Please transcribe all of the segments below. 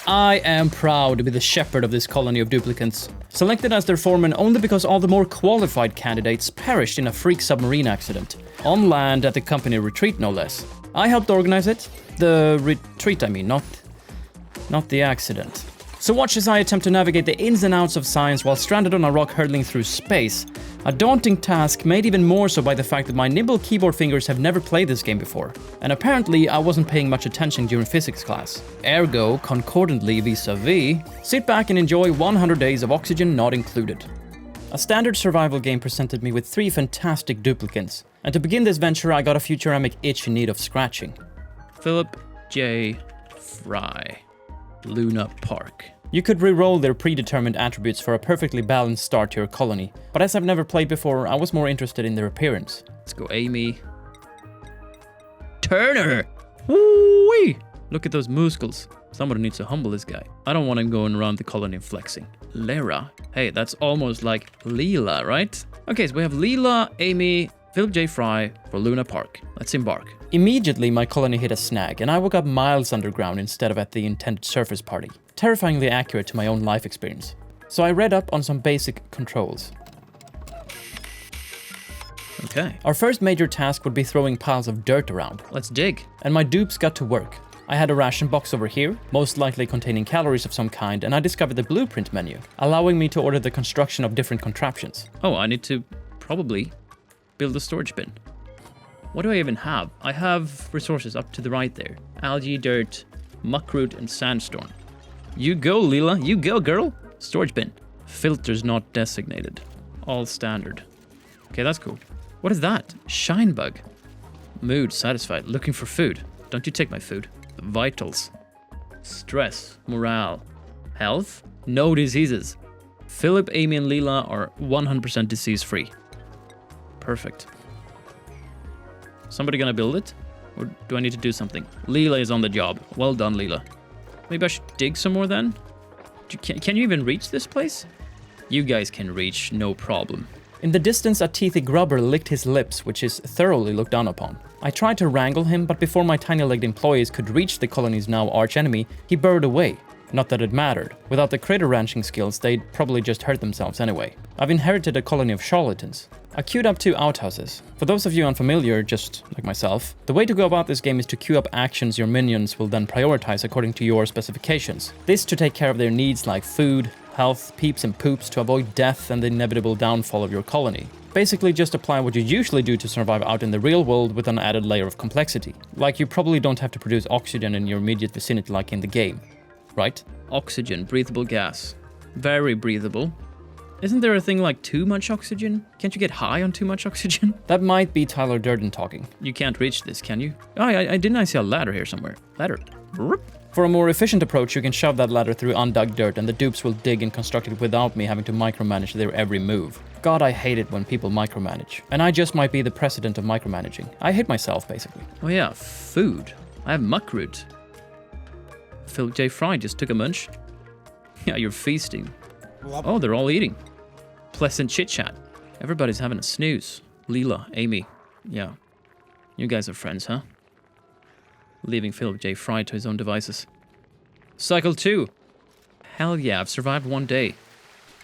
I am proud to be the shepherd of this colony of duplicants. Selected as their foreman only because all the more qualified candidates perished in a freak submarine accident. On land at the company retreat, no less. I helped organize it. The retreat, I mean, not the accident. So watch as I attempt to navigate the ins and outs of science while stranded on a rock hurtling through space. A daunting task made even more so by the fact that my nimble keyboard fingers have never played this game before. And apparently I wasn't paying much attention during physics class. Ergo, concordantly vis-a-vis, sit back and enjoy 100 days of oxygen not included. A standard survival game presented me with 3 fantastic duplicants. And to begin this venture I got a futuramic itch in need of scratching. Philip J. Fry. Luna Park. You could re-roll their predetermined attributes for a perfectly balanced start to your colony, but as I've never played before, I was more interested in their appearance. Let's go Amy. Turner! Woo-wee! Look at those muscles. Somebody needs to humble this guy. I don't want him going around the colony flexing. Lara. Hey, that's almost like Leela, right? Okay, so we have Leela, Amy, Philip J. Fry for Luna Park. Let's embark. Immediately, my colony hit a snag, and I woke up miles underground instead of at the intended surface party. Terrifyingly accurate to my own life experience. So I read up on some basic controls. Okay. Our first major task would be throwing piles of dirt around. Let's dig. And my dupes got to work. I had a ration box over here, most likely containing calories of some kind, and I discovered the blueprint menu, allowing me to order the construction of different contraptions. Oh, I need to probably build a storage bin. What do I even have? I have resources up to the right there. Algae, dirt, muckroot, and sandstorm. You go, Leela. You go, girl. Storage bin. Filters not designated. All standard. Okay, that's cool. What is that? Shine bug. Mood satisfied. Looking for food. Don't you take my food. Vitals. Stress. Morale. Health. No diseases. Philip, Amy, and Leela are 100% disease-free. Perfect. Somebody gonna build it? Or do I need to do something? Leela is on the job. Well done, Leela. Maybe I should dig some more then? Can you even reach this place? You guys can reach, no problem. In the distance, a teethy grubber licked his lips, which is thoroughly looked down upon. I tried to wrangle him, but before my tiny-legged employees could reach the colony's now arch-enemy, he burrowed away. Not that it mattered. Without the critter ranching skills, they'd probably just hurt themselves anyway. I've inherited a colony of charlatans. I queued up 2 outhouses. For those of you unfamiliar, just like myself, the way to go about this game is to queue up actions your minions will then prioritize according to your specifications. This to take care of their needs like food, health, peeps and poops to avoid death and the inevitable downfall of your colony. Basically just apply what you usually do to survive out in the real world with an added layer of complexity. Like you probably don't have to produce oxygen in your immediate vicinity like in the game. Right? Oxygen, breathable gas. Very breathable. Isn't there a thing like too much oxygen? Can't you get high on too much oxygen? That might be Tyler Durden talking. You can't reach this, can you? Oh, I didn't see a ladder here somewhere. Ladder. For a more efficient approach, you can shove that ladder through undug dirt and the dupes will dig and construct it without me having to micromanage their every move. God, I hate it when people micromanage. And I just might be the precedent of micromanaging. I hate myself, basically. Oh yeah, food. I have muckroot. Philip J. Fry just took a munch. Yeah, you're feasting. Oh, they're all eating. Pleasant chit-chat. Everybody's having a snooze. Leela, Amy. Yeah. You guys are friends, huh? Leaving Philip J. Fry to his own devices. Cycle 2. Hell yeah, I've survived 1 day.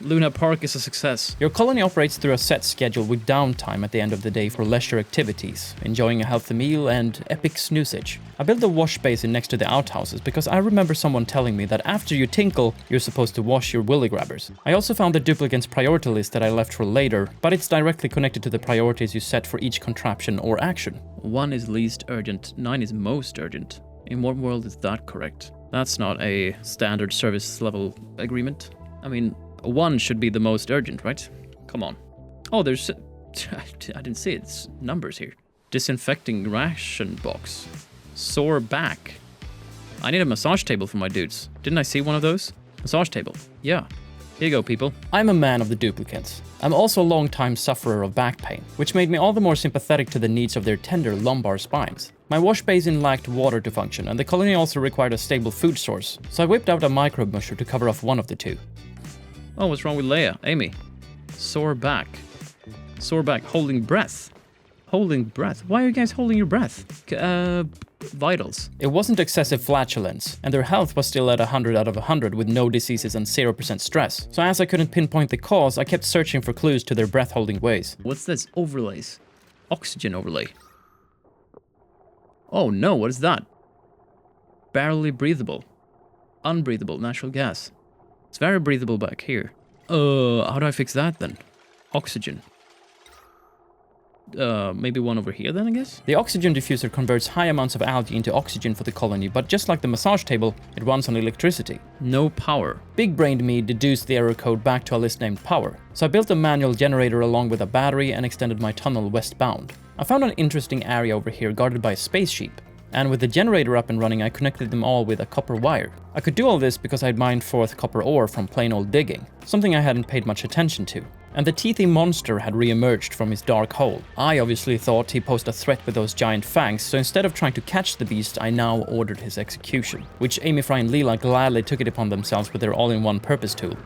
Luna Park is a success. Your colony operates through a set schedule with downtime at the end of the day for leisure activities, enjoying a healthy meal and epic snoozage. I built a wash basin next to the outhouses because I remember someone telling me that after you tinkle, you're supposed to wash your willy grabbers. I also found the duplicants priority list that I left for later, but it's directly connected to the priorities you set for each contraption or action. 1 is least urgent, 9 is most urgent. In what world is that correct? That's not a standard service level agreement. I mean, 1 should be the most urgent, right? Come on. Oh, there's... I didn't see it. It's numbers here. Disinfecting ration box. Sore back. I need a massage table for my dudes. Didn't I see one of those? Massage table. Yeah. Here you go, people. I'm a man of the duplicants. I'm also a long-time sufferer of back pain, which made me all the more sympathetic to the needs of their tender lumbar spines. My wash basin lacked water to function, and the colony also required a stable food source, so I whipped out a microbe musher to cover off one of the 2. Oh, what's wrong with Leia? Amy. Sore back. Sore back, holding breath. Holding breath. Why are you guys holding your breath? Vitals. It wasn't excessive flatulence, and their health was still at 100 out of 100 with no diseases and 0% stress. So as I couldn't pinpoint the cause, I kept searching for clues to their breath-holding ways. What's this? Overlays. Oxygen overlay. Oh no, what is that? Barely breathable. Unbreathable natural gas. It's very breathable back here. How do I fix that then? Oxygen. Maybe one over here then, I guess? The oxygen diffuser converts high amounts of algae into oxygen for the colony, but just like the massage table, it runs on electricity. No power. Big-brained me deduced the error code back to a list named power, so I built a manual generator along with a battery and extended my tunnel westbound. I found an interesting area over here guarded by a space sheep, and with the generator up and running I connected them all with a copper wire. I could do all this because I'd mined forth copper ore from plain old digging, something I hadn't paid much attention to. And the teethy monster had re-emerged from his dark hole. I obviously thought he posed a threat with those giant fangs, so instead of trying to catch the beast, I now ordered his execution, which Amy, Fry and Leela gladly took it upon themselves with their all-in-one purpose tool.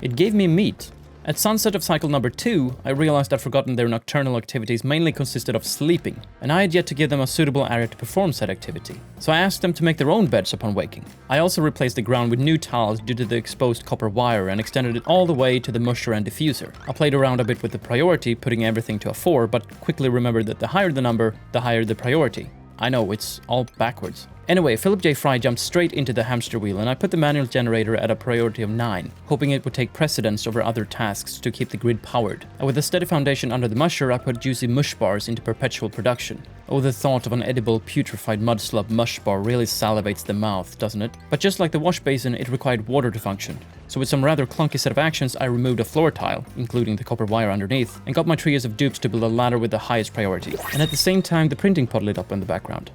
It gave me meat. At sunset of cycle number 2, I realized I'd forgotten their nocturnal activities mainly consisted of sleeping, and I had yet to give them a suitable area to perform said activity. So I asked them to make their own beds upon waking. I also replaced the ground with new tiles due to the exposed copper wire and extended it all the way to the musher and diffuser. I played around a bit with the priority, putting everything to a 4, but quickly remembered that the higher the number, the higher the priority. I know, it's all backwards. Anyway, Philip J. Fry jumped straight into the hamster wheel and I put the manual generator at a priority of 9, hoping it would take precedence over other tasks to keep the grid powered. And with a steady foundation under the musher, I put juicy mush bars into perpetual production. Oh, the thought of an edible, putrefied mud slub mush bar really salivates the mouth, doesn't it? But just like the wash basin, it required water to function. So with some rather clunky set of actions, I removed a floor tile, including the copper wire underneath, and got my trios of dupes to build a ladder with the highest priority. And at the same time, the printing pod lit up in the background.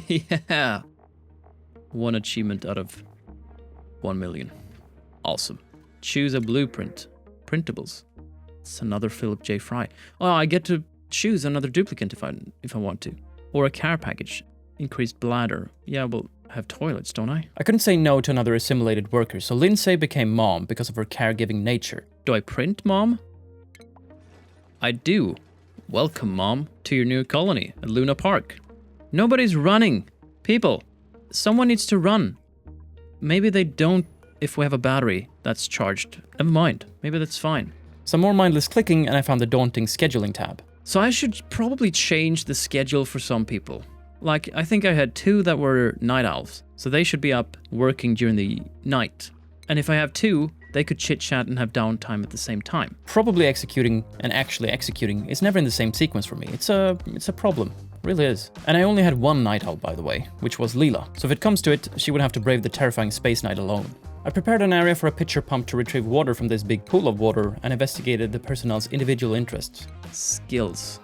Yeah. 1 achievement out of 1 million. Awesome. Choose a blueprint. Printables. It's another Philip J. Fry. Oh, I get to choose another duplicant if I want to. Or a care package. Increased bladder. Yeah, well, I have toilets, don't I? I couldn't say no to another assimilated worker, so Lindsay became mom because of her caregiving nature. Do I print, Mom? I do. Welcome, Mom, to your new colony at Luna Park. Nobody's running. People, someone needs to run. Maybe they don't if we have a battery that's charged. Never mind. Maybe that's fine. Some more mindless clicking and I found the daunting scheduling tab. So I should probably change the schedule for some people. Like, I think I had 2 that were night owls, so they should be up working during the night. And if I have 2, they could chit-chat and have downtime at the same time. Probably executing and actually executing is never in the same sequence for me. It's a problem. Really is. And I only had 1 night owl, by the way, which was Leela. So if it comes to it, she would have to brave the terrifying space night alone. I prepared an area for a pitcher pump to retrieve water from this big pool of water and investigated the personnel's individual interests. Skills.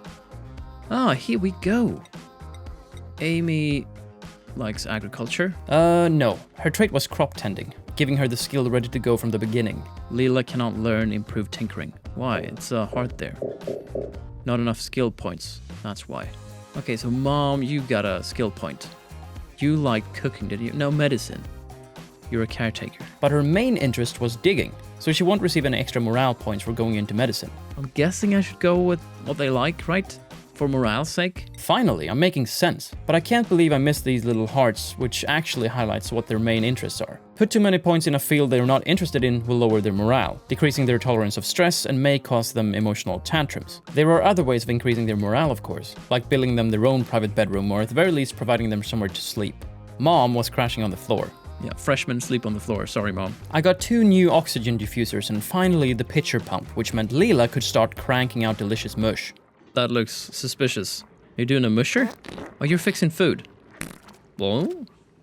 Ah, here we go. Amy likes agriculture. No. Her trait was crop tending, giving her the skill ready to go from the beginning. Leela cannot learn improved tinkering. Why? It's hard there. Not enough skill points. That's why. Okay, so Mom, you got a skill point. You like cooking, did you? No, medicine. You're a caretaker. But her main interest was digging, so she won't receive any extra morale points for going into medicine. I'm guessing I should go with what they like, right? For morale's sake? Finally, I'm making sense. But I can't believe I missed these little hearts, which actually highlights what their main interests are. Put too many points in a field they're not interested in will lower their morale, decreasing their tolerance of stress and may cause them emotional tantrums. There are other ways of increasing their morale, of course, like building them their own private bedroom or at the very least providing them somewhere to sleep. Mom was crashing on the floor. Yeah, freshmen sleep on the floor. Sorry, Mom. I got 2 new oxygen diffusers and finally the pitcher pump, which meant Leela could start cranking out delicious mush. That looks suspicious. You're doing a musher? Oh, you're fixing food. Well,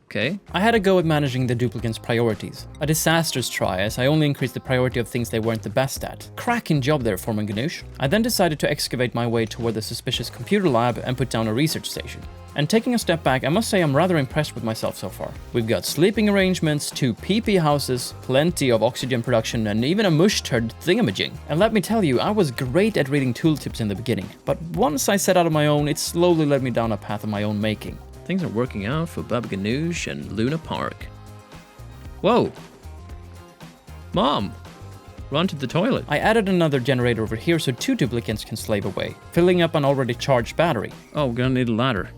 okay. I had a go at managing the duplicants' priorities. A disastrous try, as I only increased the priority of things they weren't the best at. Cracking job there, Babaganush. I then decided to excavate my way toward the suspicious computer lab and put down a research station. And taking a step back, I must say I'm rather impressed with myself so far. We've got sleeping arrangements, 2 pee-pee houses, plenty of oxygen production, and even a mush turd thingamajig. And let me tell you, I was great at reading tooltips in the beginning, but once I set out on my own, it slowly led me down a path of my own making. Things are working out for Babaganush and Luna Park. Whoa! Mom! Run to the toilet. I added another generator over here so 2 duplicants can slave away, filling up an already charged battery. Oh, we're gonna need a ladder.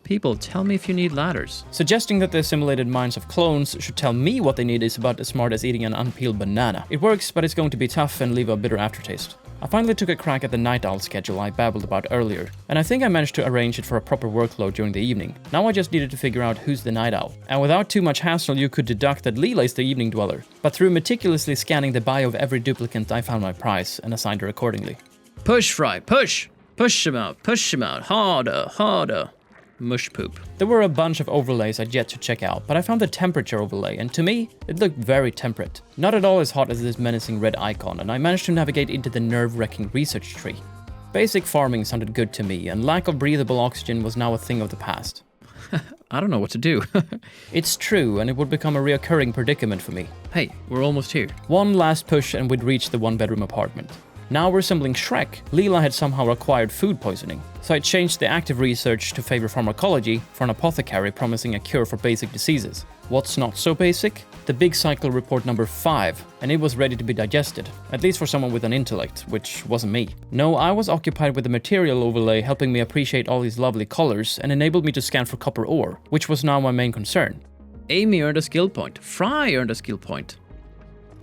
People, tell me if you need ladders. Suggesting that the assimilated minds of clones should tell me what they need is about as smart as eating an unpeeled banana. It works, but it's going to be tough and leave a bitter aftertaste. I finally took a crack at the night owl schedule I babbled about earlier, and I think I managed to arrange it for a proper workload during the evening. Now I just needed to figure out who's the night owl. And without too much hassle, you could deduct that Leela is the evening dweller. But through meticulously scanning the bio of every duplicant, I found my prize and assigned her accordingly. Push, Fry, push! Push him out, harder, harder. Mush poop. There were a bunch of overlays I'd yet to check out, but I found the temperature overlay, and to me, it looked very temperate. Not at all as hot as this menacing red icon, and I managed to navigate into the nerve-wracking research tree. Basic farming sounded good to me, and lack of breathable oxygen was now a thing of the past. I don't know what to do. It's true, and it would become a reoccurring predicament for me. Hey, we're almost here. One last push and we'd reach the one-bedroom apartment. Now resembling Shrek, Leela had somehow acquired food poisoning, so I changed the active research to favor pharmacology for an apothecary promising a cure for basic diseases. What's not so basic? The big cycle report number 5, and it was ready to be digested, at least for someone with an intellect, which wasn't me. No, I was occupied with the material overlay helping me appreciate all these lovely colors and enabled me to scan for copper ore, which was now my main concern. Amy earned a skill point. Fry earned a skill point.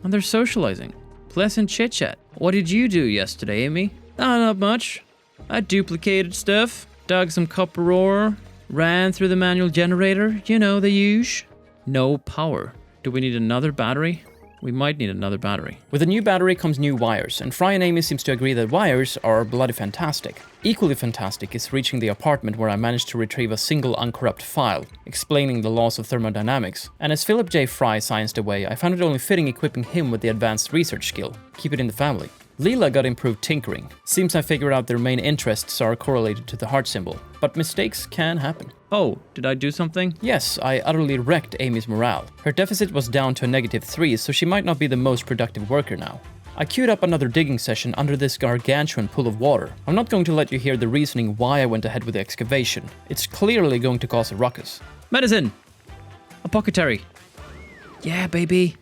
And they're socializing. Pleasant chit-chat. What did you do yesterday, Amy? Not much. I duplicated stuff, dug some copper ore, ran through the manual generator, you know, the usual. No power. Do we need another battery? We might need another battery. With a new battery comes new wires, and Fry and Amy seems to agree that wires are bloody fantastic. Equally fantastic is reaching the apartment where I managed to retrieve a single uncorrupt file, explaining the laws of thermodynamics. And as Philip J. Fry scienced away, I found it only fitting equipping him with the advanced research skill. Keep it in the family. Leela got improved tinkering. Seems I figured out their main interests are correlated to the heart symbol, but mistakes can happen. Oh, did I do something? Yes, I utterly wrecked Amy's morale. Her deficit was down to a -3, so she might not be the most productive worker now. I queued up another digging session under this gargantuan pool of water. I'm not going to let you hear the reasoning why I went ahead with the excavation. It's clearly going to cause a ruckus. Medicine! Apothecary. Yeah, baby.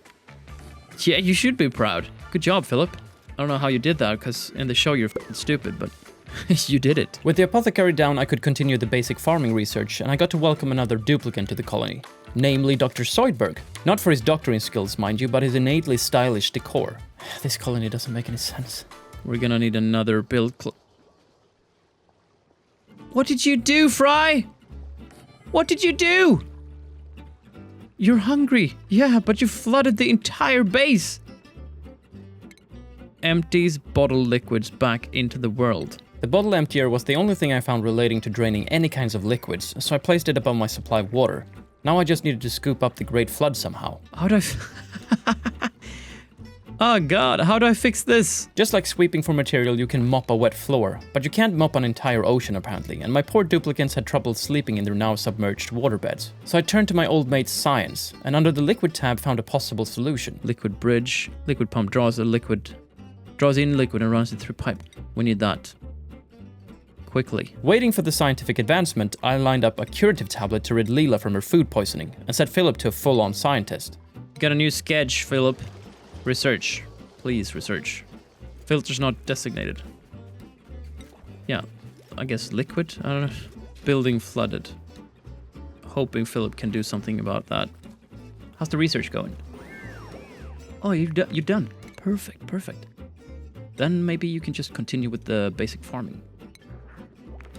Yeah, you should be proud. Good job, Philip. I don't know how you did that, because in the show you're f***ing stupid, but you did it. With the apothecary down, I could continue the basic farming research, and I got to welcome another duplicant to the colony. Namely Dr. Zoidberg. Not for his doctoring skills, mind you, but his innately stylish decor. This colony doesn't make any sense. We're gonna need another build What did you do, Fry? What did you do? You're hungry. Yeah, but you flooded the entire base. Empties bottle liquids back into the world. The bottle emptier was the only thing I found relating to draining any kinds of liquids, so I placed it above my supply of water. Now I just needed to scoop up the Great Flood somehow. How do I... Oh god, how do I fix this? Just like sweeping for material, you can mop a wet floor, but you can't mop an entire ocean apparently, and my poor duplicants had trouble sleeping in their now submerged waterbeds. So I turned to my old mate's science, and under the liquid tab found a possible solution. Liquid bridge. Liquid pump draws in liquid and runs it through pipe. We need that. Quickly. Waiting for the scientific advancement, I lined up a curative tablet to rid Leela from her food poisoning, and set Philip to a full-on scientist. Got a new sketch, Philip. Research. Please, research. Filters not designated. Yeah, I guess liquid? I don't know. Building flooded. Hoping Philip can do something about that. How's the research going? Oh, you're done. Perfect, perfect. Then maybe you can just continue with the basic farming.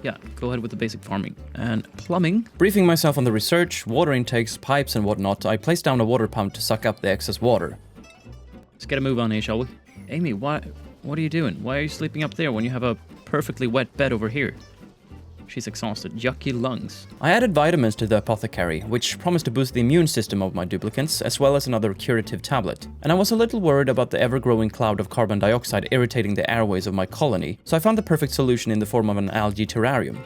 Yeah, go ahead with the basic farming. And plumbing. Briefing myself on the research, water intakes, pipes and whatnot, I placed down a water pump to suck up the excess water. Let's get a move on here, shall we? Amy, what are you doing? Why are you sleeping up there when you have a perfectly wet bed over here? She's exhausted. Yucky lungs. I added vitamins to the apothecary, which promised to boost the immune system of my duplicants, as well as another curative tablet. And I was a little worried about the ever-growing cloud of carbon dioxide irritating the airways of my colony, so I found the perfect solution in the form of an algae terrarium.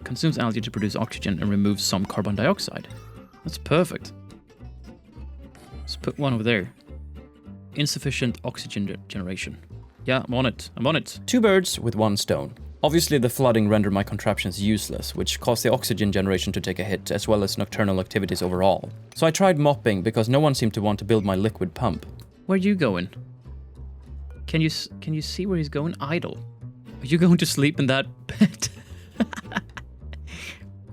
Consumes algae to produce oxygen and removes some carbon dioxide. That's perfect. Let's put one over there. Insufficient oxygen generation. Yeah, I'm on it. 2 birds with 1 stone. Obviously the flooding rendered my contraptions useless, which caused the oxygen generation to take a hit, as well as nocturnal activities overall. So I tried mopping, because no one seemed to want to build my liquid pump. Where are you going? Can you see where he's going? Idle. Are you going to sleep in that bed?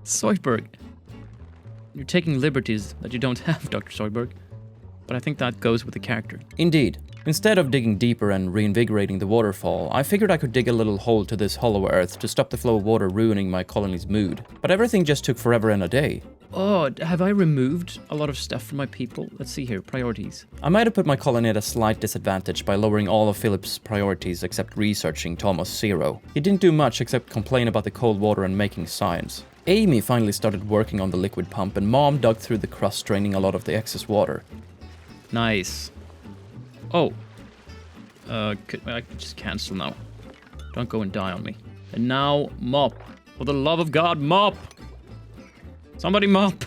Soyberg. You're taking liberties that you don't have, Dr. Soyberg. But I think that goes with the character. Indeed. Instead of digging deeper and reinvigorating the waterfall, I figured I could dig a little hole to this hollow earth to stop the flow of water ruining my colony's mood. But everything just took forever and a day. Oh, have I removed a lot of stuff from my people? Let's see here, priorities. I might have put my colony at a slight disadvantage by lowering all of Philip's priorities except researching to almost 0. He didn't do much except complain about the cold water and making science. Amy finally started working on the liquid pump and Mom dug through the crust, draining a lot of the excess water. Nice. Oh. I could just cancel now. Don't go and die on me. And now, mop. For the love of God, mop! Somebody mop!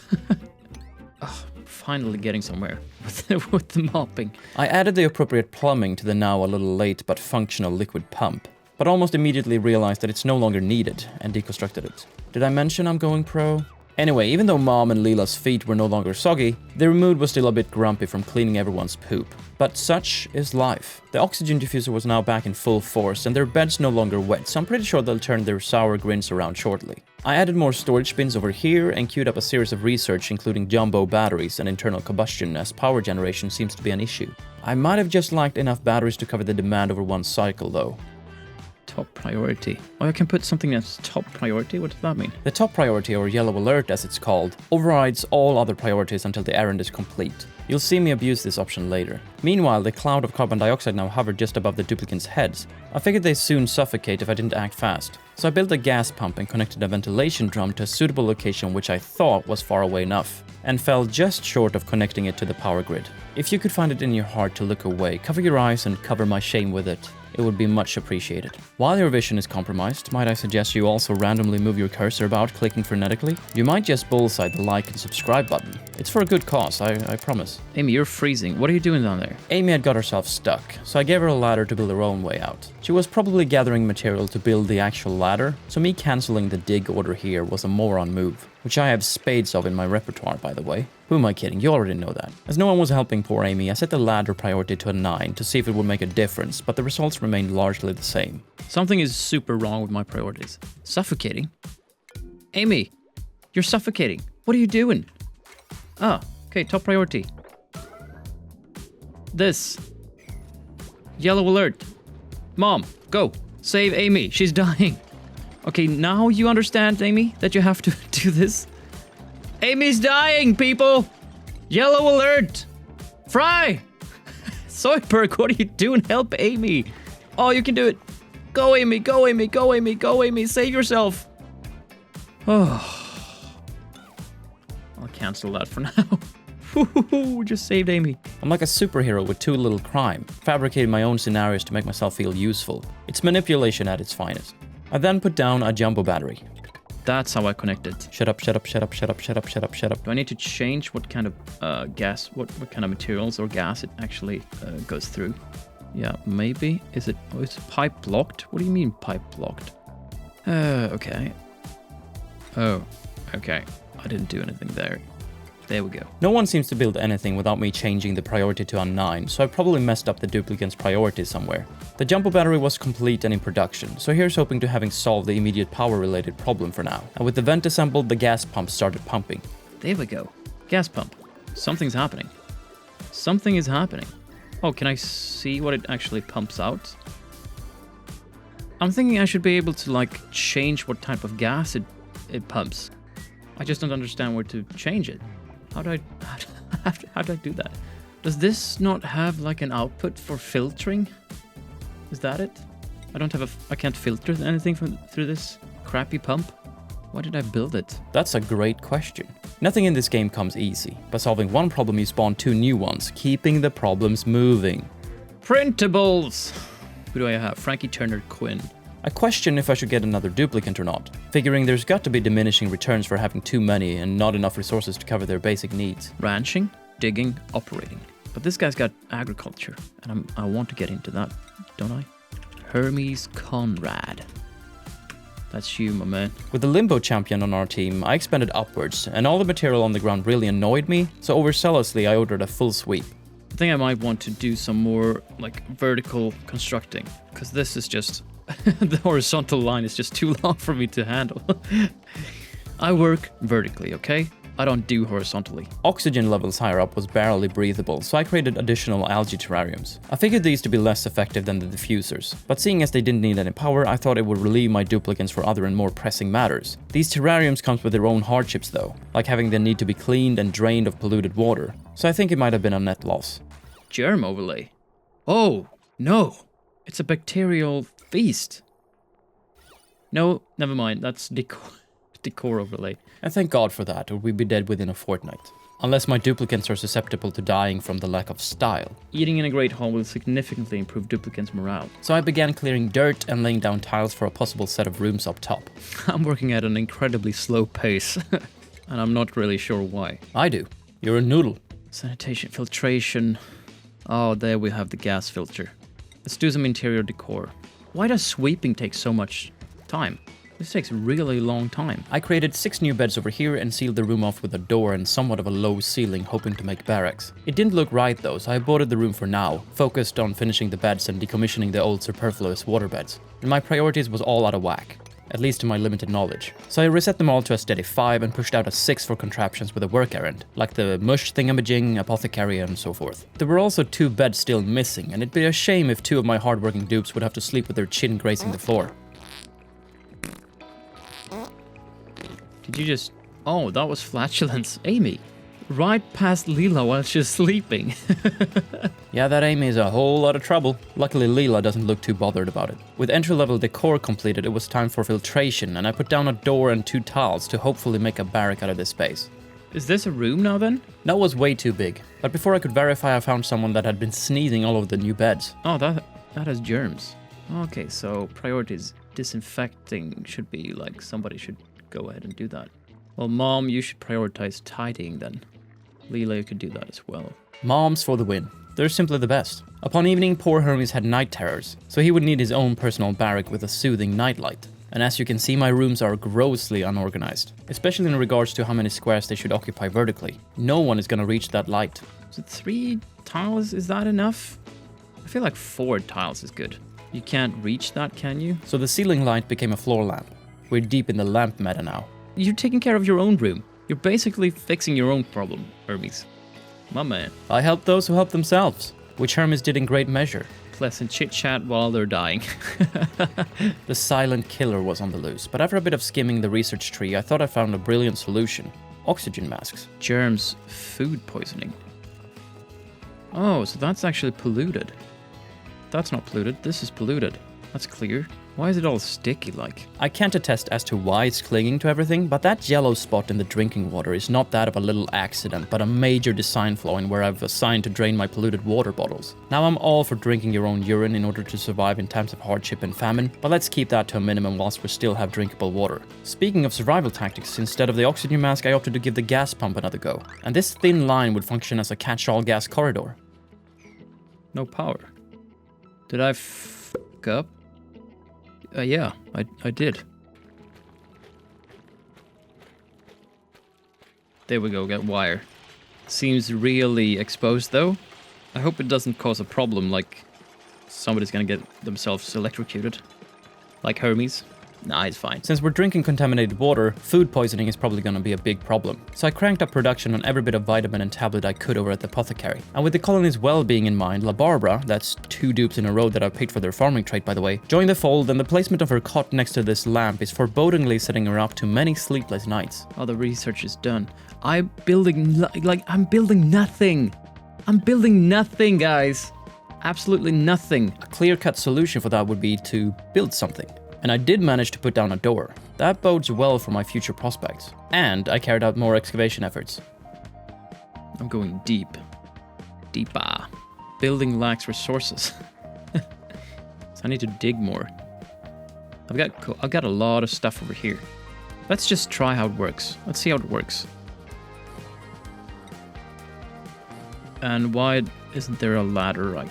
Oh, finally getting somewhere with the mopping. I added the appropriate plumbing to the now a little late but functional liquid pump, but almost immediately realized that it's no longer needed and deconstructed it. Did I mention I'm going pro? Anyway, even though Mom and Leela's feet were no longer soggy, their mood was still a bit grumpy from cleaning everyone's poop. But such is life. The oxygen diffuser was now back in full force and their bed's no longer wet, so I'm pretty sure they'll turn their sour grins around shortly. I added more storage bins over here and queued up a series of research including jumbo batteries and internal combustion, as power generation seems to be an issue. I might have just lacked enough batteries to cover the demand over one cycle though. Top priority. Oh, I can put something that's top priority? What does that mean? The top priority, or yellow alert as it's called, overrides all other priorities until the errand is complete. You'll see me abuse this option later. Meanwhile, the cloud of carbon dioxide now hovered just above the duplicants' heads. I figured they'd soon suffocate if I didn't act fast. So I built a gas pump and connected a ventilation drum to a suitable location which I thought was far away enough, and fell just short of connecting it to the power grid. If you could find it in your heart to look away, cover your eyes and cover my shame with it. It would be much appreciated. While your vision is compromised, might I suggest you also randomly move your cursor about, clicking frenetically? You might just bullseye the like and subscribe button. It's for a good cause, I promise. Amy, you're freezing. What are you doing down there? Amy had got herself stuck, so I gave her a ladder to build her own way out. She was probably gathering material to build the actual ladder, so me cancelling the dig order here was a moron move. Which I have spades of in my repertoire, by the way. Who am I kidding? You already know that. As no one was helping poor Amy, I set the ladder priority to a 9 to see if it would make a difference, but the results remained largely the same. Something is super wrong with my priorities. Suffocating? Amy, you're suffocating. What are you doing? Ah, okay, top priority. This. Yellow alert. Mom, go. Save Amy. She's dying. Okay, now you understand, Amy, that you have to do this? Amy's dying, people! Yellow alert! Fry! Soyberg, what are you doing? Help Amy! Oh, you can do it! Go, Amy, go, Amy, go, Amy, go, Amy, save yourself! Oh. I'll cancel that for now. Just saved Amy. I'm like a superhero with too little crime, fabricating my own scenarios to make myself feel useful. It's manipulation at its finest. I then put down a jumbo battery. That's how I connect it. Shut up, shut up, shut up, shut up, shut up, shut up, shut up. Do I need to change what kind of gas, what kind of materials or gas it actually goes through? Yeah, maybe. Is it pipe blocked? What do you mean pipe blocked? Okay. Oh, okay. I didn't do anything there. There we go. No one seems to build anything without me changing the priority to a 9, so I probably messed up the duplicant's priority somewhere. The jumbo battery was complete and in production, so here's hoping to having solved the immediate power-related problem for now. And with the vent assembled, the gas pump started pumping. There we go. Gas pump. Something's happening. Something is happening. Oh, can I see what it actually pumps out? I'm thinking I should be able to, like, change what type of gas it pumps. I just don't understand where to change it. How do I do that? Does this not have like an output for filtering? Is that it? I can't filter anything through this crappy pump. Why did I build it? That's a great question. Nothing in this game comes easy. By solving one problem, you spawn 2 new ones, keeping the problems moving. Printables! Who do I have? Frankie Turner Quinn. I question if I should get another duplicant or not, figuring there's got to be diminishing returns for having too many and not enough resources to cover their basic needs. Ranching, digging, operating. But this guy's got agriculture, and I want to get into that, don't I? Hermes Conrad. That's you, my man. With the Limbo champion on our team, I expanded upwards, and all the material on the ground really annoyed me, so overzealously I ordered a full sweep. I think I might want to do some more like vertical constructing, because this is just the horizontal line is just too long for me to handle. I work vertically, okay? I don't do horizontally. Oxygen levels higher up was barely breathable, so I created additional algae terrariums. I figured these to be less effective than the diffusers, but seeing as they didn't need any power, I thought it would relieve my duplicants for other and more pressing matters. These terrariums come with their own hardships though, like having the need to be cleaned and drained of polluted water, so I think it might have been a net loss. Germ overlay. Oh, no. It's a bacterial feast. No, never mind. That's decor overlay. And thank God for that, or we'd be dead within a fortnight. Unless my duplicants are susceptible to dying from the lack of style. Eating in a great hall will significantly improve duplicants' morale. So I began clearing dirt and laying down tiles for a possible set of rooms up top. I'm working at an incredibly slow pace, and I'm not really sure why. I do. You're a noodle. Sanitation, filtration. Oh, there we have the gas filter. Let's do some interior decor. Why does sweeping take so much time? This takes a really long time. I created 6 new beds over here and sealed the room off with a door and somewhat of a low ceiling, hoping to make barracks. It didn't look right though, so I aborted the room for now, focused on finishing the beds and decommissioning the old superfluous water beds. And my priorities was all out of whack, at least to my limited knowledge. So I reset them all to a steady 5 and pushed out a 6 for contraptions with a work errand, like the mush thingamajig, apothecary and so forth. There were also 2 beds still missing, and it'd be a shame if 2 of my hardworking dupes would have to sleep with their chin grazing the floor. Did you just... Oh, that was flatulence. Amy. Right past Leela while she's sleeping. Yeah, that Amy is a whole lot of trouble. Luckily, Leela doesn't look too bothered about it. With entry-level decor completed, it was time for filtration, and I put down a door and 2 tiles to hopefully make a barrack out of this space. Is this a room now then? That was way too big, but before I could verify, I found someone that had been sneezing all over the new beds. Oh, that has germs. Okay, so priorities. Disinfecting should be like somebody should go ahead and do that. Well, Mom, you should prioritize tidying then. Leela, you could do that as well. Moms for the win. They're simply the best. Upon evening, poor Hermes had night terrors, so he would need his own personal barrack with a soothing nightlight. And as you can see, my rooms are grossly unorganized, especially in regards to how many squares they should occupy vertically. No one is gonna reach that light. Is it 3 tiles? Is that enough? I feel like 4 tiles is good. You can't reach that, can you? So the ceiling light became a floor lamp. We're deep in the lamp meta now. You're taking care of your own room. You're basically fixing your own problem, Hermes. My man. I help those who help themselves, which Hermes did in great measure. Pleasant chit-chat while they're dying. The silent killer was on the loose, but after a bit of skimming the research tree, I thought I found a brilliant solution. Oxygen masks. Germs, food poisoning. Oh, so that's actually polluted. That's not polluted, this is polluted. That's clear. Why is it all sticky like? I can't attest as to why it's clinging to everything, but that yellow spot in the drinking water is not that of a little accident, but a major design flaw in where I've assigned to drain my polluted water bottles. Now I'm all for drinking your own urine in order to survive in times of hardship and famine, but let's keep that to a minimum whilst we still have drinkable water. Speaking of survival tactics, instead of the oxygen mask, I opted to give the gas pump another go, and this thin line would function as a catch-all gas corridor. No power. Did I fuck up? Yeah, I did. There we go, got wire. Seems really exposed though. I hope it doesn't cause a problem like somebody's gonna get themselves electrocuted. Like Hermes. Nah, it's fine. Since we're drinking contaminated water, food poisoning is probably gonna be a big problem. So I cranked up production on every bit of vitamin and tablet I could over at the apothecary. And with the colony's well-being in mind, La Barbara, that's 2 dupes in a row that I've paid for their farming trait by the way, joined the fold, and the placement of her cot next to this lamp is forebodingly setting her up to many sleepless nights. Oh, the research is done. I'm building nothing. I'm building nothing, guys. Absolutely nothing. A clear-cut solution for that would be to build something. And I did manage to put down a door. That bodes well for my future prospects. And I carried out more excavation efforts. I'm going deep. Deeper. Building lacks resources. So I need to dig more. I've got a lot of stuff over here. Let's just try how it works. Let's see how it works. And why isn't there a ladder right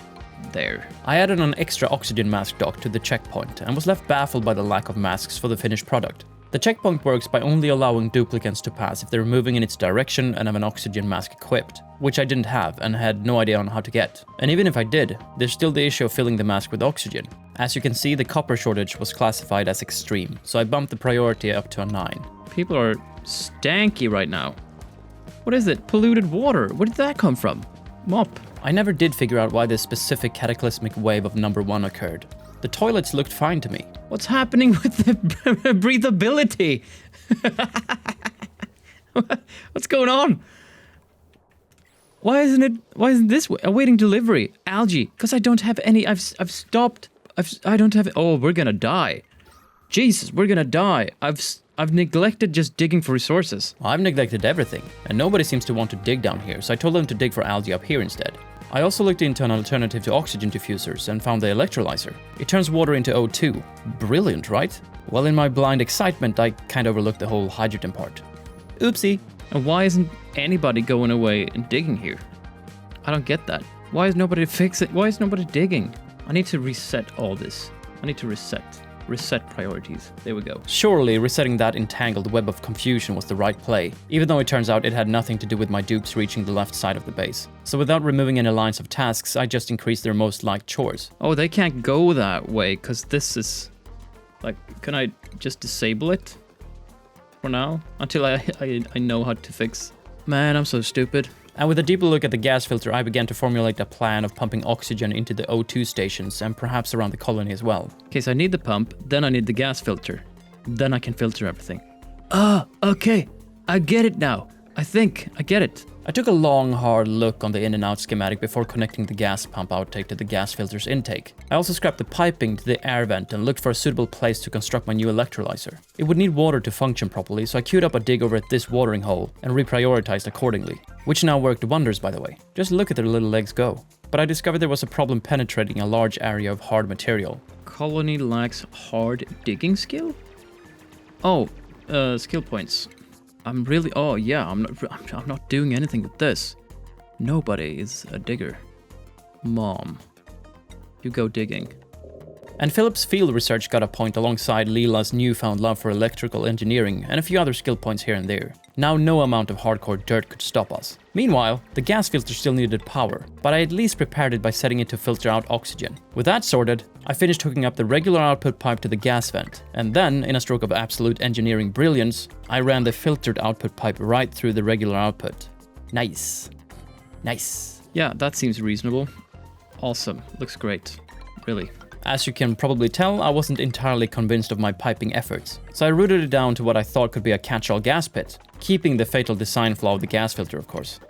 there? I added an extra oxygen mask dock to the checkpoint and was left baffled by the lack of masks for the finished product. The checkpoint works by only allowing duplicants to pass if they're moving in its direction and have an oxygen mask equipped, which I didn't have and had no idea on how to get. And even if I did, there's still the issue of filling the mask with oxygen. As you can see, the copper shortage was classified as extreme, so I bumped the priority up to a 9. People are stanky right now. What is it? Polluted water. Where did that come from? Mop. I never did figure out why this specific cataclysmic wave of number 1 occurred. The toilets looked fine to me. What's happening with the breathability? What's going on? Why isn't this awaiting delivery? Algae. Because I don't have any. I've stopped. I don't have. Oh, we're gonna die. Jesus, we're gonna die. I've neglected just digging for resources. I've neglected everything, and nobody seems to want to dig down here, so I told them to dig for algae up here instead. I also looked into an alternative to oxygen diffusers and found the electrolyzer. It turns water into O2. Brilliant, right? Well, in my blind excitement, I kind of overlooked the whole hydrogen part. Oopsie. And why isn't anybody going away and digging here? I don't get that. Why is nobody fixing? Why is nobody digging? I need to reset all this. I need to reset priorities. There we go. Surely resetting that entangled web of confusion was the right play, even though it turns out it had nothing to do with my dupes reaching the left side of the base. So without removing any lines of tasks, I just increased their most liked chores. Oh, they can't go that way, because this is... Like, can I just disable it? For now? Until I know how to fix... Man, I'm so stupid. And with a deeper look at the gas filter, I began to formulate a plan of pumping oxygen into the O2 stations and perhaps around the colony as well. Okay, so I need the pump, then I need the gas filter. Then I can filter everything. Ah, okay. I get it now. I think I get it. I took a long, hard look on the in and out schematic before connecting the gas pump outtake to the gas filter's intake. I also scrapped the piping to the air vent and looked for a suitable place to construct my new electrolyzer. It would need water to function properly, so I queued up a dig over at this watering hole and reprioritized accordingly. Which now worked wonders, by the way. Just look at their little legs go. But I discovered there was a problem penetrating a large area of hard material. Colony lacks hard digging skill? Oh, skill points. I'm really... Oh, yeah, I'm not doing anything with this. Nobody is a digger. Mom, you go digging. And Philip's field research got a point alongside Leela's newfound love for electrical engineering and a few other skill points here and there. Now no amount of hardcore dirt could stop us. Meanwhile, the gas filter still needed power, but I at least prepared it by setting it to filter out oxygen. With that sorted, I finished hooking up the regular output pipe to the gas vent, and then, in a stroke of absolute engineering brilliance, I ran the filtered output pipe right through the regular output. Nice. Nice. Yeah, that seems reasonable. Awesome. Looks great. Really. As you can probably tell, I wasn't entirely convinced of my piping efforts, so I routed it down to what I thought could be a catch-all gas pit, keeping the fatal design flaw of the gas filter, of course.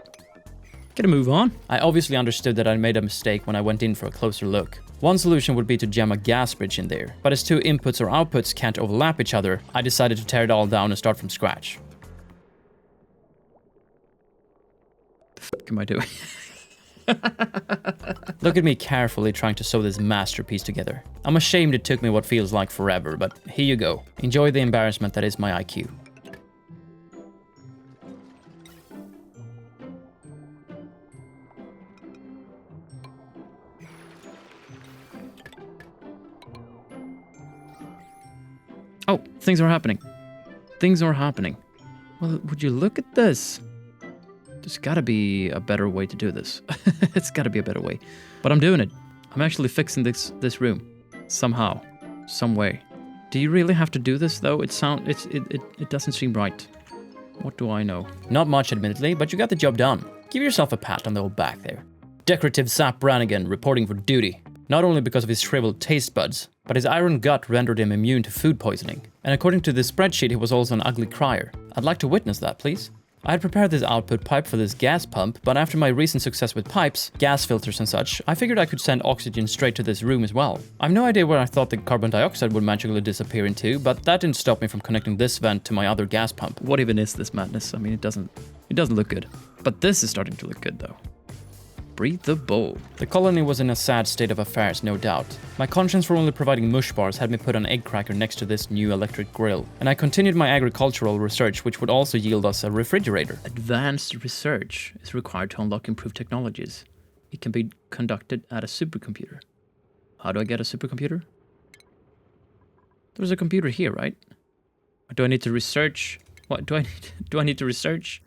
Gotta move on. I obviously understood that I made a mistake when I went in for a closer look. One solution would be to jam a gas bridge in there, but as two inputs or outputs can't overlap each other, I decided to tear it all down and start from scratch. The fuck am I doing? Look at me carefully trying to sew this masterpiece together. I'm ashamed it took me what feels like forever, but here you go. Enjoy the embarrassment that is my IQ. Oh, things are happening. Things are happening. Well, would you look at this? There's gotta be a better way to do this. It's gotta be a better way. But I'm doing it. I'm actually fixing this room. Somehow. Some way. Do you really have to do this though? It doesn't seem right. What do I know? Not much admittedly, but you got the job done. Give yourself a pat on the old back there. Decorative Sap Brannigan reporting for duty. Not only because of his shriveled taste buds, but his iron gut rendered him immune to food poisoning. And according to this spreadsheet, he was also an ugly crier. I'd like to witness that, please. I had prepared this output pipe for this gas pump, but after my recent success with pipes, gas filters and such, I figured I could send oxygen straight to this room as well. I've no idea where I thought the carbon dioxide would magically disappear into, but that didn't stop me from connecting this vent to my other gas pump. What even is this madness? I mean, it doesn't look good. But this is starting to look good though. Breathable. The colony was in a sad state of affairs, no doubt. My conscience for only providing mush bars had me put an egg cracker next to this new electric grill, and I continued my agricultural research, which would also yield us a refrigerator. Advanced research is required to unlock improved technologies. It can be conducted at a supercomputer. How do I get a supercomputer? There's a computer here, right? Do I need to research? What do I need? Do I need to research?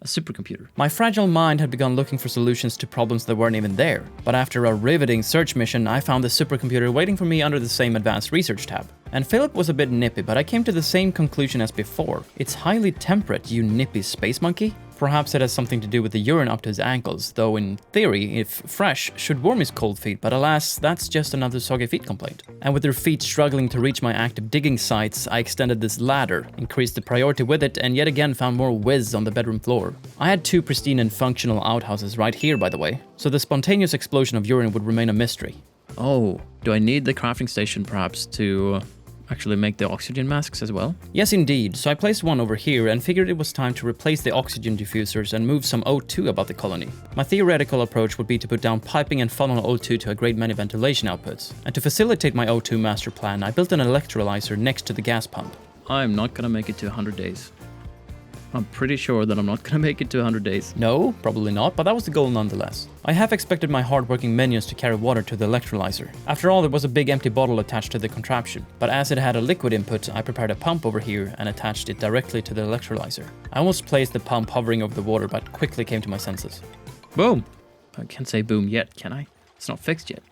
A supercomputer. My fragile mind had begun looking for solutions to problems that weren't even there, but after a riveting search mission, I found the supercomputer waiting for me under the same advanced research tab. And Philip was a bit nippy, but I came to the same conclusion as before. It's highly temperate, you nippy space monkey. Perhaps it has something to do with the urine up to his ankles, though in theory, if fresh, should warm his cold feet, but alas, that's just another soggy feet complaint. And with their feet struggling to reach my active digging sites, I extended this ladder, increased the priority with it, and yet again found more whiz on the bedroom floor. I had 2 pristine and functional outhouses right here, by the way, so the spontaneous explosion of urine would remain a mystery. Oh, do I need the crafting station perhaps to actually make the oxygen masks as well? Yes, indeed. So I placed one over here and figured it was time to replace the oxygen diffusers and move some O2 about the colony. My theoretical approach would be to put down piping and funnel O2 to a great many ventilation outputs. And to facilitate my O2 master plan, I built an electrolyzer next to the gas pump. I'm not gonna make it to 100 days. I'm pretty sure that I'm not gonna make it to 100 days. No, probably not, but that was the goal nonetheless. I half expected my hardworking minions to carry water to the electrolyzer. After all, there was a big empty bottle attached to the contraption, but as it had a liquid input, I prepared a pump over here and attached it directly to the electrolyzer. I almost placed the pump hovering over the water, but quickly came to my senses. Boom! I can't say boom yet, can I? It's not fixed yet.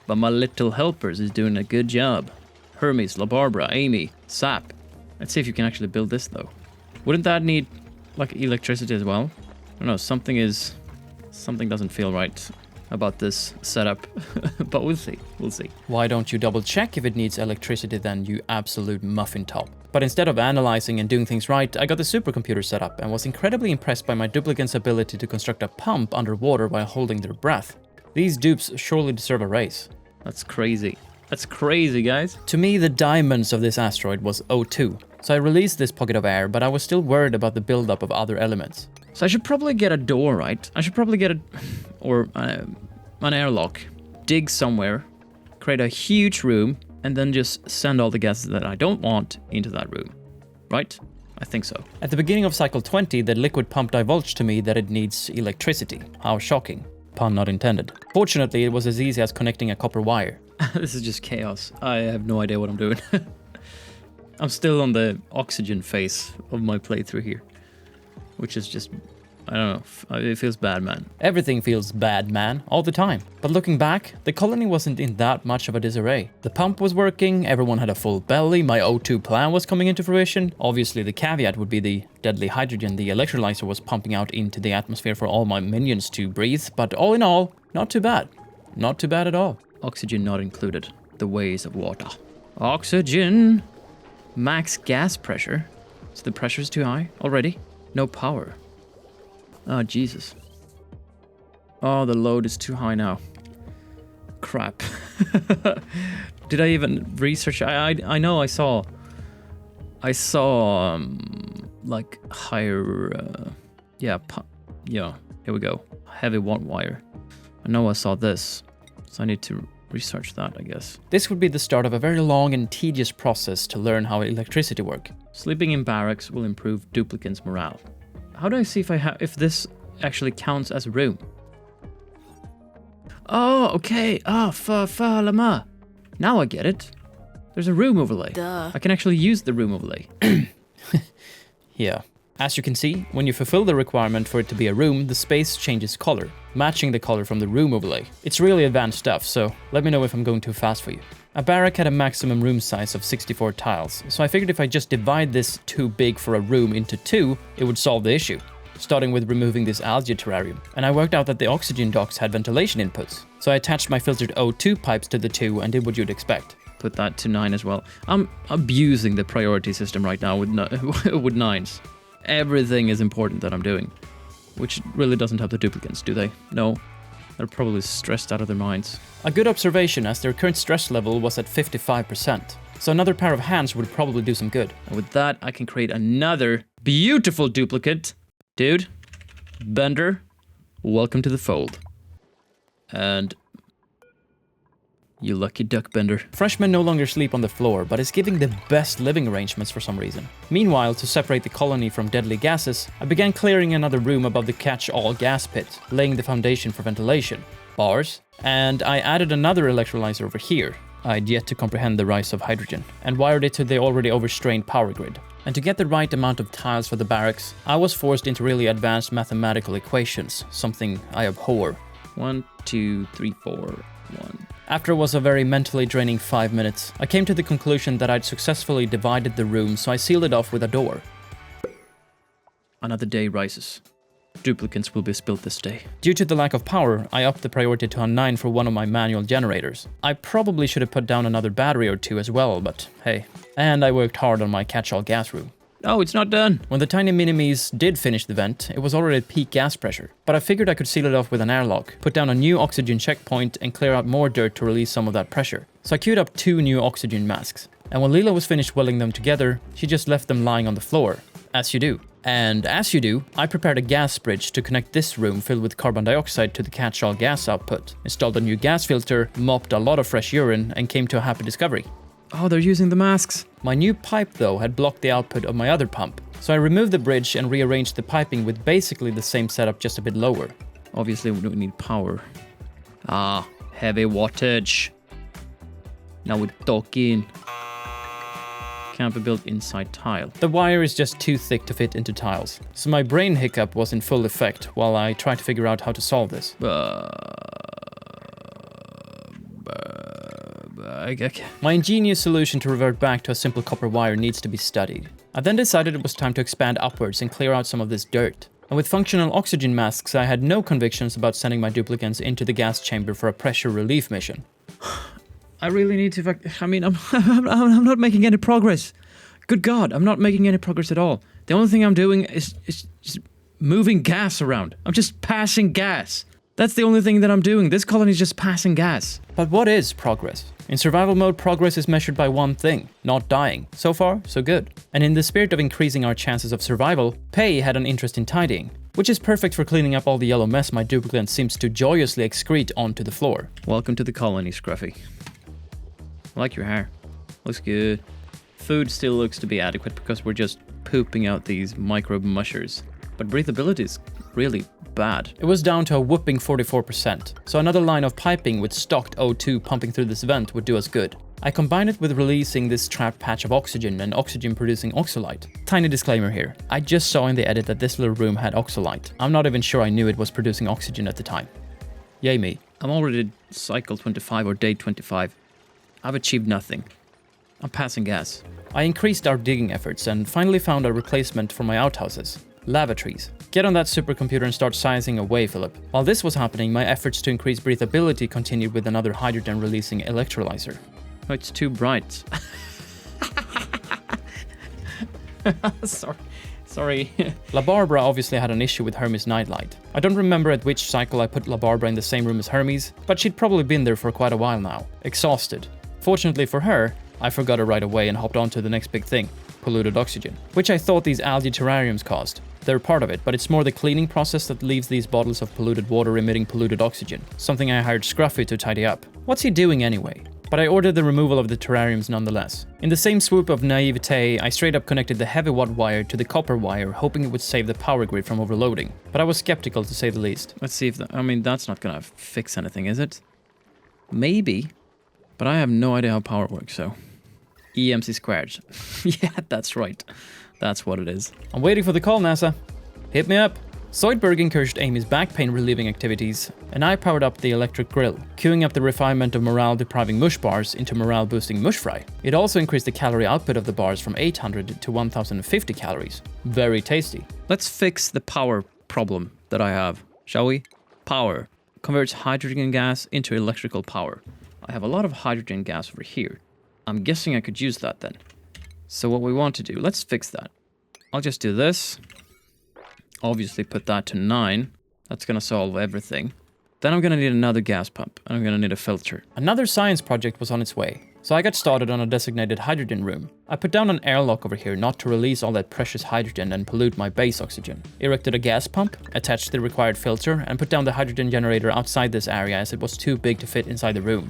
But my little helpers is doing a good job. Hermes, La Barbara, Amy, Sap. Let's see if you can actually build this though. Wouldn't that need like electricity as well? I don't know, something doesn't feel right about this setup, but we'll see. Why don't you double check if it needs electricity then, you absolute muffin top? But instead of analyzing and doing things right, I got the supercomputer set up and was incredibly impressed by my duplicant's ability to construct a pump underwater while holding their breath. These dupes surely deserve a raise. That's crazy. That's crazy, guys. To me, the diamonds of this asteroid was O2. So I released this pocket of air, but I was still worried about the buildup of other elements. So I should probably get a door, right? I should probably get an airlock. Dig somewhere, create a huge room, and then just send all the gases that I don't want into that room. Right? I think so. At the beginning of cycle 20, the liquid pump divulged to me that it needs electricity. How shocking. Pun not intended. Fortunately, it was as easy as connecting a copper wire. This is just chaos. I have no idea what I'm doing. I'm still on the oxygen phase of my playthrough here, which is just, I don't know, it feels bad, man. Everything feels bad, man, all the time. But looking back, the colony wasn't in that much of a disarray. The pump was working, everyone had a full belly, my O2 plan was coming into fruition. Obviously, the caveat would be the deadly hydrogen the electrolyzer was pumping out into the atmosphere for all my minions to breathe, but all in all, not too bad. Not too bad at all. Oxygen not included. The ways of water. Oxygen! Max gas pressure. So the pressure is too high already? No power. Oh, Jesus. Oh, the load is too high now. Crap. Did I even research? I know I saw like higher, yeah, here we go. Heavy want wire. I know I saw this, so I need to research that, I guess. This would be the start of a very long and tedious process to learn how electricity works. Sleeping in barracks will improve duplicants' morale. How do I see if this actually counts as a room? Oh, okay. Lama. Now I get it. There's a room overlay. Duh. I can actually use the room overlay. Yeah. As you can see, when you fulfill the requirement for it to be a room, the space changes color, matching the color from the room overlay. It's really advanced stuff, so let me know if I'm going too fast for you. A barrack had a maximum room size of 64 tiles, so I figured if I just divide this too big for a room into 2, it would solve the issue. Starting with removing this algae terrarium, and I worked out that the oxygen docks had ventilation inputs, so I attached my filtered O2 pipes to the 2 and did what you'd expect. Put that to 9 as well. I'm abusing the priority system right now with 9s. Everything is important that I'm doing, which really doesn't help the duplicants, do they? No. They're probably stressed out of their minds. A good observation, as their current stress level was at 55%, so another pair of hands would probably do some good. And with that, I can create another beautiful duplicate. Dude, Bender, welcome to the fold. And you lucky duck, Bender. Freshmen no longer sleep on the floor, but is giving the best living arrangements for some reason. Meanwhile, to separate the colony from deadly gases, I began clearing another room above the catch-all gas pit, laying the foundation for ventilation. Bars. And I added another electrolyzer over here. I'd yet to comprehend the rise of hydrogen, and wired it to the already overstrained power grid. And to get the right amount of tiles for the barracks, I was forced into really advanced mathematical equations, something I abhor. 1, 2, 3, 4, 1. After what was a very mentally draining 5 minutes, I came to the conclusion that I'd successfully divided the room, so I sealed it off with a door. Another day rises. Duplicants will be spilled this day. Due to the lack of power, I upped the priority to a 9 for one of my manual generators. I probably should have put down another battery or two as well, but hey. And I worked hard on my catch-all gas room. Oh, it's not done. When the tiny mini-me's did finish the vent, it was already at peak gas pressure. But I figured I could seal it off with an airlock, put down a new oxygen checkpoint, and clear out more dirt to release some of that pressure. So I queued up 2 new oxygen masks. And when Leela was finished welding them together, she just left them lying on the floor. As you do. And as you do, I prepared a gas bridge to connect this room filled with carbon dioxide to the catch-all gas output, installed a new gas filter, mopped a lot of fresh urine, and came to a happy discovery. Oh, they're using the masks. My new pipe, though, had blocked the output of my other pump, so I removed the bridge and rearranged the piping with basically the same setup, just a bit lower. Obviously, we don't need power. Ah, heavy wattage. Now we're talking. Can't be built inside tile. The wire is just too thick to fit into tiles, so my brain hiccup was in full effect while I tried to figure out how to solve this. My ingenious solution to revert back to a simple copper wire needs to be studied. I then decided it was time to expand upwards and clear out some of this dirt. And with functional oxygen masks, I had no convictions about sending my duplicants into the gas chamber for a pressure relief mission. I really need to. I mean, I'm not making any progress. Good God, I'm not making any progress at all. The only thing I'm doing is just moving gas around. I'm just passing gas. That's the only thing that I'm doing. This colony is just passing gas. But what is progress? In survival mode, progress is measured by one thing, not dying. So far, so good. And in the spirit of increasing our chances of survival, Pei had an interest in tidying, which is perfect for cleaning up all the yellow mess my duplicant seems to joyously excrete onto the floor. Welcome to the colony, Scruffy. I like your hair. Looks good. Food still looks to be adequate because we're just pooping out these microbe mushers. But breathability is really bad. It was down to a whooping 44%, so another line of piping with stocked O2 pumping through this vent would do us good. I combine it with releasing this trapped patch of oxygen and oxygen-producing oxolite. Tiny disclaimer here, I just saw in the edit that this little room had oxolite. I'm not even sure I knew it was producing oxygen at the time. Yay me. I'm already cycle 25 or day 25. I've achieved nothing. I'm passing gas. I increased our digging efforts and finally found a replacement for my outhouses. Lavatories. Get on that supercomputer and start sizing away, Philip. While this was happening, my efforts to increase breathability continued with another hydrogen-releasing electrolyzer. Oh, it's too bright. Sorry. La Barbara obviously had an issue with Hermes' nightlight. I don't remember at which cycle I put La Barbara in the same room as Hermes, but she'd probably been there for quite a while now. Exhausted. Fortunately for her, I forgot her right away and hopped on to the next big thing. Polluted oxygen, which I thought these algae terrariums caused. They're part of it, but it's more the cleaning process that leaves these bottles of polluted water emitting polluted oxygen, something I hired Scruffy to tidy up. What's he doing anyway? But I ordered the removal of the terrariums nonetheless. In the same swoop of naivete, I straight up connected the heavy watt wire to the copper wire, hoping it would save the power grid from overloading. But I was skeptical to say the least. Let's see if that's not gonna fix anything, is it? Maybe, but I have no idea how power works, so... EMC squared. Yeah, that's right. That's what it is. I'm waiting for the call, NASA. Hit me up. Zoidberg encouraged Amy's back pain relieving activities, and I powered up the electric grill, queuing up the refinement of morale-depriving mush bars into morale-boosting mush fry. It also increased the calorie output of the bars from 800 to 1050 calories. Very tasty. Let's fix the power problem that I have, shall we? Power converts hydrogen gas into electrical power. I have a lot of hydrogen gas over here. I'm guessing I could use that then. So what we want to do, let's fix that. I'll just do this. Obviously put that to 9. That's gonna solve everything. Then I'm gonna need another gas pump, and I'm gonna need a filter. Another science project was on its way, so I got started on a designated hydrogen room. I put down an airlock over here not to release all that precious hydrogen and pollute my base oxygen. Erected a gas pump, attached the required filter, and put down the hydrogen generator outside this area as it was too big to fit inside the room.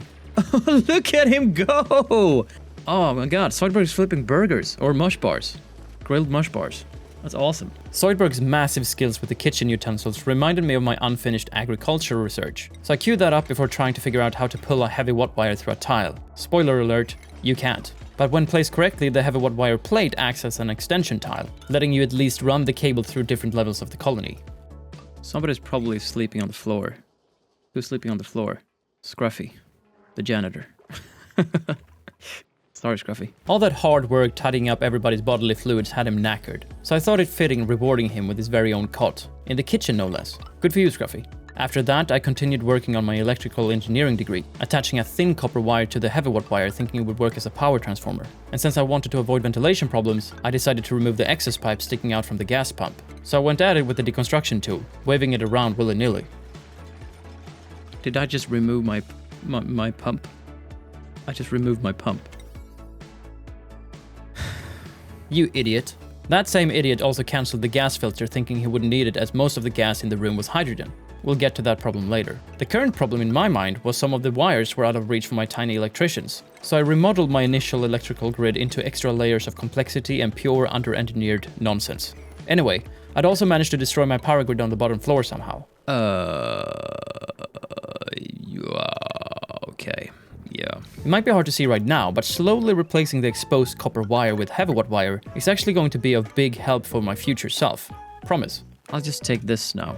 Look at him go! Oh my god, Zoidberg's flipping burgers, or mush bars. Grilled mush bars. That's awesome. Zoidberg's massive skills with the kitchen utensils reminded me of my unfinished agriculture research, so I queued that up before trying to figure out how to pull a heavy watt wire through a tile. Spoiler alert, you can't. But when placed correctly, the heavy watt wire plate acts as an extension tile, letting you at least run the cable through different levels of the colony. Somebody's probably sleeping on the floor. Who's sleeping on the floor? Scruffy, the janitor. Sorry, Scruffy. All that hard work tidying up everybody's bodily fluids had him knackered, so I thought it fitting rewarding him with his very own cot, in the kitchen no less. Good for you, Scruffy. After that, I continued working on my electrical engineering degree, attaching a thin copper wire to the heavy watt wire thinking it would work as a power transformer. And since I wanted to avoid ventilation problems, I decided to remove the excess pipe sticking out from the gas pump. So I went at it with the deconstruction tool, waving it around willy-nilly. Did I just remove my pump? I just removed my pump. You idiot. That same idiot also cancelled the gas filter thinking he wouldn't need it as most of the gas in the room was hydrogen. We'll get to that problem later. The current problem in my mind was some of the wires were out of reach for my tiny electricians, so I remodeled my initial electrical grid into extra layers of complexity and pure under-engineered nonsense. Anyway, I'd also managed to destroy my power grid on the bottom floor somehow. Okay. Yeah. It might be hard to see right now, but slowly replacing the exposed copper wire with heavy watt wire is actually going to be of big help for my future self. Promise. I'll just take this now.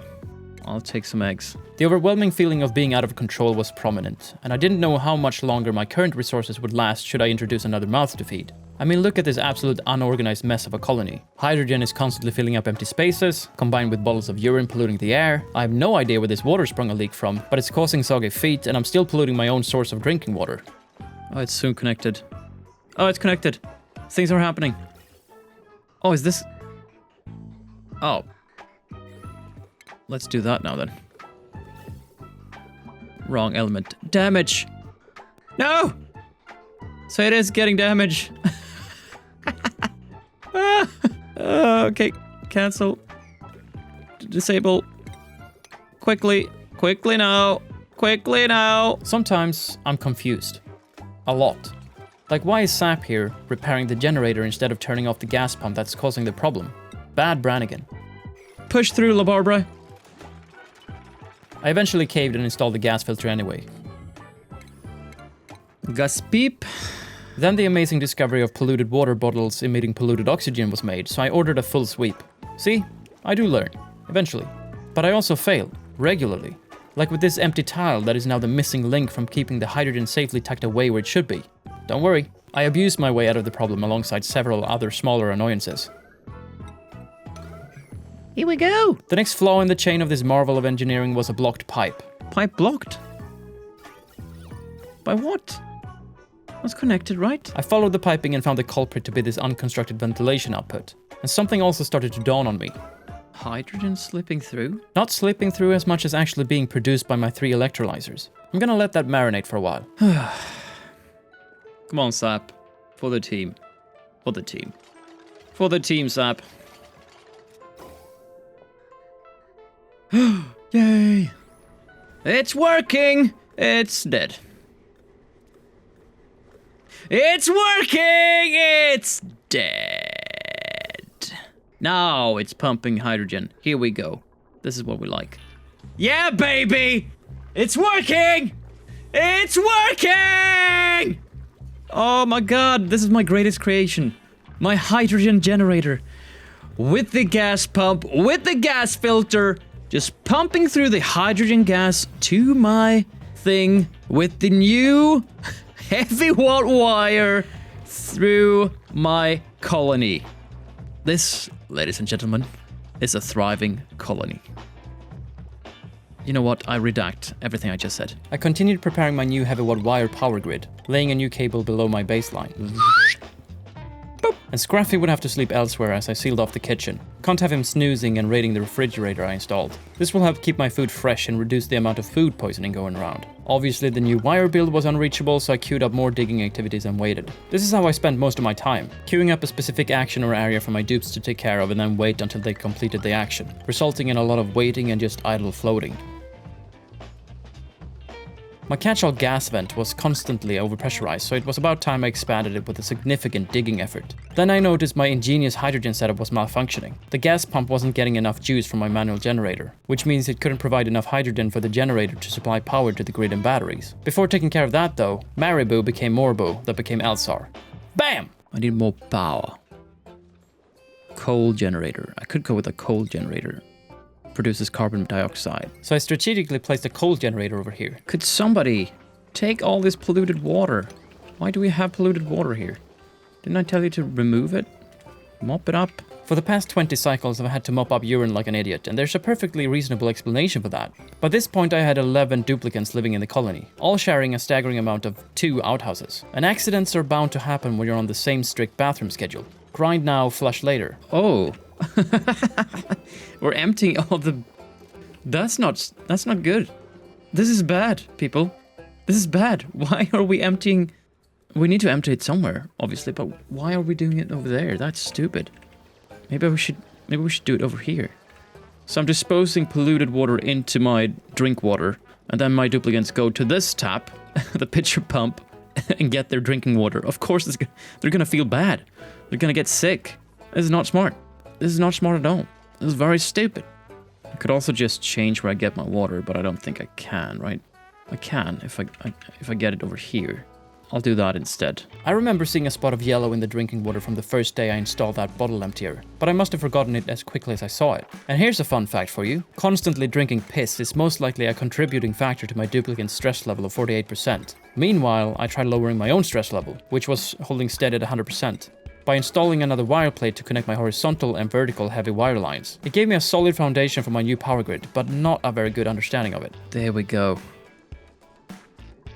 I'll take some eggs. The overwhelming feeling of being out of control was prominent, and I didn't know how much longer my current resources would last should I introduce another mouth to feed. I mean, look at this absolute unorganized mess of a colony. Hydrogen is constantly filling up empty spaces, combined with bottles of urine polluting the air. I have no idea where this water sprung a leak from, but it's causing soggy feet, and I'm still polluting my own source of drinking water. Oh, it's soon connected. Oh, it's connected. Things are happening. Oh, is this... Oh. Let's do that now then. Wrong element. Damage! No! So it is getting damage. Okay, cancel. Disable. Quickly. Quickly now. Quickly now. Sometimes I'm confused. A lot. Like, why is Sap here repairing the generator instead of turning off the gas pump that's causing the problem? Bad Brannigan. Push through, La Barbara. I eventually caved and installed the gas filter anyway. Gas beep. Then the amazing discovery of polluted water bottles emitting polluted oxygen was made, so I ordered a full sweep. See? I do learn. Eventually. But I also fail. Regularly. Like with this empty tile that is now the missing link from keeping the hydrogen safely tucked away where it should be. Don't worry. I abused my way out of the problem alongside several other smaller annoyances. Here we go. The next flaw in the chain of this marvel of engineering was a blocked pipe. Pipe blocked? By what? Was connected, right? I followed the piping and found the culprit to be this unconstructed ventilation output. And something also started to dawn on me. Hydrogen slipping through? Not slipping through as much as actually being produced by my 3 electrolyzers. I'm gonna let that marinate for a while. Come on, Sap. For the team. For the team. For the team, Sap. Yay! It's working! It's dead. It's working! It's dead. Now it's pumping hydrogen. Here we go. This is what we like. Yeah, baby! It's working! It's working! Oh my god, this is my greatest creation. My hydrogen generator. With the gas pump, with the gas filter, just pumping through the hydrogen gas to my thing with the new heavy watt wire through my colony. This, ladies and gentlemen, is a thriving colony. You know what? I redact everything I just said. I continued preparing my new heavy watt wire power grid, laying a new cable below my baseline. Boop. And Scruffy would have to sleep elsewhere as I sealed off the kitchen. Can't have him snoozing and raiding the refrigerator I installed. This will help keep my food fresh and reduce the amount of food poisoning going around. Obviously the new wire build was unreachable, so I queued up more digging activities and waited. This is how I spent most of my time, queuing up a specific action or area for my dupes to take care of and then wait until they completed the action, resulting in a lot of waiting and just idle floating. My catch-all gas vent was constantly overpressurized, so it was about time I expanded it with a significant digging effort. Then I noticed my ingenious hydrogen setup was malfunctioning. The gas pump wasn't getting enough juice from my manual generator, which means it couldn't provide enough hydrogen for the generator to supply power to the grid and batteries. Before taking care of that though, Maribou became Morbu, that became Elsar. Bam! I need more power. Coal generator. I could go with a coal generator. Produces carbon dioxide. So I strategically placed a coal generator over here. Could somebody take all this polluted water? Why do we have polluted water here? Didn't I tell you to remove it? Mop it up? For the past 20 cycles, I've had to mop up urine like an idiot, and there's a perfectly reasonable explanation for that. By this point, I had 11 duplicants living in the colony, all sharing a staggering amount of 2 outhouses. And accidents are bound to happen when you're on the same strict bathroom schedule. Grind now, flush later. Oh. We're emptying all the... That's not good. This is bad, people. This is bad. Why are we emptying... We need to empty it somewhere, obviously, but why are we doing it over there? That's stupid. Maybe we should do it over here. So I'm disposing polluted water into my drink water, and then my duplicants go to this tap, the pitcher pump, and get their drinking water. Of course, they're gonna feel bad. They're gonna get sick. This is not smart. This is not smart at all. This is very stupid. I could also just change where I get my water, but I don't think I can, right? I can if I get it over here. I'll do that instead. I remember seeing a spot of yellow in the drinking water from the first day I installed that bottle emptier, but I must have forgotten it as quickly as I saw it. And here's a fun fact for you. Constantly drinking piss is most likely a contributing factor to my duplicant stress level of 48%. Meanwhile, I tried lowering my own stress level, which was holding steady at 100%. By installing another wire plate to connect my horizontal and vertical heavy wire lines. It gave me a solid foundation for my new power grid, but not a very good understanding of it. There we go.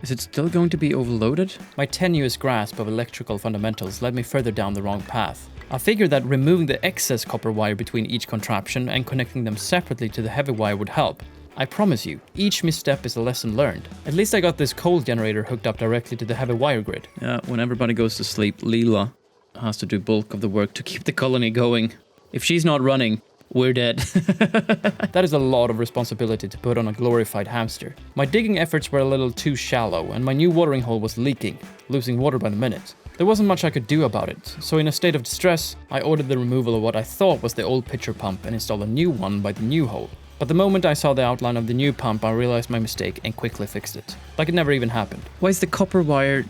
Is it still going to be overloaded? My tenuous grasp of electrical fundamentals led me further down the wrong path. I figured that removing the excess copper wire between each contraption and connecting them separately to the heavy wire would help. I promise you, each misstep is a lesson learned. At least I got this coal generator hooked up directly to the heavy wire grid. Yeah, when everybody goes to sleep, Leela has to do bulk of the work to keep the colony going. If she's not running, we're dead. That is a lot of responsibility to put on a glorified hamster. My digging efforts were a little too shallow, and my new watering hole was leaking, losing water by the minute. There wasn't much I could do about it, so in a state of distress, I ordered the removal of what I thought was the old pitcher pump and installed a new one by the new hole. But the moment I saw the outline of the new pump, I realized my mistake and quickly fixed it. Like it never even happened. Why is the copper wire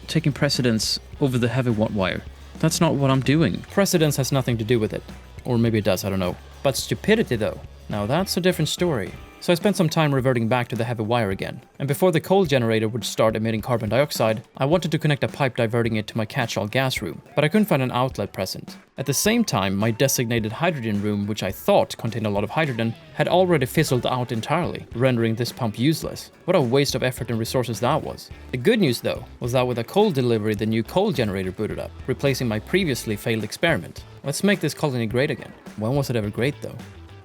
taking precedence over the heavy wire? That's not what I'm doing. Precedence has nothing to do with it. Or maybe it does, I don't know. But stupidity though, now that's a different story. So I spent some time reverting back to the heavy wire again. And before the coal generator would start emitting carbon dioxide, I wanted to connect a pipe diverting it to my catch-all gas room, but I couldn't find an outlet present. At the same time, my designated hydrogen room, which I thought contained a lot of hydrogen, had already fizzled out entirely, rendering this pump useless. What a waste of effort and resources that was. The good news though, was that with a coal delivery, the new coal generator booted up, replacing my previously failed experiment. Let's make this colony great again. When was it ever great though?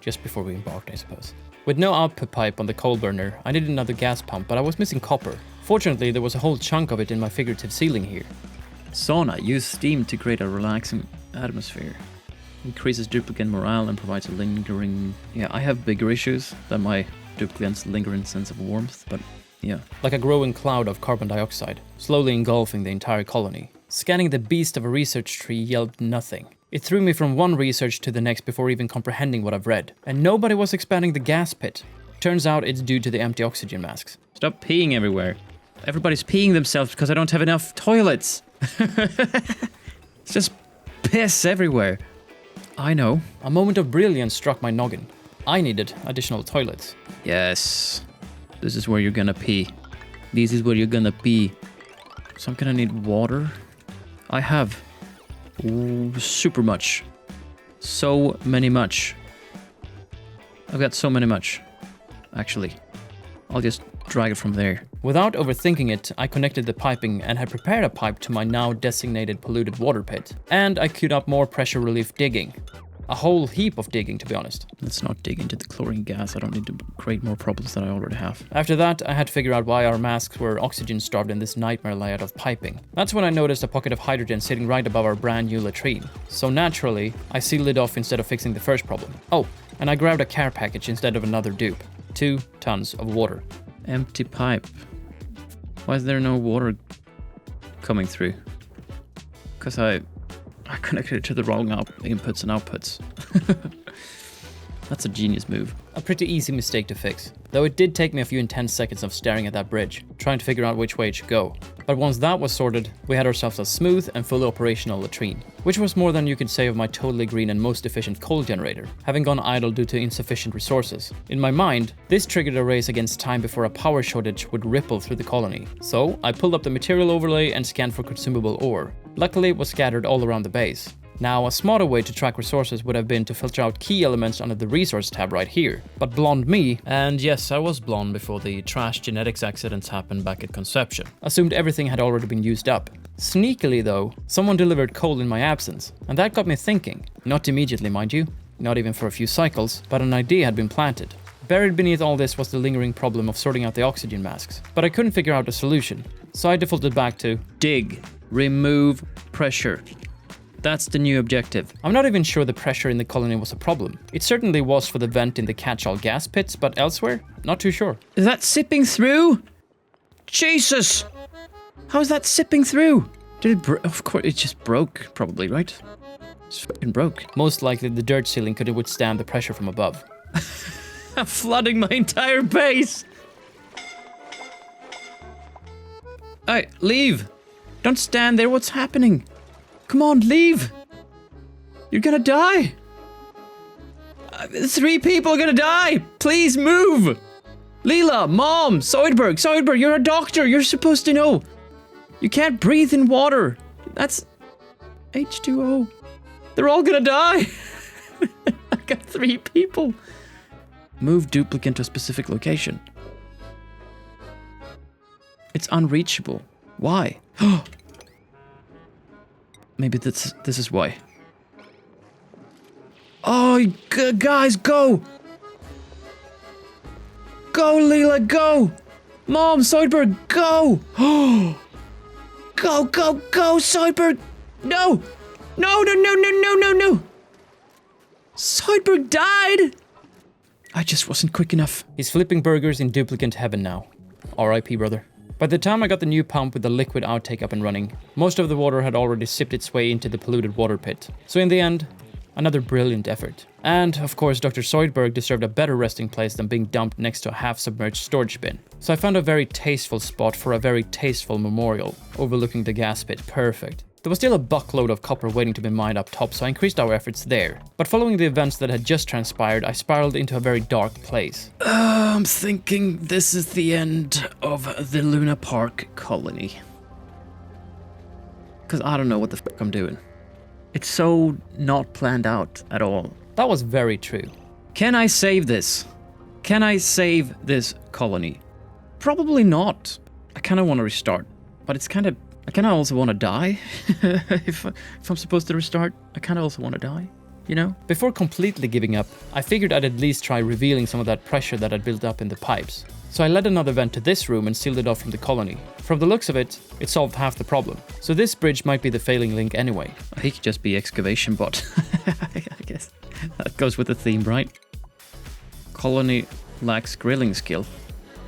Just before we embarked, I suppose. With no output pipe on the coal burner, I needed another gas pump, but I was missing copper. Fortunately, there was a whole chunk of it in my figurative ceiling here. Sauna. Use steam to create a relaxing atmosphere. Increases duplicant morale and provides a lingering... Yeah, I have bigger issues than my duplicant's lingering sense of warmth, but yeah. Like a growing cloud of carbon dioxide, slowly engulfing the entire colony. Scanning the beast of a research tree yelled nothing. It threw me from one research to the next before even comprehending what I've read. And nobody was expanding the gas pit. Turns out it's due to the empty oxygen masks. Stop peeing everywhere. Everybody's peeing themselves because I don't have enough toilets. It's just piss everywhere. I know. A moment of brilliance struck my noggin. I needed additional toilets. Yes. This is where you're gonna pee. This is where you're gonna pee. So I'm gonna need water. I have super much. So many much. I've got so many much. Actually, I'll just drag it from there. Without overthinking it, I connected the piping and had prepared a pipe to my now designated polluted water pit. And I queued up more pressure relief digging. A whole heap of digging, to be honest. Let's not dig into the chlorine gas. I don't need to create more problems than I already have. After that, I had to figure out why our masks were oxygen-starved in this nightmare layout of piping. That's when I noticed a pocket of hydrogen sitting right above our brand new latrine. So naturally, I sealed it off instead of fixing the first problem. Oh, and I grabbed a care package instead of another dupe. 2 tons of water. Empty pipe. Why is there no water coming through? Because I connected it to the wrong inputs and outputs. That's a genius move. A pretty easy mistake to fix, though it did take me a few intense seconds of staring at that bridge, trying to figure out which way it should go. But once that was sorted, we had ourselves a smooth and fully operational latrine, which was more than you could say of my totally green and most efficient coal generator, having gone idle due to insufficient resources. In my mind, this triggered a race against time before a power shortage would ripple through the colony. So I pulled up the material overlay and scanned for consumable ore. Luckily, it was scattered all around the base. Now, a smarter way to track resources would have been to filter out key elements under the resource tab right here. But blonde me, and yes, I was blonde before the trash genetics accidents happened back at conception, assumed everything had already been used up. Sneakily though, someone delivered coal in my absence, and that got me thinking. Not immediately, mind you, not even for a few cycles, but an idea had been planted. Buried beneath all this was the lingering problem of sorting out the oxygen masks, but I couldn't figure out a solution, so I defaulted back to dig, remove pressure. That's the new objective. I'm not even sure the pressure in the colony was a problem. It certainly was for the vent in the catch-all gas pits, but elsewhere, not too sure. Is that sipping through? Jesus! How is that sipping through? Did it of course, it just broke, probably, right? It's fucking broke. Most likely the dirt ceiling couldn't withstand the pressure from above. I'm flooding my entire base! Alright, leave! Don't stand there, what's happening? Come on, leave! You're gonna die! 3 people are gonna die! Please move! Leela, Mom, Zoidberg, you're a doctor, you're supposed to know! You can't breathe in water! That's H2O. They're all gonna die! I got 3 people. Move duplicant to a specific location. It's unreachable. Why? Maybe this is why. Oh, guys, go! Go, Leela, go! Mom, Zoidberg, go! Go, Zoidberg! No! No! Zoidberg died! I just wasn't quick enough. He's flipping burgers in duplicant heaven now. R.I.P. brother. By the time I got the new pump with the liquid outtake up and running, most of the water had already sipped its way into the polluted water pit. So in the end, another brilliant effort. And, of course, Dr. Zoidberg deserved a better resting place than being dumped next to a half-submerged storage bin. So I found a very tasteful spot for a very tasteful memorial, overlooking the gas pit. Perfect. There was still a buckload of copper waiting to be mined up top, so I increased our efforts there. But following the events that had just transpired, I spiraled into a very dark place. I'm thinking this is the end of the Luna Park colony. Because I don't know what the fuck I'm doing. It's so not planned out at all. That was very true. Can I save this? Can I save this colony? Probably not. I kind of want to restart, but it's kind of... I kind of also want to die. if I'm supposed to restart, I kind of also want to die, you know? Before completely giving up, I figured I'd at least try revealing some of that pressure that had built up in the pipes. So I led another vent to this room and sealed it off from the colony. From the looks of it, it solved half the problem. So this bridge might be the failing link anyway. He could just be excavation bot. I guess that goes with the theme, right? Colony lacks grilling skill.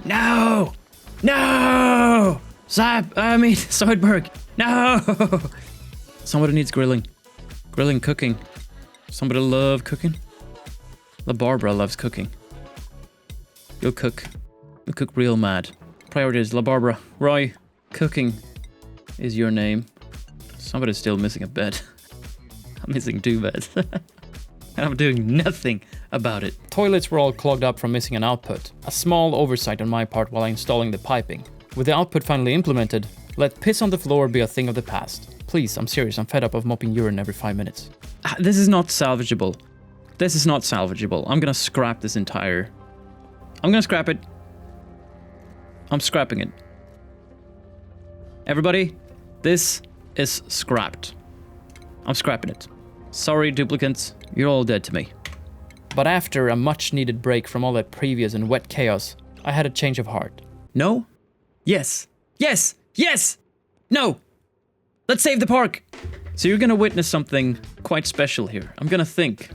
No! No! Zoidberg! No! Somebody needs grilling. Grilling, cooking. Somebody love cooking? La Barbara loves cooking. You'll cook. You'll cook real mad. Priorities, La Barbara. Roy, cooking is your name. Somebody's still missing a bed. I'm missing 2 beds. And I'm doing nothing about it. Toilets were all clogged up from missing an output. A small oversight on my part while installing the piping. With the output finally implemented, let piss on the floor be a thing of the past. Please, I'm serious, I'm fed up of mopping urine every 5 minutes. This is not salvageable. This is not salvageable. I'm gonna scrap this entire... I'm gonna scrap it. I'm scrapping it. Everybody, this is scrapped. I'm scrapping it. Sorry, duplicants, you're all dead to me. But after a much-needed break from all that previous and wet chaos, I had a change of heart. No? Yes. Yes. Yes. No. Let's save the park. So you're going to witness something quite special here. I'm going to think.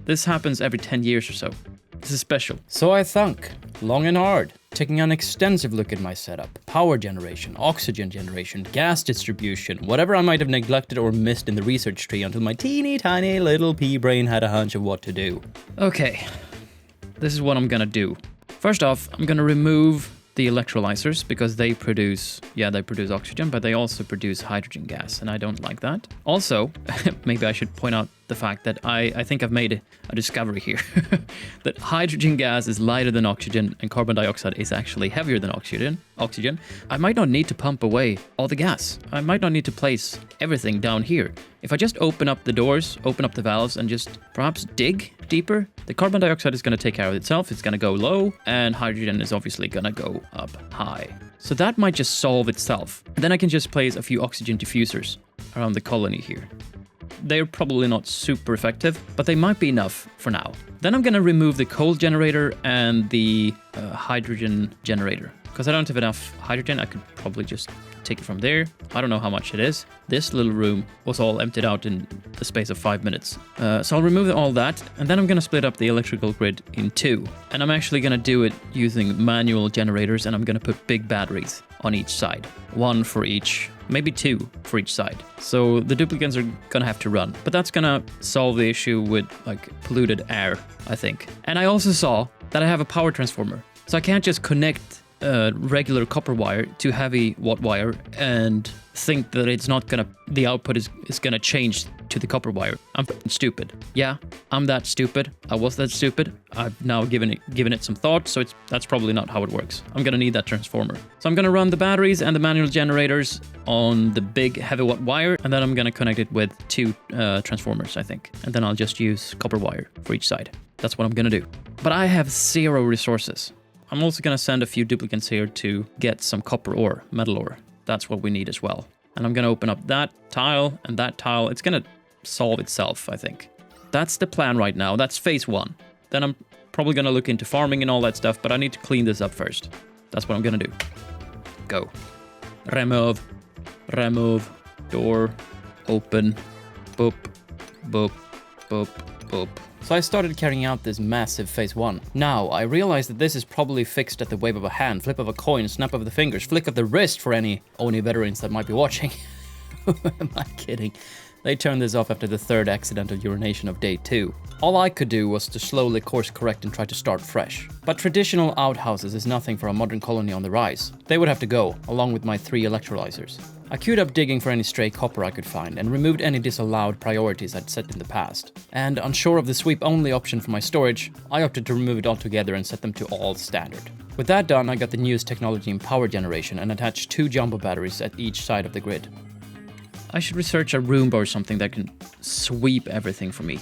This happens every 10 years or so. This is special. So I thunk, long and hard. taking an extensive look at my setup, power generation, oxygen generation, gas distribution, whatever I might have neglected or missed in the research tree until my teeny tiny little pea brain had a hunch of what to do. Okay, this is what I'm gonna do. First off, I'm gonna remove the electrolyzers because they produce oxygen, but they also produce hydrogen gas, and I don't like that. Also, maybe I should point out the fact that I think I've made a discovery here that hydrogen gas is lighter than oxygen and carbon dioxide is actually heavier than oxygen. I might not need to pump away all the gas. I might not need to place everything down here. If I just open up the doors, open up the valves, and just perhaps dig deeper, the carbon dioxide is going to take care of itself. It's going to go low, and hydrogen is obviously going to go up high. So that might just solve itself. Then I can just place a few oxygen diffusers around the colony here. They're probably not super effective, but they might be enough for now. Then I'm going to remove the coal generator and the hydrogen generator. Because I don't have enough hydrogen, I could probably just take it from there. I don't know how much it is. This little room was all emptied out in the space of 5 minutes. So I'll remove all that, and then I'm going to split up the electrical grid in two. And I'm actually going to do it using manual generators, and I'm going to put big batteries on each side. One for each, maybe two for each side. So the duplicants are going to have to run. But that's going to solve the issue with like polluted air, I think. And I also saw that I have a power transformer. So I can't just connect regular copper wire to heavy watt wire and think that it's not gonna, the output is gonna change to the copper wire. I'm stupid. Yeah, I'm that stupid. I was that stupid. I've now given it some thought, so that's probably not how it works. I'm gonna need that transformer. So I'm gonna run the batteries and the manual generators on the big heavy watt wire, and then I'm gonna connect it with two transformers, I think. And then I'll just use copper wire for each side. That's what I'm gonna do. But I have 0 resources. I'm also going to send a few duplicants here to get some copper ore, metal ore. That's what we need as well. And I'm going to open up that tile and that tile. It's going to solve itself, I think. That's the plan right now. That's phase 1. Then I'm probably going to look into farming and all that stuff, but I need to clean this up first. That's what I'm going to do. Go. Remove. Door. Open. Boop. Boop. Boop. Boop. So I started carrying out this massive phase 1. Now, I realize that this is probably fixed at the wave of a hand, flip of a coin, snap of the fingers, flick of the wrist for any Oni veterans that might be watching. Am I kidding? They turned this off after the 3rd accidental urination of day 2. All I could do was to slowly course correct and try to start fresh. But traditional outhouses is nothing for a modern colony on the rise. They would have to go, along with my 3 electrolyzers. I queued up digging for any stray copper I could find and removed any disallowed priorities I'd set in the past. And unsure of the sweep-only option for my storage, I opted to remove it altogether and set them to all standard. With that done, I got the newest technology in power generation and attached 2 jumbo batteries at each side of the grid. I should research a Roomba or something that can sweep everything for me.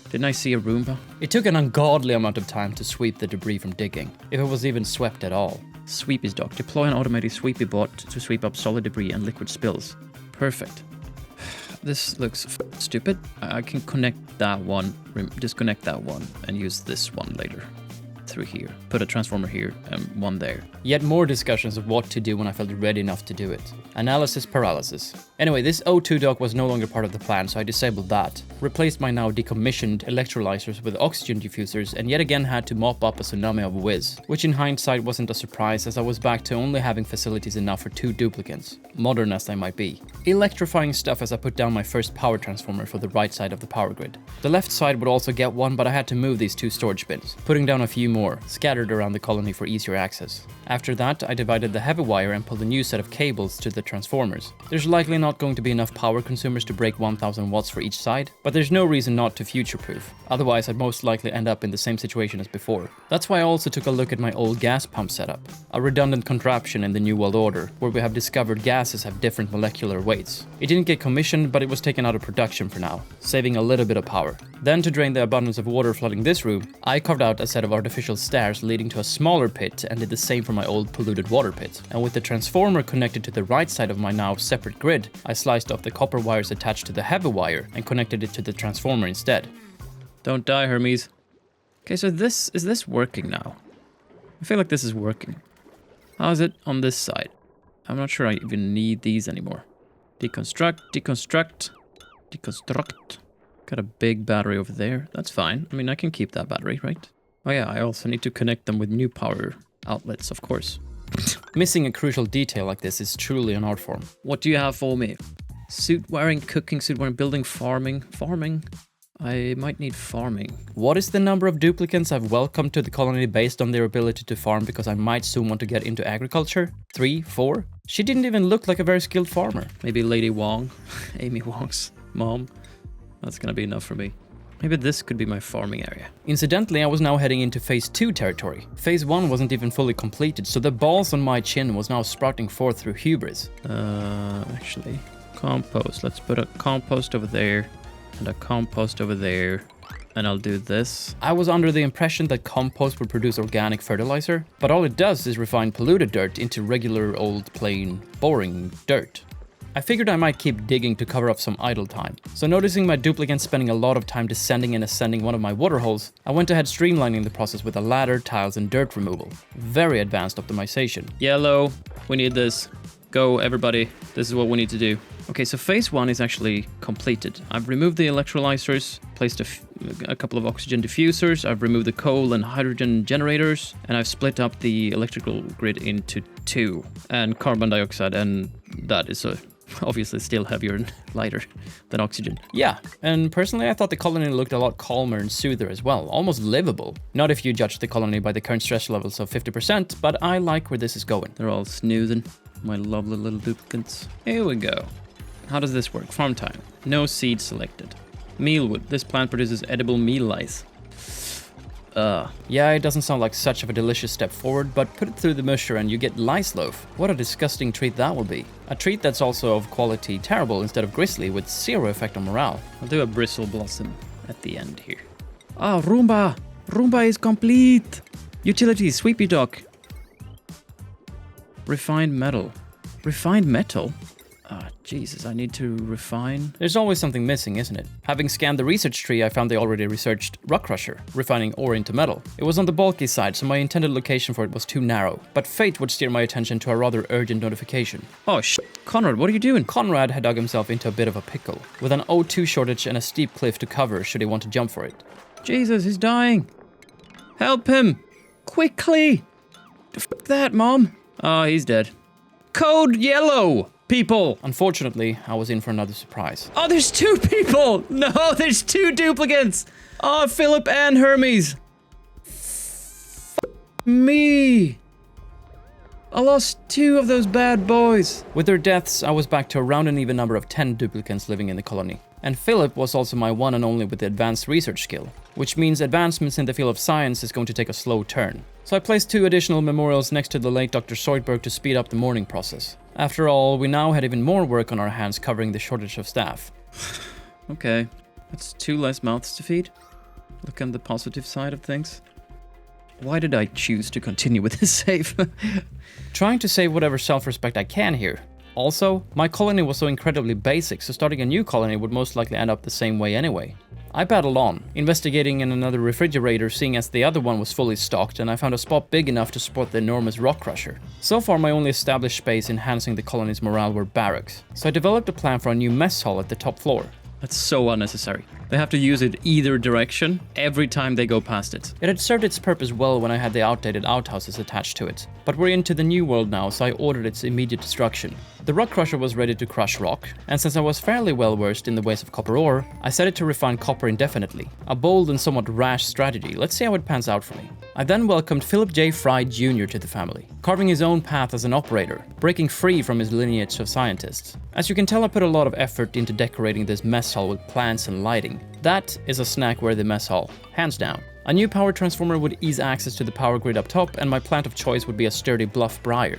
Didn't I see a Roomba? It took an ungodly amount of time to sweep the debris from digging, if it was even swept at all. Sweepies dock. Deploy an automated sweepy bot to sweep up solid debris and liquid spills. Perfect. This looks stupid. I can connect that one, disconnect that one, and use this one later. Through here. Put a transformer here and one there. Yet more discussions of what to do when I felt ready enough to do it. Analysis paralysis. Anyway, this O2 dock was no longer part of the plan, so I disabled that. Replaced my now decommissioned electrolyzers with oxygen diffusers, and yet again had to mop up a tsunami of whiz. Which in hindsight wasn't a surprise, as I was back to only having facilities enough for 2 duplicants. Modern as they might be. Electrifying stuff as I put down my first power transformer for the right side of the power grid. The left side would also get one, but I had to move these 2 storage bins. Putting down a few more, scattered around the colony for easier access. After that, I divided the heavy wire and pulled a new set of cables to the transformers. There's likely not going to be enough power consumers to break 1000 watts for each side, but there's no reason not to future-proof. Otherwise, I'd most likely end up in the same situation as before. That's why I also took a look at my old gas pump setup, a redundant contraption in the New World Order, where we have discovered gases have different molecular weights. It didn't get commissioned, but it was taken out of production for now, saving a little bit of power. Then, to drain the abundance of water flooding this room, I carved out a set of artificial stairs leading to a smaller pit and did the same for my old polluted water pit. And with the transformer connected to the right side of my now separate grid, I sliced off the copper wires attached to the heavy wire and connected it to the transformer instead. Don't die, Hermes. Okay, so is this working now? I feel like this is working. How is it on this side? I'm not sure I even need these anymore. Deconstruct. Got a big battery over there. That's fine. I mean, I can keep that battery, right? Oh yeah, I also need to connect them with new power outlets, of course. Missing a crucial detail like this is truly an art form. What do you have for me? Suit wearing, cooking, suit wearing, building, farming. Farming? I might need farming. What is the number of duplicants I've welcomed to the colony based on their ability to farm because I might soon want to get into agriculture? 3, 4? She didn't even look like a very skilled farmer. Maybe Lady Wong, Amy Wong's mom. That's gonna be enough for me. Maybe this could be my farming area. Incidentally, I was now heading into Phase 2 territory. Phase 1 wasn't even fully completed, so the balls on my chin was now sprouting forth through hubris. Actually, compost. Let's put a compost over there and a compost over there. And I'll do this. I was under the impression that compost would produce organic fertilizer, but all it does is refine polluted dirt into regular old plain boring dirt. I figured I might keep digging to cover up some idle time. So noticing my duplicant spending a lot of time descending and ascending one of my water holes, I went ahead streamlining the process with a ladder, tiles and dirt removal. Very advanced optimization. Yellow, we need this. Go everybody, this is what we need to do. Okay, so phase 1 is actually completed. I've removed the electrolyzers, placed a couple of oxygen diffusers, I've removed the coal and hydrogen generators, and I've split up the electrical grid into 2. And carbon dioxide, and that is obviously still heavier and lighter than oxygen. Yeah, and personally I thought the colony looked a lot calmer and soother as well, almost livable. Not if you judge the colony by the current stress levels of 50%, but I like where this is going. They're all snoozing, my lovely little duplicants. Here we go. How does this work? Farm time. No seed selected. Mealwood. This plant produces edible meal lice. Yeah, it doesn't sound like such of a delicious step forward, but put it through the musher and you get lice loaf. What a disgusting treat that will be. A treat that's also of quality terrible instead of grisly with 0 effect on morale. I'll do a bristle blossom at the end here. Ah, Roomba! Roomba is complete! Utilities, sweepy dock. Refined metal. Refined metal? Ah, Jesus, I need to refine. There's always something missing, isn't it? Having scanned the research tree, I found the already researched rock crusher, refining ore into metal. It was on the bulky side, so my intended location for it was too narrow, but fate would steer my attention to a rather urgent notification. Oh, Conrad, what are you doing? Conrad had dug himself into a bit of a pickle, with an O2 shortage and a steep cliff to cover should he want to jump for it. Jesus, he's dying. Help him! Quickly! Fuck that, Mom! Oh, he's dead. Code yellow! People! Unfortunately, I was in for another surprise. Oh, there's 2 people! No, there's 2 duplicants! Oh, Philip and Hermes! Me! I lost 2 of those bad boys. With their deaths, I was back to around an even number of 10 duplicants living in the colony. And Philip was also my one and only with the advanced research skill, which means advancements in the field of science is going to take a slow turn. So I placed 2 additional memorials next to the late Dr. Soydberg to speed up the mourning process. After all, we now had even more work on our hands covering the shortage of staff. Okay, that's 2 less mouths to feed. Look on the positive side of things. Why did I choose to continue with this save? Trying to save whatever self-respect I can here. Also, my colony was so incredibly basic, so starting a new colony would most likely end up the same way anyway. I battled on, investigating in another refrigerator, seeing as the other one was fully stocked, and I found a spot big enough to support the enormous rock crusher. So far, my only established space enhancing the colony's morale were barracks, so I developed a plan for a new mess hall at the top floor. That's so unnecessary. They have to use it either direction every time they go past it. It had served its purpose well when I had the outdated outhouses attached to it, but we're into the new world now, so I ordered its immediate destruction. The rock crusher was ready to crush rock, and since I was fairly well versed in the ways of copper ore, I set it to refine copper indefinitely. A bold and somewhat rash strategy. Let's see how it pans out for me. I then welcomed Philip J. Fry Jr. to the family, carving his own path as an operator, breaking free from his lineage of scientists. As you can tell, I put a lot of effort into decorating this mess hall with plants and lighting. That is a snack-worthy mess hall, hands down. A new power transformer would ease access to the power grid up top, and my plant of choice would be a sturdy bluff briar.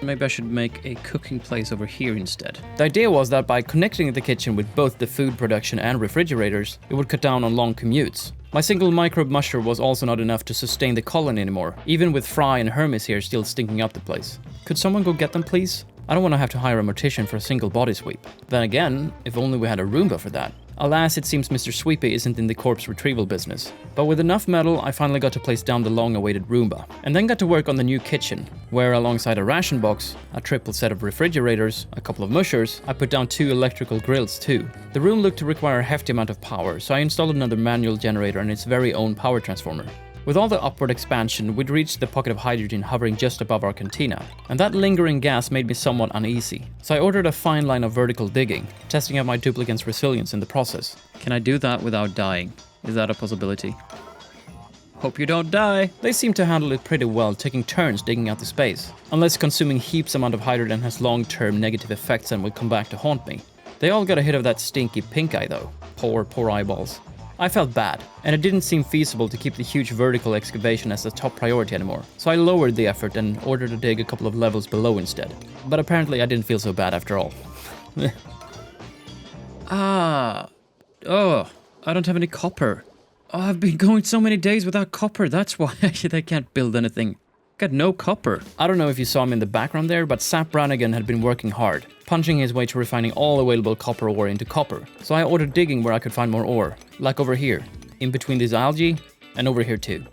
Maybe I should make a cooking place over here instead. The idea was that by connecting the kitchen with both the food production and refrigerators, it would cut down on long commutes. My single microbe musher was also not enough to sustain the colony anymore, even with Fry and Hermes here still stinking up the place. Could someone go get them, please? I don't want to have to hire a mortician for a single body sweep. Then again, if only we had a Roomba for that. Alas, it seems Mr. Sweepy isn't in the corpse retrieval business. But with enough metal, I finally got to place down the long-awaited Roomba. And then got to work on the new kitchen, where alongside a ration box, a triple set of refrigerators, a couple of mushers, I put down 2 electrical grills too. The room looked to require a hefty amount of power, so I installed another manual generator and its very own power transformer. With all the upward expansion, we'd reached the pocket of hydrogen hovering just above our cantina, and that lingering gas made me somewhat uneasy. So I ordered a fine line of vertical digging, testing out my duplicant's resilience in the process. Can I do that without dying? Is that a possibility? Hope you don't die. They seem to handle it pretty well, taking turns digging out the space. Unless consuming heaps amount of hydrogen has long-term negative effects and will come back to haunt me. They all got a hit of that stinky pink eye though. Poor eyeballs. I felt bad, and it didn't seem feasible to keep the huge vertical excavation as the top priority anymore, so I lowered the effort and ordered to dig a couple of levels below instead. But apparently I didn't feel so bad after all. I don't have any copper. Oh, I've been going so many days without copper, that's why I can't build anything. Got no copper. I don't know if you saw him in the background there, but Sap Brannigan had been working hard, punching his way to refining all available copper ore into copper. So I ordered digging where I could find more ore, like over here, in between these algae, and over here too.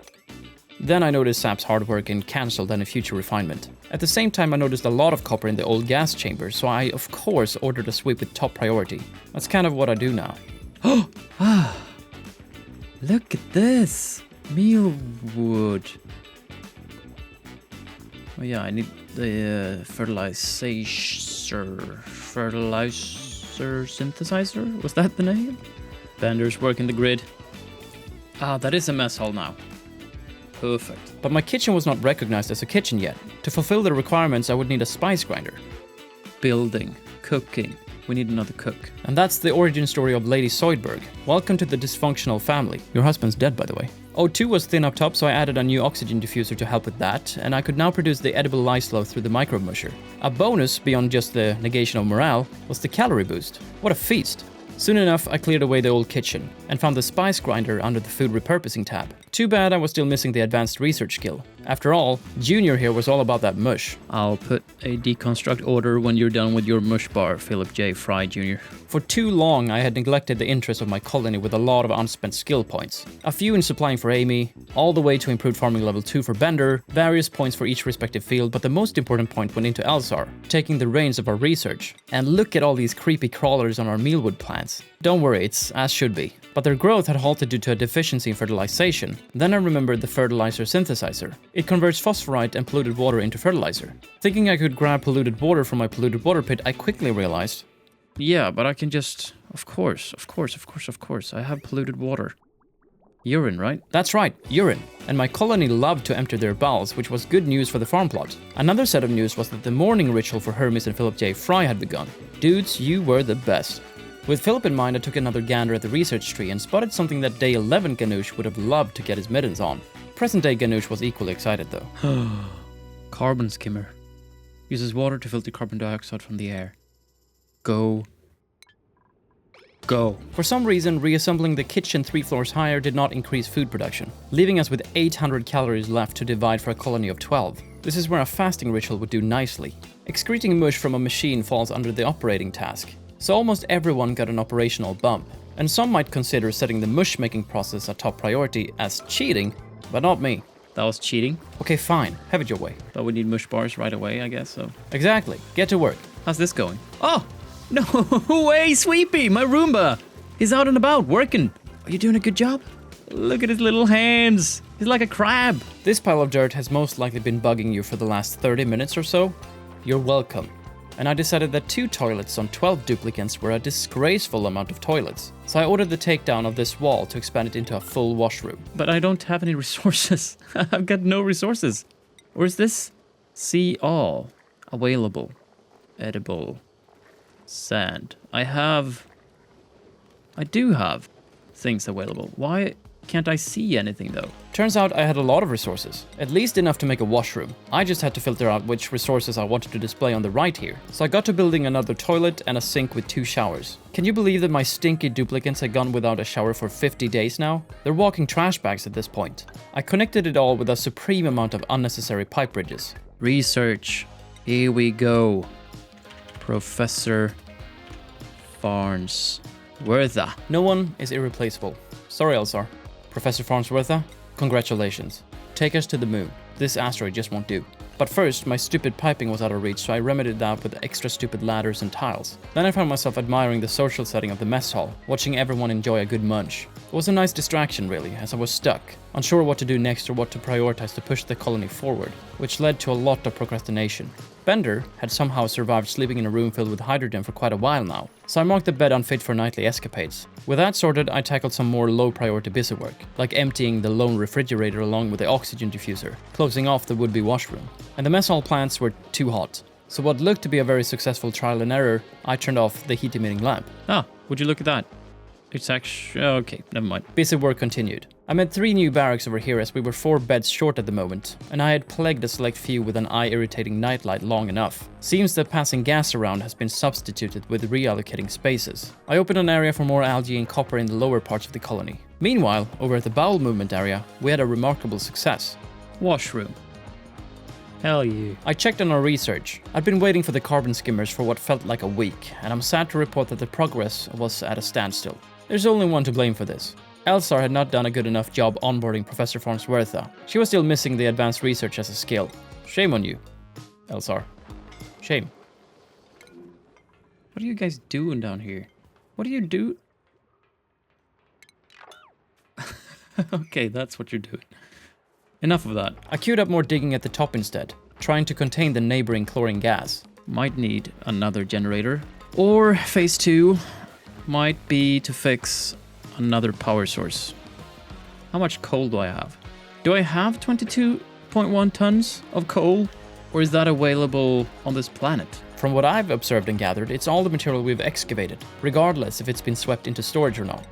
Then I noticed Sap's hard work and cancelled any future refinement. At the same time, I noticed a lot of copper in the old gas chamber, so I of course ordered a sweep with top priority. That's kind of what I do now. Look at this! Mealwood. Oh yeah, I need the fertilizer synthesizer? Was that the name? Bender's working the grid. Ah, that is a mess hall now. Perfect. But my kitchen was not recognized as a kitchen yet. To fulfill the requirements, I would need a spice grinder. Building. Cooking. We need another cook. And that's the origin story of Lady Zoidberg. Welcome to the dysfunctional family. Your husband's dead, by the way. O2 was thin up top, so I added a new oxygen diffuser to help with that, and I could now produce the edible lyslo through the micro musher. A bonus, beyond just the negation of morale, was the calorie boost. What a feast! Soon enough, I cleared away the old kitchen, and found the spice grinder under the food repurposing tab. Too bad I was still missing the advanced research skill. After all, Junior here was all about that mush. I'll put a deconstruct order when you're done with your mush bar, Philip J. Fry Jr. For too long, I had neglected the interest of my colony with a lot of unspent skill points. A few in supplying for Amy, all the way to improved farming level 2 for Bender, various points for each respective field, but the most important point went into Elzar, taking the reins of our research. And look at all these creepy crawlers on our mealwood plants. Don't worry, it's as should be. But their growth had halted due to a deficiency in fertilization. Then I remembered the fertilizer synthesizer. It converts phosphorite and polluted water into fertilizer. Thinking I could grab polluted water from my polluted water pit, I quickly realized, yeah, but I can just... Of course. I have polluted water. Urine, right? That's right, urine. And my colony loved to empty their bowels, which was good news for the farm plot. Another set of news was that the mourning ritual for Hermes and Philip J. Fry had begun. Dudes, you were the best. With Philip in mind, I took another gander at the research tree and spotted something that day 11 Ganush would have loved to get his mittens on. Present-day Ganush was equally excited though. Carbon skimmer. Uses water to filter carbon dioxide from the air. Go. For some reason, reassembling the kitchen 3 floors higher did not increase food production, leaving us with 800 calories left to divide for a colony of 12. This is where a fasting ritual would do nicely. Excreting mush from a machine falls under the operating task, so almost everyone got an operational bump. And some might consider setting the mush making process a top priority as cheating, but not me. That was cheating. Okay, fine, have it your way. But we need mush bars right away, I guess, so... Exactly, get to work. How's this going? Oh! No way, Sweepy, my Roomba! He's out and about, working. Are you doing a good job? Look at his little hands. He's like a crab. This pile of dirt has most likely been bugging you for the last 30 minutes or so. You're welcome. And I decided that 2 toilets on 12 duplicants were a disgraceful amount of toilets. So I ordered the takedown of this wall to expand it into a full washroom. But I don't have any resources. I've got no resources. Or is this? See all. Available. Edible. Sand. I do have things available. Why can't I see anything though? Turns out I had a lot of resources, at least enough to make a washroom. I just had to filter out which resources I wanted to display on the right here. So I got to building another toilet and a sink with 2 showers. Can you believe that my stinky duplicants had gone without a shower for 50 days now? They're walking trash bags at this point. I connected it all with a supreme amount of unnecessary pipe bridges. Research. Here we go. Professor Farnsworth. No one is irreplaceable. Sorry, Elzar. Professor Farnsworth, congratulations. Take us to the moon. This asteroid just won't do. But first, my stupid piping was out of reach, so I remedied that with extra stupid ladders and tiles. Then I found myself admiring the social setting of the mess hall, watching everyone enjoy a good munch. It was a nice distraction, really, as I was stuck. unsure what to do next or what to prioritize to push the colony forward, which led to a lot of procrastination. Bender had somehow survived sleeping in a room filled with hydrogen for quite a while now, so I marked the bed unfit for nightly escapades. With that sorted, I tackled some more low-priority busy work, like emptying the lone refrigerator along with the oxygen diffuser, closing off the would-be washroom. And the mess hall plants were too hot, so what looked to be a very successful trial and error, I turned off the heat-emitting lamp. Ah, would you look at that? It's actually... okay, never mind. Busy work continued. I made 3 new barracks over here as we were 4 beds short at the moment, and I had plagued a select few with an eye-irritating nightlight long enough. Seems that passing gas around has been substituted with reallocating spaces. I opened an area for more algae and copper in the lower parts of the colony. Meanwhile, over at the bowel movement area, we had a remarkable success. Washroom. Hell yeah. I checked on our research. I'd been waiting for the carbon skimmers for what felt like a week, and I'm sad to report that the progress was at a standstill. There's only one to blame for this. Elsar had not done a good enough job onboarding Professor Farnswortha. She was still missing the advanced research as a skill. Shame on you, Elsar. Shame. What are you guys doing down here? What do you do? Okay, that's what you're doing. Enough of that. I queued up more digging at the top instead, trying to contain the neighboring chlorine gas. Might need another generator. Or phase 2 might be to fix another power source. How much coal do I have? Do I have 22.1 tons of coal? Or is that available on this planet? From what I've observed and gathered, it's all the material we've excavated, regardless if it's been swept into storage or not.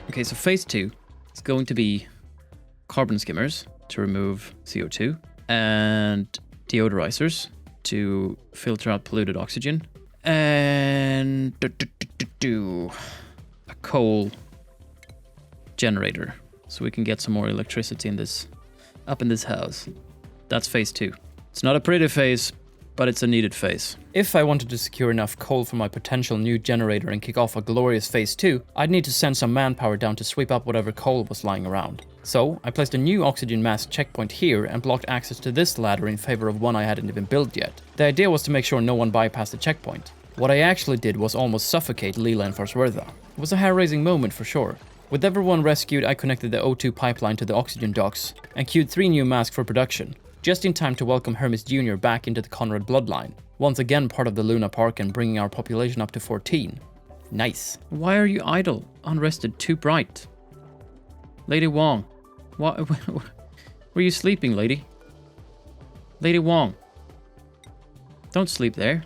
Okay, so phase 2 is going to be carbon skimmers to remove CO2 and deodorizers to filter out polluted oxygen and a coal generator so we can get some more electricity in this up in this house. That's phase 2. It's not a pretty phase, but it's a needed phase. If I wanted to secure enough coal for my potential new generator and kick off a glorious phase 2, I'd need to send some manpower down to sweep up whatever coal was lying around. So I placed a new oxygen mask checkpoint here and blocked access to this ladder in favor of one I hadn't even built yet. The idea was to make sure no one bypassed the checkpoint. What I actually did was almost suffocate Leela and Farnswortha. It was a hair-raising moment for sure. With everyone rescued, I connected the O2 pipeline to the oxygen docks and queued 3 new masks for production, just in time to welcome Hermes Jr. back into the Conrad bloodline. Once again part of the Luna Park and bringing our population up to 14. Nice. Why are you idle? Unrested, too bright. Lady Wong. What? Were you sleeping, lady? Lady Wong. Don't sleep there.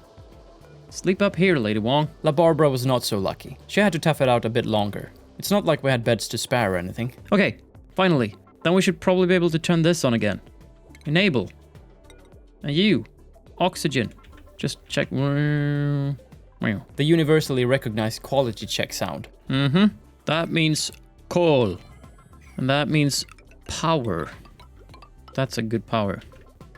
Sleep up here, Lady Wong. La Barbara was not so lucky. She had to tough it out a bit longer. It's not like we had beds to spare or anything. Okay, finally. Then we should probably be able to turn this on again. Enable. And you. Oxygen. Just check. The universally recognized quality check sound. That means coal. And that means power. That's a good power.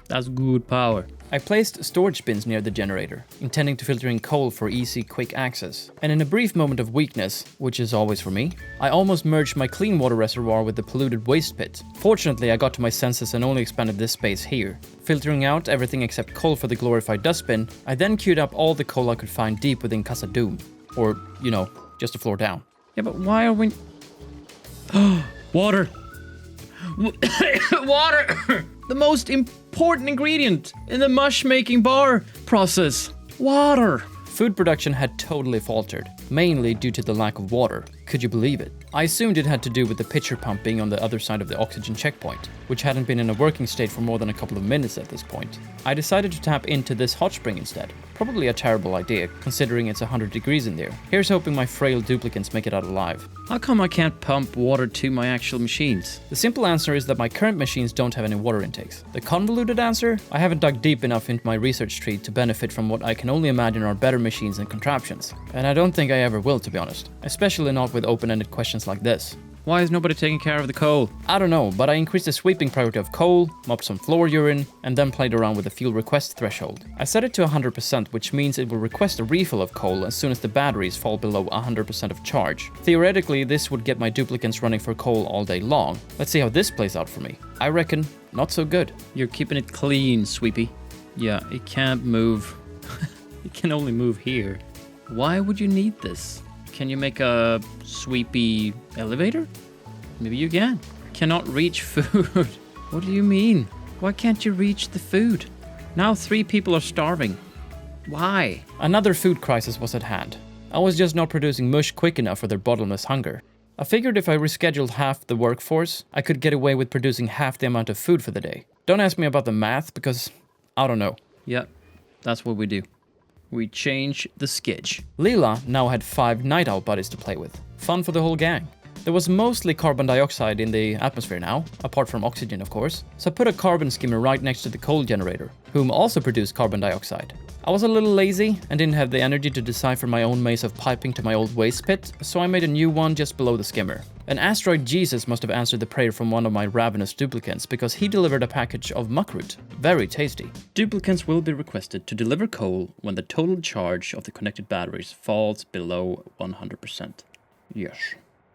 That's good power. I placed storage bins near the generator, intending to filter in coal for easy, quick access. And in a brief moment of weakness, which is always for me, I almost merged my clean water reservoir with the polluted waste pit. Fortunately, I got to my senses and only expanded this space here. Filtering out everything except coal for the glorified dustbin, I then queued up all the coal I could find deep within Casa Doom. Or, you know, just a floor down. Yeah, but why are we... Water! Water! The most important ingredient in the mush-making bar process. Water! Food production had totally faltered, mainly due to the lack of water. Could you believe it? I assumed it had to do with the pitcher pump being on the other side of the oxygen checkpoint, which hadn't been in a working state for more than a couple of minutes at this point. I decided to tap into this hot spring instead. Probably a terrible idea, considering it's 100 degrees in there. Here's hoping my frail duplicants make it out alive. How come I can't pump water to my actual machines? The simple answer is that my current machines don't have any water intakes. The convoluted answer? I haven't dug deep enough into my research tree to benefit from what I can only imagine are better machines and contraptions. And I don't think I ever will, to be honest. Especially not with open-ended questions like this. Why is nobody taking care of the coal? I don't know, but I increased the sweeping priority of coal, mopped some floor urine, and then played around with the fuel request threshold. I set it to 100%, which means it will request a refill of coal as soon as the batteries fall below 100% of charge. Theoretically, this would get my duplicants running for coal all day long. Let's see how this plays out for me. I reckon, not so good. You're keeping it clean, Sweepy. Yeah, it can't move. It can only move here. Why would you need this? Can you make a sweepy elevator? Maybe you can. cannot reach food. What do you mean? Why can't you reach the food? Now 3 people are starving. Why? Another food crisis was at hand. I was just not producing mush quick enough for their bottomless hunger. I figured if I rescheduled half the workforce, I could get away with producing half the amount of food for the day. Don't ask me about the math, because I don't know. Yeah, that's what we do. We change the sketch. Leela now had 5 night owl buddies to play with. Fun for the whole gang. There was mostly carbon dioxide in the atmosphere now, apart from oxygen of course, so I put a carbon skimmer right next to the coal generator, whom also produced carbon dioxide. I was a little lazy and didn't have the energy to decipher my own maze of piping to my old waste pit, so I made a new one just below the skimmer. An asteroid Jesus must have answered the prayer from one of my ravenous duplicants, because he delivered a package of muckroot. Very tasty. Duplicants will be requested to deliver coal when the total charge of the connected batteries falls below 100%. Yes.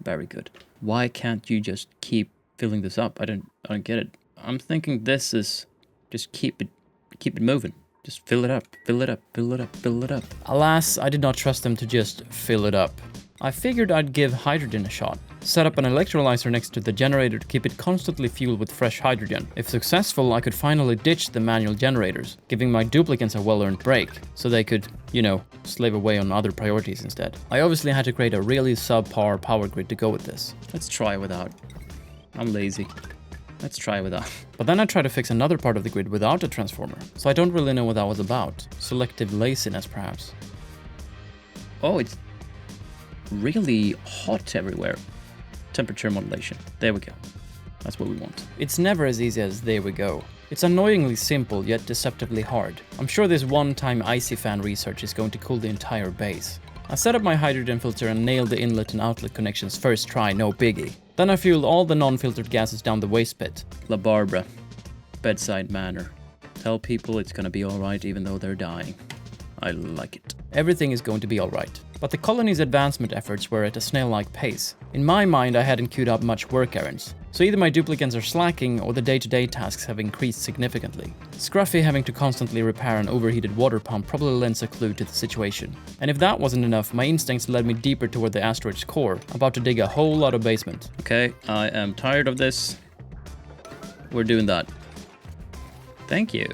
Very good. Why can't you just keep filling this up? I don't get it. I'm thinking this is just keep it moving. Just fill it up, fill it up, fill it up, fill it up. Alas, I did not trust them to just fill it up. I figured I'd give hydrogen a shot. Set up an electrolyzer next to the generator to keep it constantly fueled with fresh hydrogen. If successful, I could finally ditch the manual generators, giving my duplicants a well-earned break, so they could, slave away on other priorities instead. I obviously had to create a really subpar power grid to go with this. Let's try without. I'm lazy. Let's try without. But then I tried to fix another part of the grid without a transformer, so I don't really know what that was about. Selective laziness, perhaps. Oh, it's really hot everywhere. Temperature modulation. There we go. That's what we want. It's never as easy as there we go. It's annoyingly simple, yet deceptively hard. I'm sure this one-time icy fan research is going to cool the entire base. I set up my hydrogen filter and nailed the inlet and outlet connections first try, no biggie. Then I fueled all the non-filtered gases down the waste pit. La Barbara. Bedside manner. Tell people it's gonna be alright even though they're dying. I like it. Everything is going to be alright. But the colony's advancement efforts were at a snail-like pace. In my mind, I hadn't queued up much work errands. So either my duplicants are slacking or the day-to-day tasks have increased significantly. Scruffy having to constantly repair an overheated water pump probably lends a clue to the situation. And if that wasn't enough, my instincts led me deeper toward the asteroid's core, about to dig a whole lot of basement. Okay, I am tired of this. We're doing that. Thank you.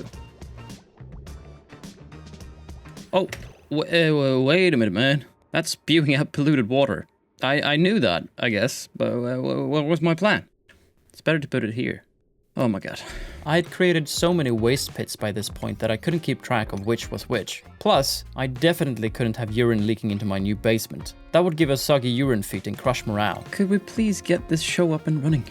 Oh, wait a minute, man. That's spewing out polluted water. I knew that, I guess, but what was my plan? It's better to put it here. Oh my god. I had created so many waste pits by this point that I couldn't keep track of which was which. Plus, I definitely couldn't have urine leaking into my new basement. That would give us soggy urine feet and crush morale. Could we please get this show up and running?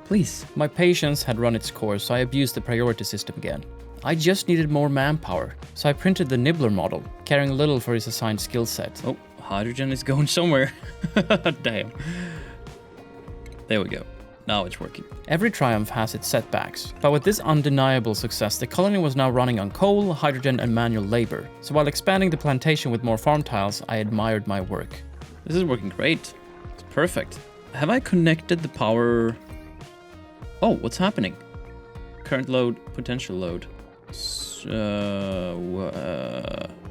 Please. My patience had run its course, so I abused the priority system again. I just needed more manpower, so I printed the Nibbler model, caring little for his assigned skill set. Oh, hydrogen is going somewhere. Damn. There we go. Now it's working. Every triumph has its setbacks, but with this undeniable success, the colony was now running on coal, hydrogen, and manual labor. So while expanding the plantation with more farm tiles, I admired my work. This is working great. It's perfect. Have I connected the power? Oh, what's happening? Current load, potential load.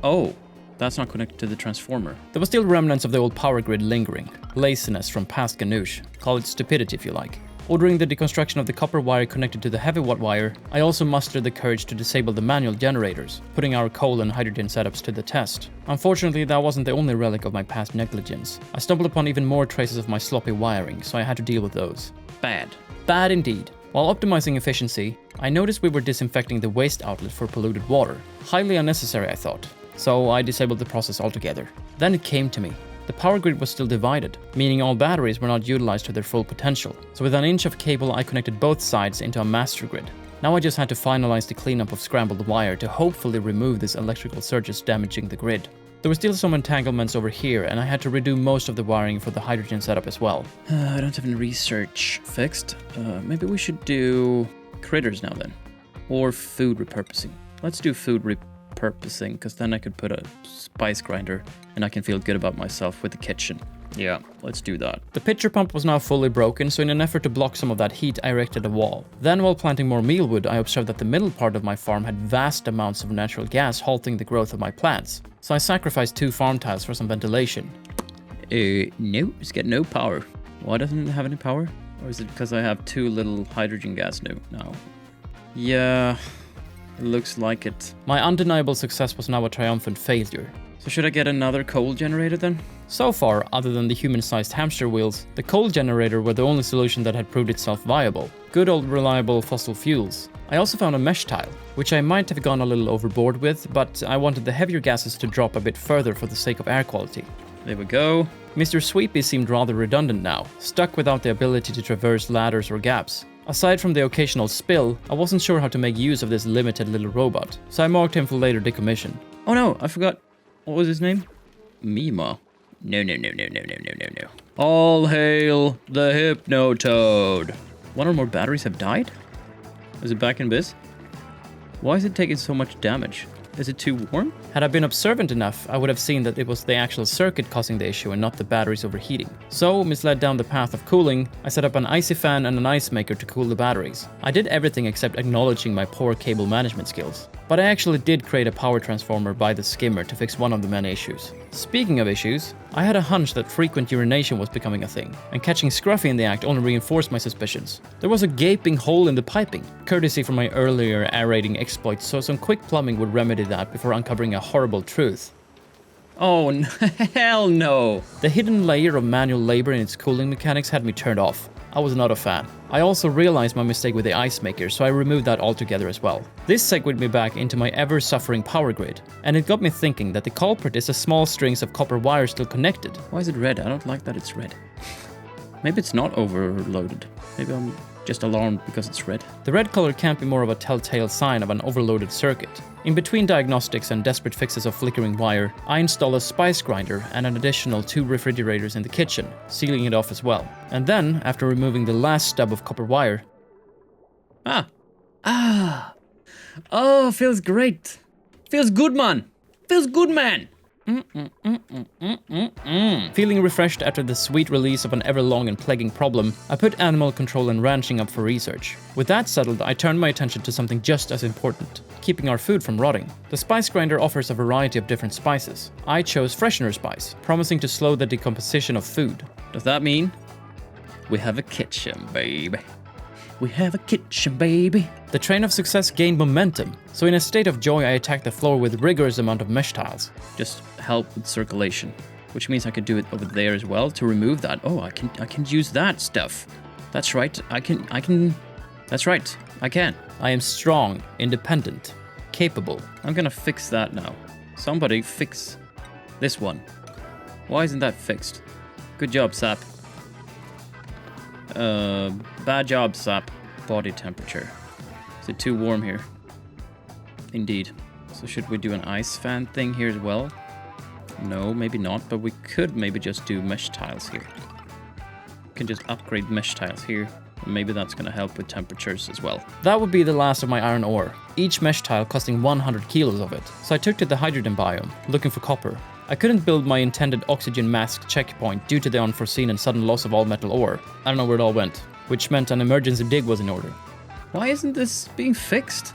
Oh, that's not connected to the transformer. There was still remnants of the old power grid lingering. Laziness from past Ganush. Call it stupidity if you like. Ordering the deconstruction of the copper wire connected to the heavy watt wire, I also mustered the courage to disable the manual generators, putting our coal and hydrogen setups to the test. Unfortunately, that wasn't the only relic of my past negligence. I stumbled upon even more traces of my sloppy wiring, so I had to deal with those. Bad. Bad indeed. While optimizing efficiency, I noticed we were disinfecting the waste outlet for polluted water. Highly unnecessary, I thought. So I disabled the process altogether. Then it came to me. The power grid was still divided, meaning all batteries were not utilized to their full potential. So with an inch of cable, I connected both sides into a master grid. Now I just had to finalize the cleanup of scrambled wire to hopefully remove these electrical surges damaging the grid. There were still some entanglements over here, and I had to redo most of the wiring for the hydrogen setup as well. I don't have any research fixed. Maybe we should do critters now then. Or food repurposing. Let's do food repurposing, because then I could put a spice grinder, and I can feel good about myself with the kitchen. Yeah, let's do that. The pitcher pump was now fully broken, so in an effort to block some of that heat, I erected a wall. Then while planting more mealwood, I observed that the middle part of my farm had vast amounts of natural gas halting the growth of my plants. So I sacrificed 2 farm tiles for some ventilation. No, it's got no power. Why doesn't it have any power? Or is it because I have too little hydrogen gas now? Yeah, it looks like it. My undeniable success was now a triumphant failure. So should I get another coal generator then? So far, other than the human-sized hamster wheels, the coal generator were the only solution that had proved itself viable. Good old reliable fossil fuels. I also found a mesh tile, which I might have gone a little overboard with, but I wanted the heavier gases to drop a bit further for the sake of air quality. There we go. Mr. Sweepy seemed rather redundant now, stuck without the ability to traverse ladders or gaps. Aside from the occasional spill, I wasn't sure how to make use of this limited little robot, so I marked him for later decommission. Oh no, I forgot. What was his name? Mima. No. All hail the Hypnotoad. One or more batteries have died? Is it back in biz? Why is it taking so much damage? Is it too warm? Had I been observant enough, I would have seen that it was the actual circuit causing the issue and not the batteries overheating. So, misled down the path of cooling, I set up an icy fan and an ice maker to cool the batteries. I did everything except acknowledging my poor cable management skills. But I actually did create a power transformer by the skimmer to fix one of the many issues. Speaking of issues, I had a hunch that frequent urination was becoming a thing, and catching Scruffy in the act only reinforced my suspicions. There was a gaping hole in the piping, courtesy from my earlier aerating exploits, so some quick plumbing would remedy that before uncovering a horrible truth. Oh, hell no! The hidden layer of manual labor in its cooling mechanics had me turned off. I was not a fan. I also realized my mistake with the ice maker, so I removed that altogether as well. This segued me back into my ever-suffering power grid, and it got me thinking that the culprit is the small strings of copper wire still connected. Why is it red? I don't like that it's red. Maybe it's not overloaded. Maybe I'm just alarmed because it's red. The red color can't be more of a telltale sign of an overloaded circuit. In between diagnostics and desperate fixes of flickering wire, I installed a spice grinder and an additional 2 refrigerators in the kitchen, sealing it off as well. And then, after removing the last stub of copper wire... Oh, feels great. Feels good, man. Feels good, man. Feeling refreshed after the sweet release of an ever-long and plaguing problem, I put animal control and ranching up for research. With that settled, I turned my attention to something just as important, keeping our food from rotting. The spice grinder offers a variety of different spices. I chose freshener spice, promising to slow the decomposition of food. Does that mean we have a kitchen, baby? We have a kitchen, baby. The train of success gained momentum, so in a state of joy I attacked the floor with rigorous amount of mesh tiles. Just help with circulation, which means I could do it over there as well to remove that. Oh, I can use that stuff. That's right. I can. That's right. I can. I am strong, independent, capable. I'm gonna fix that now. Somebody fix this one. Why isn't that fixed? Good job, Sap. Bad job, Sap. Body temperature. Is it too warm here? Indeed. So should we do an ice fan thing here as well? No, maybe not, but we could maybe just do mesh tiles here. We can just upgrade mesh tiles here. Maybe that's going to help with temperatures as well. That would be the last of my iron ore, each mesh tile costing 100 kilos of it. So I took to the hydrogen biome, looking for copper. I couldn't build my intended oxygen mask checkpoint due to the unforeseen and sudden loss of all metal ore. I don't know where it all went, which meant an emergency dig was in order. Why isn't this being fixed?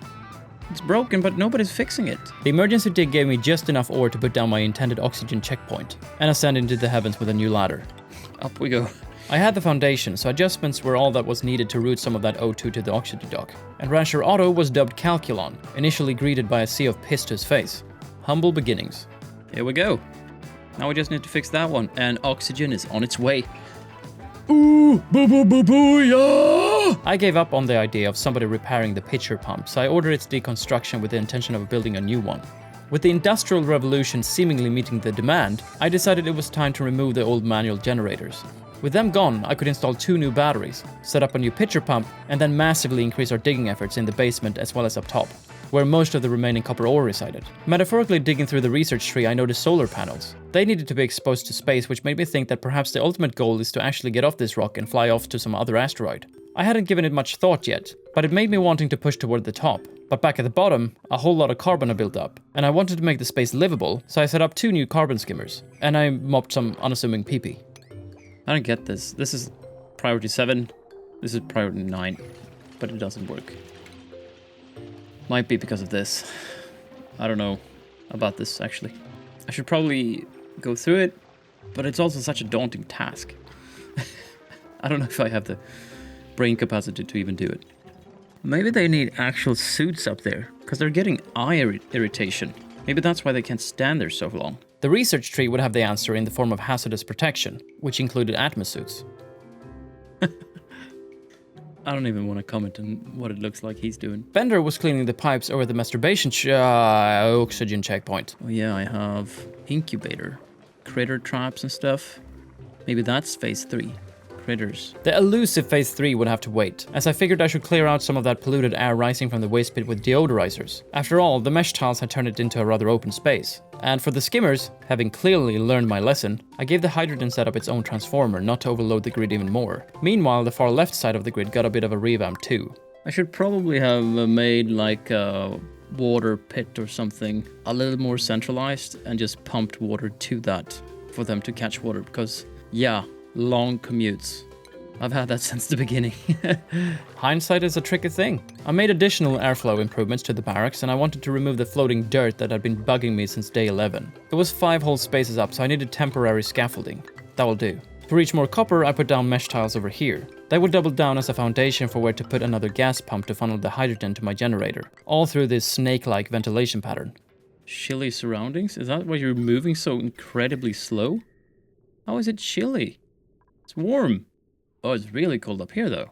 It's broken, but nobody's fixing it. The emergency dig gave me just enough ore to put down my intended oxygen checkpoint, and ascend into the heavens with a new ladder. Up we go. I had the foundation, so adjustments were all that was needed to route some of that O2 to the oxygen dock. And Rancher Otto was dubbed Calculon, initially greeted by a sea of piss to his face. Humble beginnings. Here we go. Now we just need to fix that one, and oxygen is on its way. Ooh, boo boo boo boo, yeah! I gave up on the idea of somebody repairing the pitcher pump, so I ordered its deconstruction with the intention of building a new one. With the Industrial Revolution seemingly meeting the demand, I decided it was time to remove the old manual generators. With them gone, I could install 2 new batteries, set up a new pitcher pump, and then massively increase our digging efforts in the basement as well as up top, where most of the remaining copper ore resided. Metaphorically digging through the research tree, I noticed solar panels. They needed to be exposed to space, which made me think that perhaps the ultimate goal is to actually get off this rock and fly off to some other asteroid. I hadn't given it much thought yet, but it made me wanting to push toward the top. But back at the bottom, a whole lot of carbon had built up, and I wanted to make the space livable, so I set up 2 new carbon skimmers, and I mopped some unassuming pee-pee. I don't get this. This is priority 7. This is priority 9. But it doesn't work. Might be because of this. I don't know about this, actually. I should probably go through it, but it's also such a daunting task. I don't know if I have brain capacity to even do it. Maybe they need actual suits up there, because they're getting eye irritation. Maybe that's why they can't stand there so long. The research tree would have the answer in the form of hazardous protection, which included atmos suits. I don't even want to comment on what it looks like he's doing. Bender was cleaning the pipes over the masturbation oxygen checkpoint. Oh yeah, I have incubator, critter traps and stuff. Maybe that's phase 3. Critters. The elusive phase 3 would have to wait, as I figured I should clear out some of that polluted air rising from the waste pit with deodorizers. After all, the mesh tiles had turned it into a rather open space. And for the skimmers, having clearly learned my lesson, I gave the hydrogen setup its own transformer not to overload the grid even more. Meanwhile, the far left side of the grid got a bit of a revamp too. I should probably have made like a water pit or something a little more centralized and just pumped water to that for them to catch water because, yeah, long commutes. I've had that since the beginning. Hindsight is a tricky thing. I made additional airflow improvements to the barracks and I wanted to remove the floating dirt that had been bugging me since day 11. It was 5 whole spaces up, so I needed temporary scaffolding. That will do. To reach more copper, I put down mesh tiles over here. They would double down as a foundation for where to put another gas pump to funnel the hydrogen to my generator, all through this snake-like ventilation pattern. Chilly surroundings? Is that why you're moving so incredibly slow? How is it chilly? It's warm. Oh, it's really cold up here, though.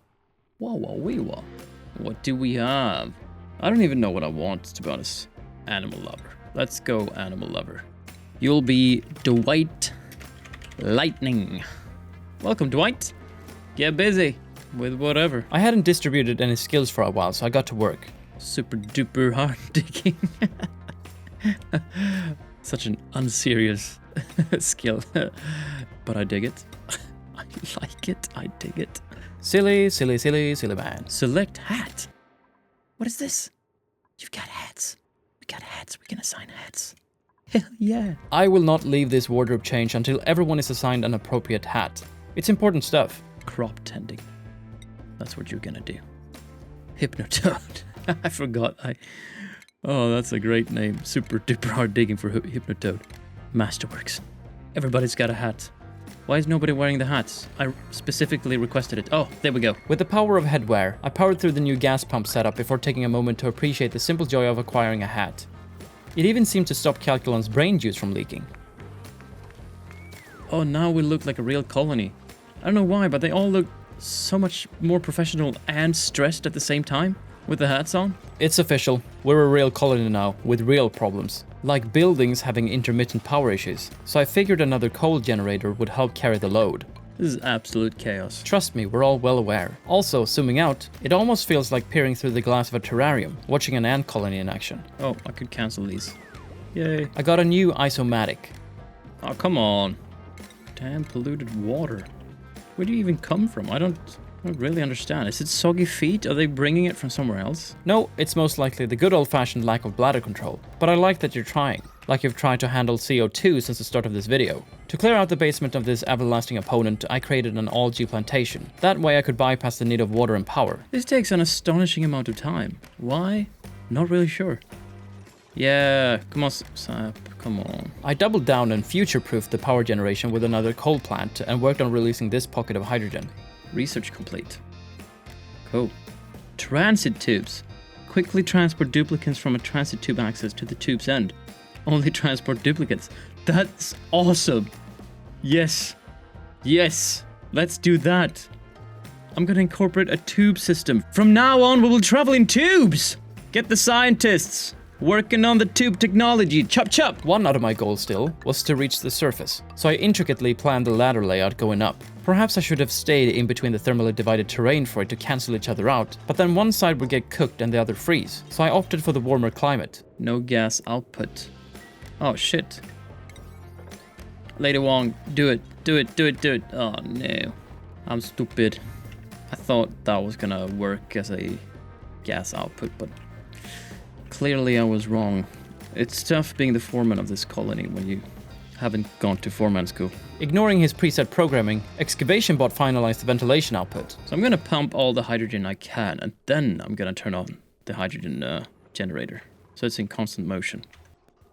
Whoa, whoa, wee, whoa. What do we have? I don't even know what I want, to be honest. Animal lover. Let's go, animal lover. You'll be Dwight Lightning. Welcome, Dwight. Get busy with whatever. I hadn't distributed any skills for a while, so I got to work. Super duper hard digging. Such an unserious skill. But I dig it. I like it. I dig it. Silly, silly, silly, silly man. Select hat. What is this? You've got hats. We got hats. We can assign hats. Hell yeah. I will not leave this wardrobe change until everyone is assigned an appropriate hat. It's important stuff. Crop tending. That's what you're gonna do. Hypnotoad. I forgot. Oh, that's a great name. Super duper hard digging for Hypnotoad. Masterworks. Everybody's got a hat. Why is nobody wearing the hats? I specifically requested it. Oh, there we go. With the power of headwear, I powered through the new gas pump setup before taking a moment to appreciate the simple joy of acquiring a hat. It even seemed to stop Calculon's brain juice from leaking. Oh, now we look like a real colony. I don't know why, but they all look so much more professional and stressed at the same time with the hats on. It's official. We're a real colony now, with real problems. Like buildings having intermittent power issues. So I figured another coal generator would help carry the load. This is absolute chaos. Trust me, we're all well aware. Also, zooming out, it almost feels like peering through the glass of a terrarium, watching an ant colony in action. Oh, I could cancel these. Yay. I got a new isomatic. Oh, come on. Damn polluted water. Where do you even come from? I don't really understand. Is it soggy feet? Are they bringing it from somewhere else? No, it's most likely the good old-fashioned lack of bladder control. But I like that you're trying. Like you've tried to handle CO2 since the start of this video. To clear out the basement of this everlasting opponent, I created an algae plantation. That way I could bypass the need of water and power. This takes an astonishing amount of time. Why? Not really sure. Yeah, come on, Sap, come on. I doubled down and future-proofed the power generation with another coal plant and worked on releasing this pocket of hydrogen. Research complete. Cool. Transit tubes. Quickly transport duplicants from a transit tube access to the tube's end. Only transport duplicates. That's awesome. Yes. Yes. Let's do that. I'm gonna incorporate a tube system. From now on, we will travel in tubes. Get the scientists working on the tube technology. Chop chop. One out of my goals still was to reach the surface, so I intricately planned the ladder layout going up. Perhaps I should have stayed in between the thermally divided terrain for it to cancel each other out, but then one side would get cooked and the other freeze, so I opted for the warmer climate. No gas output. Oh shit. Lady Wong, do it. Do it, do it, do it. Oh no. I'm stupid. I thought that was gonna work as a gas output, but clearly I was wrong. It's tough being the foreman of this colony when you haven't gone to foreman school. Ignoring his preset programming, Excavation Bot finalized the ventilation output. So I'm gonna pump all the hydrogen I can, and then I'm gonna turn on the hydrogen generator. So it's in constant motion.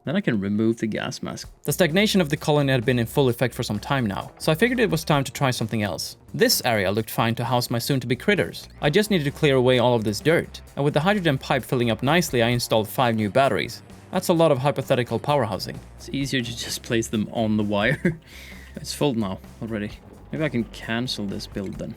Then I can remove the gas mask. The stagnation of the colony had been in full effect for some time now, so I figured it was time to try something else. This area looked fine to house my soon-to-be critters. I just needed to clear away all of this dirt, and with the hydrogen pipe filling up nicely, I installed 5 new batteries. That's a lot of hypothetical power housing. It's easier to just place them on the wire. It's full now already. Maybe I can cancel this build then.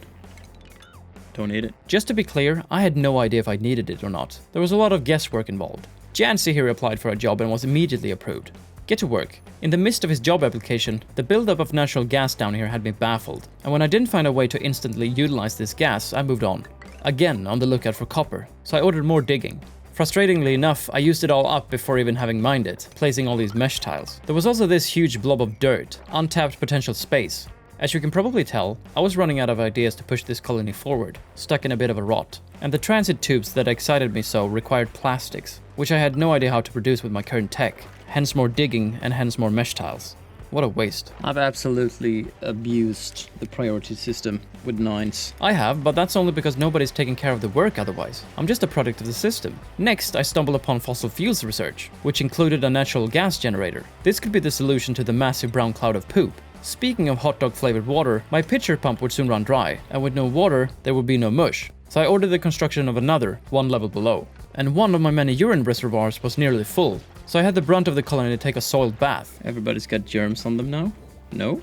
Don't need it. Just to be clear, I had no idea if I needed it or not. There was a lot of guesswork involved. Jancy here applied for a job and was immediately approved. Get to work. In the midst of his job application, the buildup of natural gas down here had me baffled, and when I didn't find a way to instantly utilize this gas, I moved on. Again on the lookout for copper, so I ordered more digging. Frustratingly enough, I used it all up before even having mined it, placing all these mesh tiles. There was also this huge blob of dirt, untapped potential space. As you can probably tell, I was running out of ideas to push this colony forward, stuck in a bit of a rot. And the transit tubes that excited me so required plastics, which I had no idea how to produce with my current tech, hence more digging and hence more mesh tiles. What a waste. I've absolutely abused the priority system with 9s. I have, but that's only because nobody's taking care of the work otherwise. I'm just a product of the system. Next, I stumbled upon fossil fuels research, which included a natural gas generator. This could be the solution to the massive brown cloud of poop. Speaking of hot dog flavored water, my pitcher pump would soon run dry, and with no water, there would be no mush. So I ordered the construction of another, 1 level below. And one of my many urine reservoirs was nearly full, so I had the brunt of the colony to take a soiled bath. Everybody's got germs on them now? No?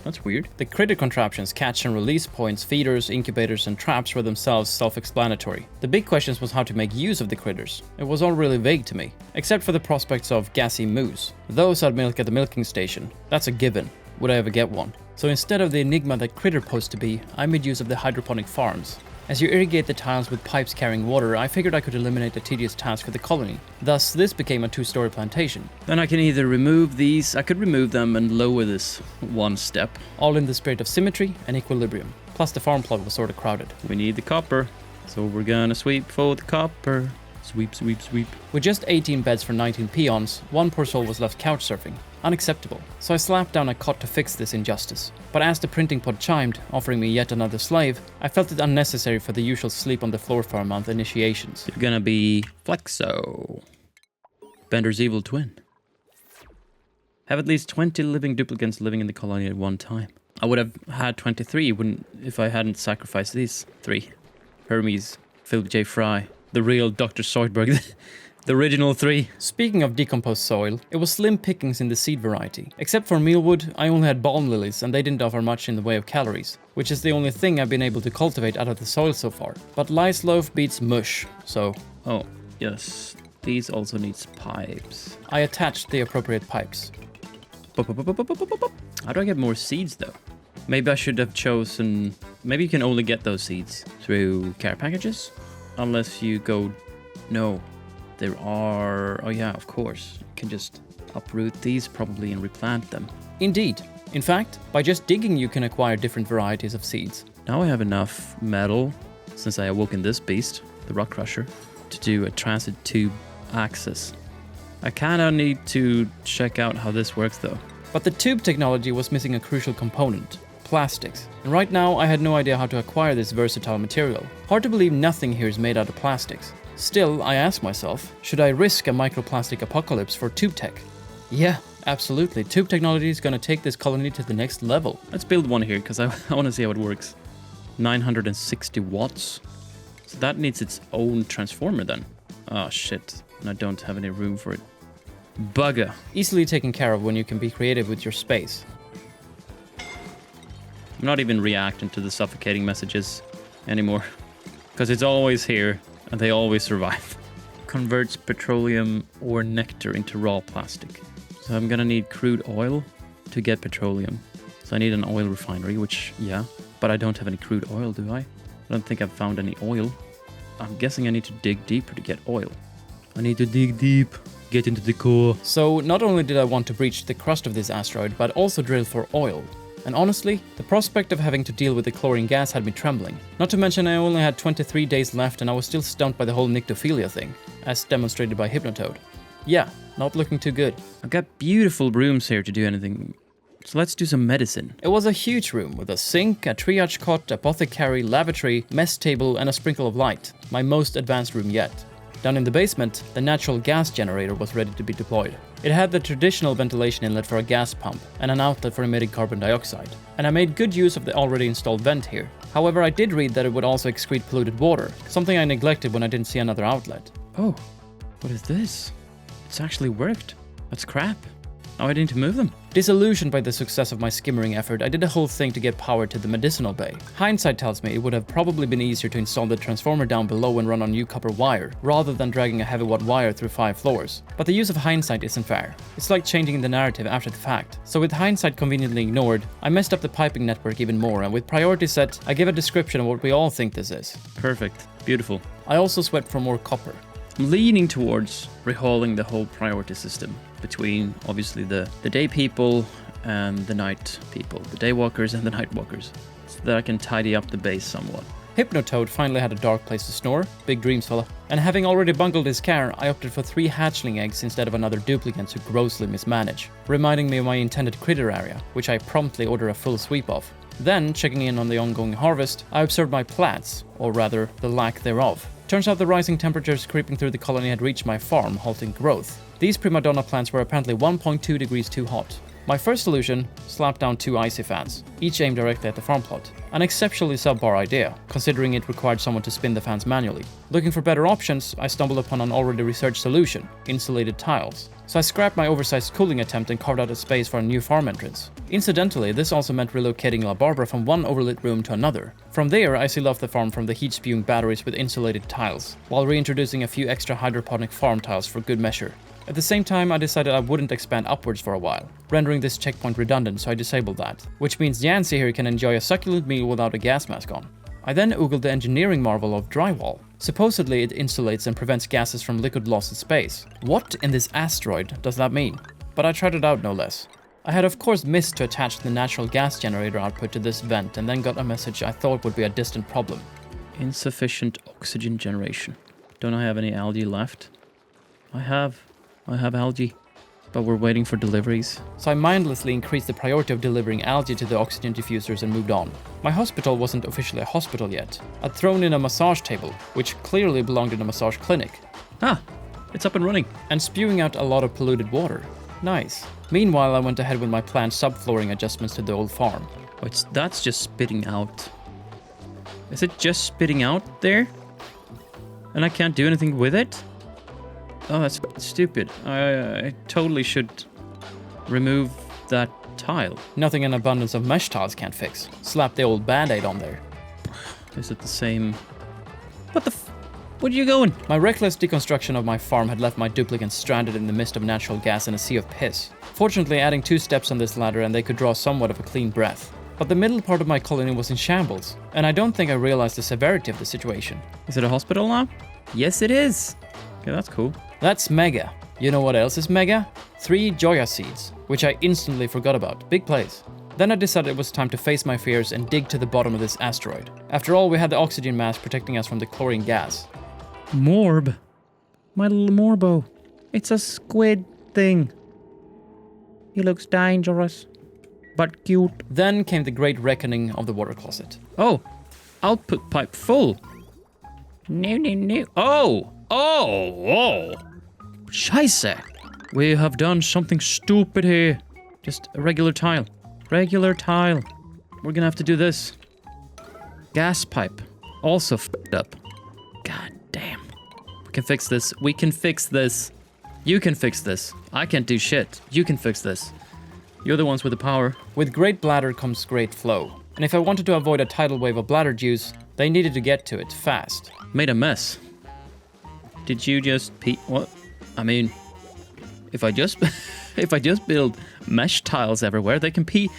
That's weird. The critter contraptions, catch and release points, feeders, incubators, and traps were themselves self-explanatory. The big question was how to make use of the critters. It was all really vague to me, except for the prospects of gassy moose. Those I'd milk at the milking station. That's a given. Would I ever get one? So instead of the enigma that critter posed to be, I made use of the hydroponic farms. As you irrigate the tiles with pipes carrying water, I figured I could eliminate a tedious task for the colony. Thus, this became a 2-story plantation. Then I can either remove these, I could remove them and lower this 1 step. All in the spirit of symmetry and equilibrium. Plus the farm plot was sort of crowded. We need the copper, so we're gonna sweep for the copper. Sweep, sweep, sweep. With just 18 beds for 19 peons, one poor soul was left couch surfing. Unacceptable. So I slapped down a cot to fix this injustice. But as the printing pod chimed, offering me yet another slave, I felt it unnecessary for the usual sleep on the floor for a month initiations. You're gonna be Flexo, Bender's evil twin. Have at least 20 living duplicants living in the colony at one time. I would have had 23 if I hadn't sacrificed these 3. Hermes, Philip J. Fry, the real Dr. Zoidberg, the original 3. Speaking of decomposed soil, it was slim pickings in the seed variety. Except for mealwood, I only had balm lilies and they didn't offer much in the way of calories, which is the only thing I've been able to cultivate out of the soil so far. But lice loaf beats mush, so... Oh, yes. These also needs pipes. I attached the appropriate pipes. How do I get more seeds though? Maybe I should have chosen... Maybe you can only get those seeds through care packages? Unless you go... No. There are... Oh yeah, of course. You can just uproot these probably and replant them. Indeed. In fact, by just digging you can acquire different varieties of seeds. Now I have enough metal, since I awoken this beast, the rock crusher, to do a transit tube access. I kinda need to check out how this works though. But the tube technology was missing a crucial component. Plastics. And right now I had no idea how to acquire this versatile material. Hard to believe nothing here is made out of plastics. Still, I ask myself, should I risk a microplastic apocalypse for tube tech? Yeah, absolutely. Tube technology is gonna take this colony to the next level. Let's build one here, because I want to see how it works. 960 watts. So that needs its own transformer then. Oh shit, and I don't have any room for it. Bugger. Easily taken care of when you can be creative with your space. I'm not even reacting to the suffocating messages anymore, because it's always here and they always survive. Converts petroleum or nectar into raw plastic. So I'm gonna need crude oil to get petroleum. So I need an oil refinery, which, yeah, but I don't have any crude oil, do I? I don't think I've found any oil. I'm guessing I need to dig deeper to get oil. I need to dig deep, get into the core. So not only did I want to breach the crust of this asteroid, but also drill for oil. And honestly, the prospect of having to deal with the chlorine gas had me trembling. Not to mention I only had 23 days left and I was still stumped by the whole nyctophilia thing, as demonstrated by Hypnotoad. Yeah, not looking too good. I've got beautiful rooms here to do anything. So let's do some medicine. It was a huge room with a sink, a triage cot, apothecary, lavatory, mess table, and a sprinkle of light. My most advanced room yet. Down in the basement, the natural gas generator was ready to be deployed. It had the traditional ventilation inlet for a gas pump and an outlet for emitting carbon dioxide. And I made good use of the already installed vent here. However, I did read that it would also excrete polluted water, something I neglected when I didn't see another outlet. Oh, what is this? It's actually worked. That's crap. Oh, I didn't move them. Disillusioned by the success of my skimmering effort, I did a whole thing to get power to the medicinal bay. Hindsight tells me it would have probably been easier to install the transformer down below and run on new copper wire, rather than dragging a heavy watt wire through 5 floors. But the use of hindsight isn't fair. It's like changing the narrative after the fact. So with hindsight conveniently ignored, I messed up the piping network even more, and with priority set, I give a description of what we all think this is. Perfect. Beautiful. I also swept for more copper. I'm leaning towards rehauling the whole priority system between, obviously, the day people and the night people. The day walkers and the night walkers. So that I can tidy up the base somewhat. Hypnotoad finally had a dark place to snore. Big dreams, fella. And having already bungled his care, I opted for 3 hatchling eggs instead of another duplicant who grossly mismanage, reminding me of my intended critter area, which I promptly order a full sweep of. Then, checking in on the ongoing harvest, I observed my plants, or rather, the lack thereof. Turns out the rising temperatures creeping through the colony had reached my farm, halting growth. These prima donna plants were apparently 1.2 degrees too hot. My first solution, slapped down 2 icy fans, each aimed directly at the farm plot. An exceptionally subpar idea, considering it required someone to spin the fans manually. Looking for better options, I stumbled upon an already researched solution, insulated tiles. So I scrapped my oversized cooling attempt and carved out a space for a new farm entrance. Incidentally, this also meant relocating La Barbara from one overlit room to another. From there, I sealed off the farm from the heat-spewing batteries with insulated tiles, while reintroducing a few extra hydroponic farm tiles for good measure. At the same time, I decided I wouldn't expand upwards for a while, rendering this checkpoint redundant, so I disabled that. Which means Yancy here can enjoy a succulent meal without a gas mask on. I then oogled the engineering marvel of drywall. Supposedly it insulates and prevents gases from liquid loss in space. What in this asteroid does that mean? But I tried it out no less. I had of course missed to attach the natural gas generator output to this vent and then got a message I thought would be a distant problem. Insufficient oxygen generation. Don't I have any algae left? I have algae, but we're waiting for deliveries. So I mindlessly increased the priority of delivering algae to the oxygen diffusers and moved on. My hospital wasn't officially a hospital yet. I'd thrown in a massage table, which clearly belonged in a massage clinic. Ah, it's up and running. And spewing out a lot of polluted water. Nice. Meanwhile, I went ahead with my planned subflooring adjustments to the old farm. Oh, that's just spitting out. Is it just spitting out there? And I can't do anything with it? Oh, that's stupid. I totally should remove that tile. Nothing an abundance of mesh tiles can't fix. Slap the old band-aid on there. Is it the same? What the where are you going? My reckless deconstruction of my farm had left my duplicants stranded in the midst of natural gas in a sea of piss. Fortunately, adding 2 steps on this ladder and they could draw somewhat of a clean breath. But the middle part of my colony was in shambles, and I don't think I realized the severity of the situation. Is it a hospital now? Yes, it is. Okay, that's cool. That's mega. You know what else is mega? 3 Joya seeds, which I instantly forgot about. Big place. Then I decided it was time to face my fears and dig to the bottom of this asteroid. After all, we had the oxygen mask protecting us from the chlorine gas. Morb. My little Morbo. It's a squid thing. He looks dangerous, but cute. Then came the great reckoning of the water closet. Oh, output pipe full. No. Oh. Scheisse. We have done something stupid here. Just a regular tile. Regular tile. We're gonna have to do this. Gas pipe. Also f***ed up. God damn. We can fix this. We can fix this. You can fix this. I can't do shit. You can fix this. You're the ones with the power. With great bladder comes great flow. And if I wanted to avoid a tidal wave of bladder juice, they needed to get to it fast. Made a mess. Did you just pee? What? I mean, if I just build mesh tiles everywhere, they can pee.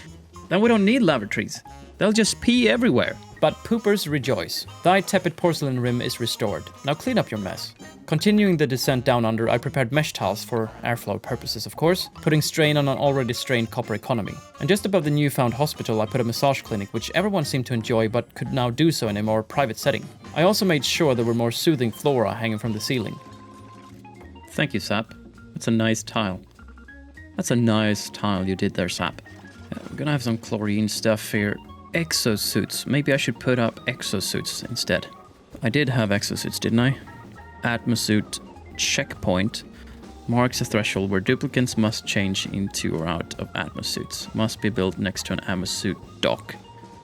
Then we don't need lavatories. They'll just pee everywhere. But poopers rejoice. Thy tepid porcelain rim is restored. Now clean up your mess. Continuing the descent down under, I prepared mesh tiles for airflow purposes, of course, putting strain on an already strained copper economy. And just above the newfound hospital, I put a massage clinic, which everyone seemed to enjoy but could now do so in a more private setting. I also made sure there were more soothing flora hanging from the ceiling. Thank you, Sap. That's a nice tile. That's a nice tile you did there, Sap. We're gonna have some chlorine stuff here. Exosuits. Maybe I should put up exosuits instead. I did have exosuits, didn't I? atmosuit checkpoint marks a threshold where duplicants must change into or out of atmosuits. Must be built next to an atmosuit dock,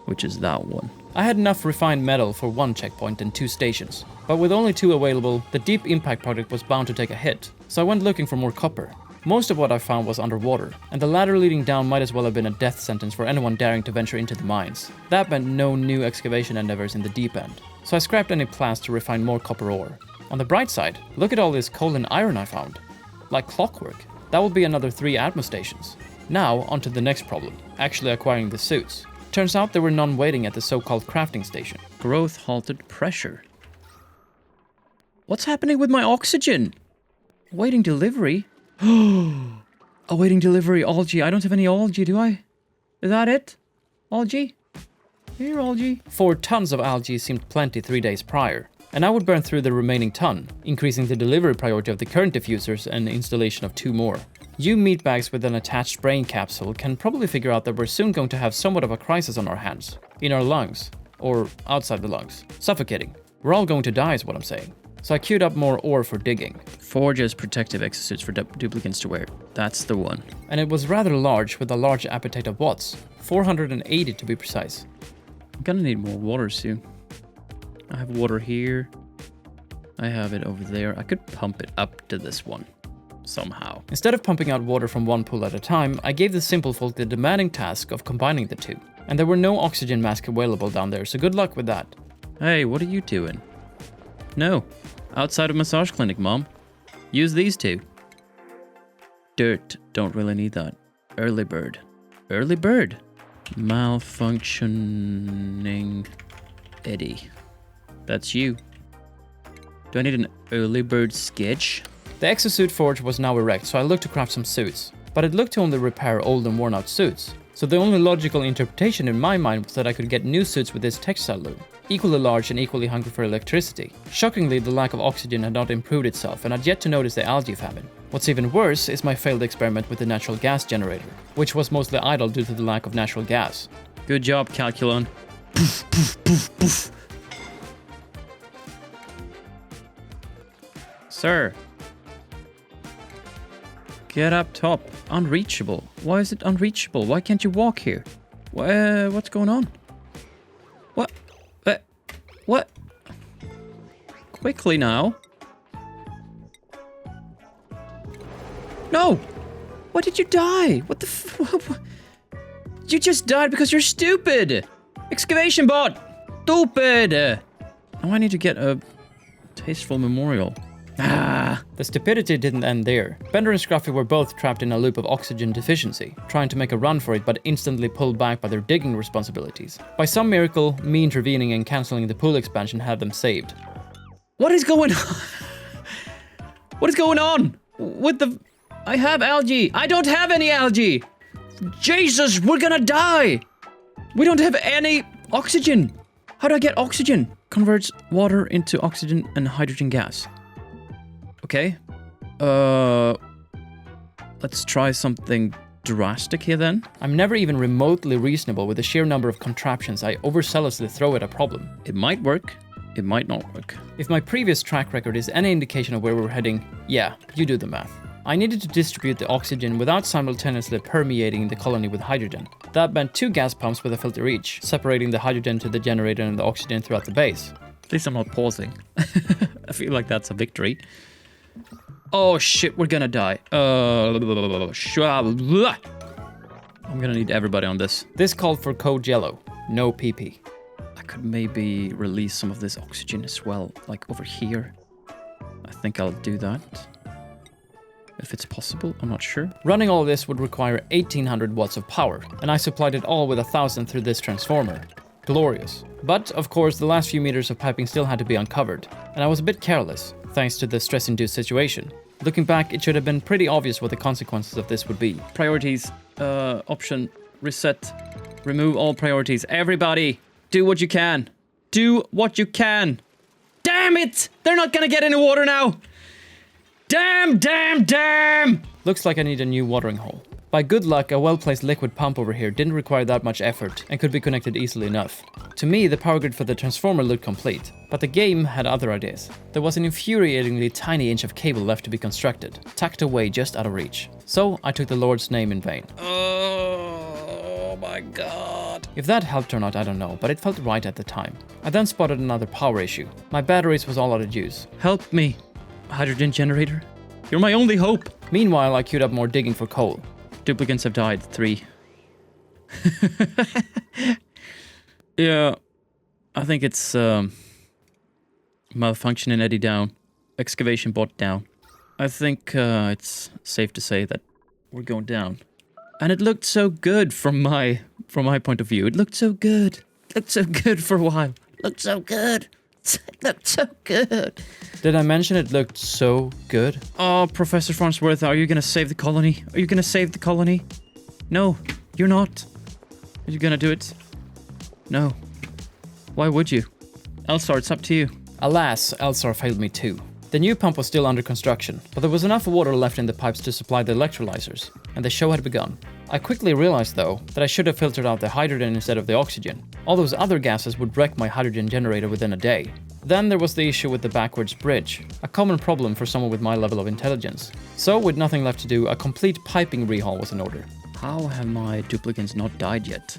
which is that one. I had enough refined metal for 1 checkpoint and 2 stations, but with only 2 available, the Deep Impact project was bound to take a hit, so I went looking for more copper. Most of what I found was underwater, and the ladder leading down might as well have been a death sentence for anyone daring to venture into the mines. That meant no new excavation endeavors in the deep end, so I scrapped any plans to refine more copper ore. On the bright side, look at all this coal and iron I found. Like clockwork. That will be another 3 Atmo stations. Now, on to the next problem, actually acquiring the suits. Turns out there were none waiting at the so-called crafting station. Growth halted pressure. What's happening with my oxygen? Awaiting delivery? Awaiting delivery, algae. I don't have any algae, do I? Is that it? Algae? Here, algae. 4 tons of algae seemed plenty 3 days prior, and I would burn through the remaining ton, increasing the delivery priority of the current diffusers and installation of 2 more. You meatbags with an attached brain capsule can probably figure out that we're soon going to have somewhat of a crisis on our hands. In our lungs. Or outside the lungs. Suffocating. We're all going to die is what I'm saying. So I queued up more ore for digging. Forges protective exosuits for duplicants to wear. That's the one. And it was rather large with a large appetite of watts. 480 to be precise. I'm gonna need more water soon. I have water here. I have it over there. I could pump it up to this one. Somehow. Instead of pumping out water from one pool at a time, I gave the simple folk the demanding task of combining the 2. And there were no oxygen masks available down there, so good luck with that. Hey, what are you doing? No. Outside of massage clinic, Mom. Use these 2. Dirt. Don't really need that. Early bird. Early bird. Malfunctioning Eddie. That's you. Do I need an early bird sketch? The exosuit forge was now erect, so I looked to craft some suits. But it looked to only repair old and worn out suits. So the only logical interpretation in my mind was that I could get new suits with this textile loom. Equally large and equally hungry for electricity. Shockingly, the lack of oxygen had not improved itself, and I'd yet to notice the algae famine. What's even worse is my failed experiment with the natural gas generator, which was mostly idle due to the lack of natural gas. Good job, Calculon. Poof, poof, poof, poof. Sir. Get up top. Unreachable. Why is it unreachable? Why can't you walk here? What's going on? What? What? Quickly now. No! Why did you die? What the You just died because you're stupid! Excavation bot! Stupid! Now I need to get a tasteful memorial. Ah! The stupidity didn't end there. Bender and Scruffy were both trapped in a loop of oxygen deficiency, trying to make a run for it but instantly pulled back by their digging responsibilities. By some miracle, me intervening and cancelling the pool expansion had them saved. What is going on? What is going on? With the... I have algae. I don't have any algae. Jesus, we're gonna die. We don't have any oxygen. How do I get oxygen? Converts water into oxygen and hydrogen gas. Okay. Let's try something drastic here then. I'm never even remotely reasonable with the sheer number of contraptions I overzealously throw at a problem. It might work. It might not work. If my previous track record is any indication of where we're heading, yeah, you do the math. I needed to distribute the oxygen without simultaneously permeating the colony with hydrogen. That meant 2 gas pumps with a filter each, separating the hydrogen to the generator and the oxygen throughout the base. At least I'm not pausing. I feel like that's a victory. Oh shit, we're gonna die. I'm gonna need everybody on this. This called for code yellow, no PP. I could maybe release some of this oxygen as well, like over here. I think I'll do that. If it's possible, I'm not sure. Running all this would require 1800 watts of power, and I supplied it all with 1000 through this transformer. Glorious. But, of course, the last few meters of piping still had to be uncovered, and I was a bit careless, thanks to the stress-induced situation. Looking back, it should have been pretty obvious what the consequences of this would be. Priorities, option, reset, remove all priorities. Everybody, do what you can. Do what you can. Damn it! They're not gonna get any water now! Damn! Looks like I need a new watering hole. By good luck, a well-placed liquid pump over here didn't require that much effort and could be connected easily enough. To me, the power grid for the transformer looked complete, but the game had other ideas. There was an infuriatingly tiny inch of cable left to be constructed, tucked away just out of reach. So I took the Lord's name in vain. Oh my god. If that helped or not, I don't know, but it felt right at the time. I then spotted another power issue. My batteries was all out of juice. Help me, hydrogen generator. You're my only hope. Meanwhile, I queued up more digging for coal. Duplicants have died. 3. Yeah, I think it's malfunction in Eddie down. Excavation bot down. I think it's safe to say that we're going down. And it looked so good from my point of view. It looked so good. It looked so good for a while. It looked so good. It looked so good. Did I mention it looked so good? Oh, Professor Farnsworth, are you gonna save the colony? Are you gonna save the colony? No, you're not. Are you gonna do it? No. Why would you? Elsar, it's up to you. Alas, Elsar failed me too. The new pump was still under construction, but there was enough water left in the pipes to supply the electrolyzers, and the show had begun. I quickly realized, though, that I should have filtered out the hydrogen instead of the oxygen. All those other gases would wreck my hydrogen generator within a day. Then there was the issue with the backwards bridge, a common problem for someone with my level of intelligence. So, with nothing left to do, a complete piping rehaul was in order. How have my duplicants not died yet?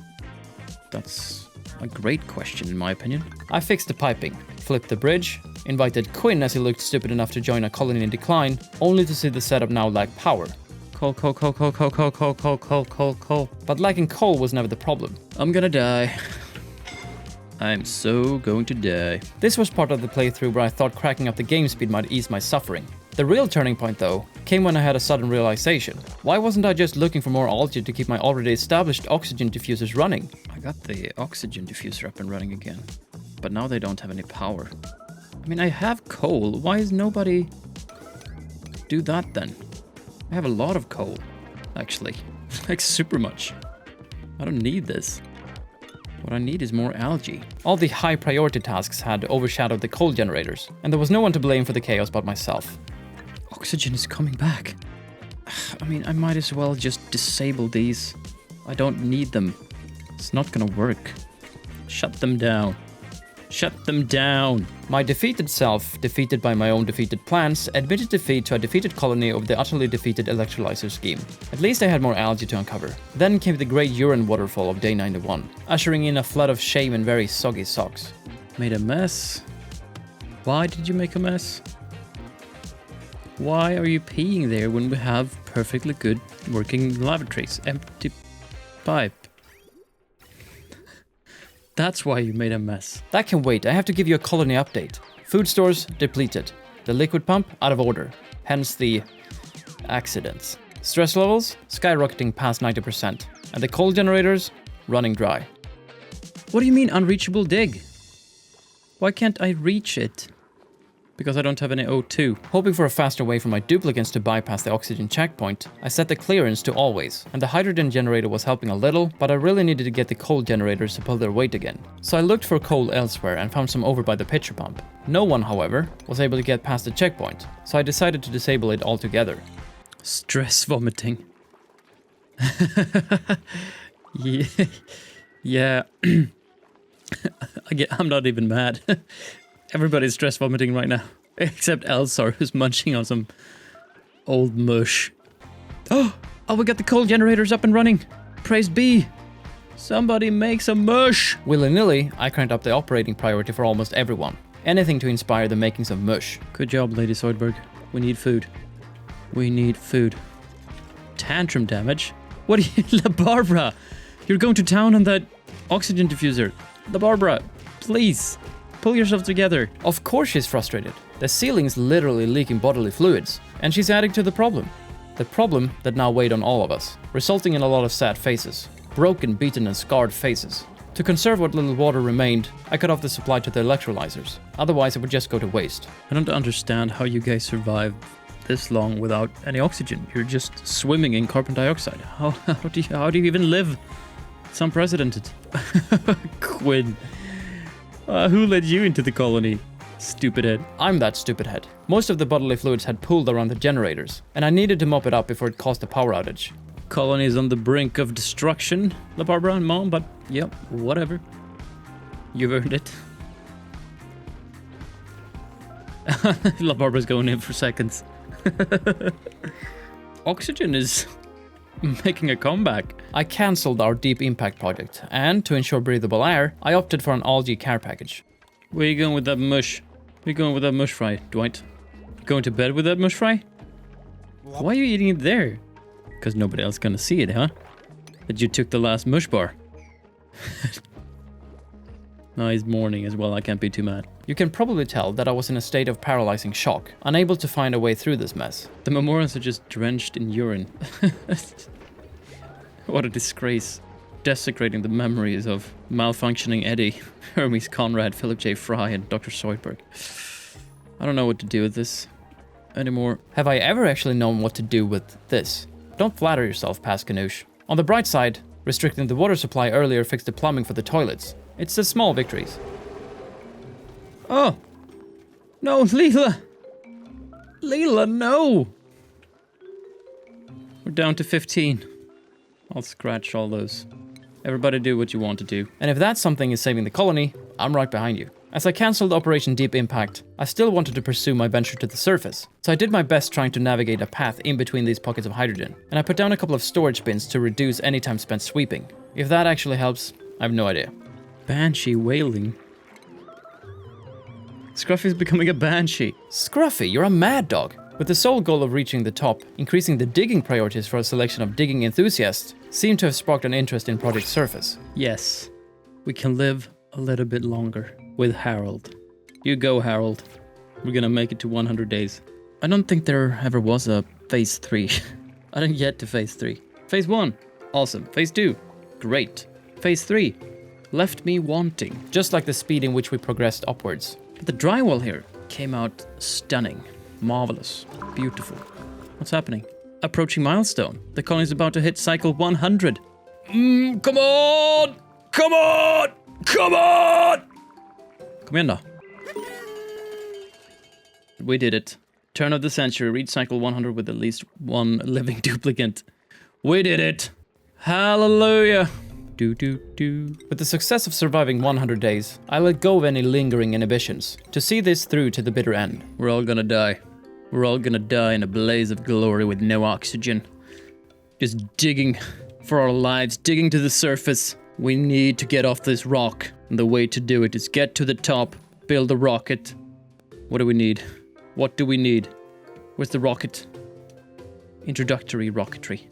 That's a great question, in my opinion. I fixed the piping, flipped the bridge, invited Quinn as he looked stupid enough to join a colony in decline, only to see the setup now lack power. Coal. But lacking coal was never the problem. I'm gonna die. I'm so going to die. This was part of the playthrough where I thought cracking up the game speed might ease my suffering. The real turning point, though, came when I had a sudden realization. Why wasn't I just looking for more algae to keep my already established oxygen diffusers running? I got the oxygen diffuser up and running again, but now they don't have any power. I mean, I have coal. Why is nobody do that then? I have a lot of coal, actually. Like super much. I don't need this. What I need is more algae. All the high priority tasks had overshadowed the coal generators, and there was no one to blame for the chaos but myself. Oxygen is coming back. I mean, I might as well just disable these. I don't need them. It's not gonna work. Shut them down. Shut them down. My defeated self, defeated by my own defeated plans, admitted defeat to a defeated colony of the utterly defeated electrolyzer scheme. At least I had more algae to uncover. Then came the great urine waterfall of day 91, ushering in a flood of shame and very soggy socks. Made a mess. Why did you make a mess? Why are you peeing there when we have perfectly good working lavatories? Empty pipe. That's why you made a mess. That can wait. I have to give you a colony update. Food stores depleted. The liquid pump out of order. Hence the accidents. Stress levels skyrocketing past 90%. And the coal generators running dry. What do you mean unreachable dig? Why can't I reach it? Because I don't have any O2. Hoping for a faster way for my duplicants to bypass the oxygen checkpoint, I set the clearance to always, and the hydrogen generator was helping a little, but I really needed to get the coal generators to pull their weight again. So I looked for coal elsewhere and found some over by the pitcher pump. No one, however, was able to get past the checkpoint, so I decided to disable it altogether. Stress vomiting. Yeah. I'm not even mad. Everybody's stress vomiting right now. Except Elsar, who's munching on some old mush. Oh, we got the coal generators up and running. Praise be. Somebody make some mush. Willy-nilly, I cranked up the operating priority for almost everyone. Anything to inspire the makings of mush. Good job, Lady Zoidberg. We need food. We need food. Tantrum damage? What are you... La Barbara! You're going to town on that oxygen diffuser. La Barbara, please. Pull yourself together. Of course she's frustrated. The ceiling's literally leaking bodily fluids, and she's adding to the problem. The problem that now weighed on all of us, resulting in a lot of sad faces. Broken, beaten, and scarred faces. To conserve what little water remained, I cut off the supply to the electrolyzers. Otherwise, it would just go to waste. I don't understand how you guys survived this long without any oxygen. You're just swimming in carbon dioxide. How do you even live? It's unprecedented. Quinn. Who led you into the colony? Stupid head. I'm that stupid head. Most of the bodily fluids had pooled around the generators, and I needed to mop it up before it caused a power outage. Colony is on the brink of destruction, La Barbara and Mom, but yep, whatever. You've earned it. La Barbara's going in for seconds. Oxygen is making a comeback. I cancelled our deep impact project, and to ensure breathable air, I opted for an algae care package. Where are you going with that mush? Where are you going with that mush fry, Dwight? You going to bed with that mush fry? Why are you eating it there? Because nobody else gonna see it, huh? That you took the last mush bar. No, he's mourning as well, I can't be too mad. You can probably tell that I was in a state of paralyzing shock, unable to find a way through this mess. The memorials are just drenched in urine. What a disgrace. Desecrating the memories of malfunctioning Eddie, Hermes Conrad, Philip J. Fry, and Dr. Soydberg. I don't know what to do with this anymore. Have I ever actually known what to do with this? Don't flatter yourself, Babaganush. On the bright side, restricting the water supply earlier fixed the plumbing for the toilets. It's the small victories. Oh! No, Leela! Leela, no! We're down to 15. I'll scratch all those. Everybody do what you want to do. And if that something is saving the colony, I'm right behind you. As I cancelled Operation Deep Impact, I still wanted to pursue my venture to the surface, so I did my best trying to navigate a path in between these pockets of hydrogen, and I put down a couple of storage bins to reduce any time spent sweeping. If that actually helps, I have no idea. Banshee wailing. Scruffy's becoming a banshee. Scruffy, you're a mad dog. With the sole goal of reaching the top, increasing the digging priorities for a selection of digging enthusiasts seemed to have sparked an interest in Project Surface. Yes, we can live a little bit longer with Harold. You go, Harold. We're gonna make it to 100 days. I don't think there ever was a phase 3. I didn't get to phase 3. Phase 1, awesome. Phase 2, great. Phase 3, left me wanting. Just like the speed in which we progressed upwards. But the drywall here came out stunning, marvelous, beautiful. What's happening? Approaching milestone. The colony's about to hit cycle 100. Come on! Come on! Come on! Come in now. We did it. Turn of the century, reach cycle 100 with at least one living duplicant. We did it! Hallelujah! With the success of surviving 100 days, I let go of any lingering inhibitions to see this through to the bitter end. We're all gonna die. We're all gonna die in a blaze of glory with no oxygen. Just digging for our lives, digging to the surface. We need to get off this rock. And the way to do it is get to the top, build a rocket. What do we need? What do we need? Where's the rocket? Introductory rocketry.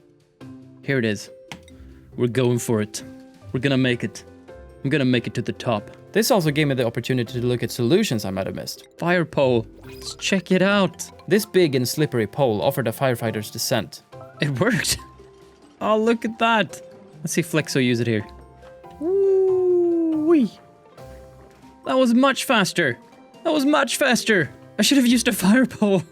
Here it is. We're going for it. We're gonna make it. I'm gonna make it to the top. This also gave me the opportunity to look at solutions I might have missed. Fire pole. Let's check it out. This big and slippery pole offered a firefighter's descent. It worked. Oh, look at that. Let's see Flexo use it here. Woo-wee. That was much faster. That was much faster. I should have used a fire pole.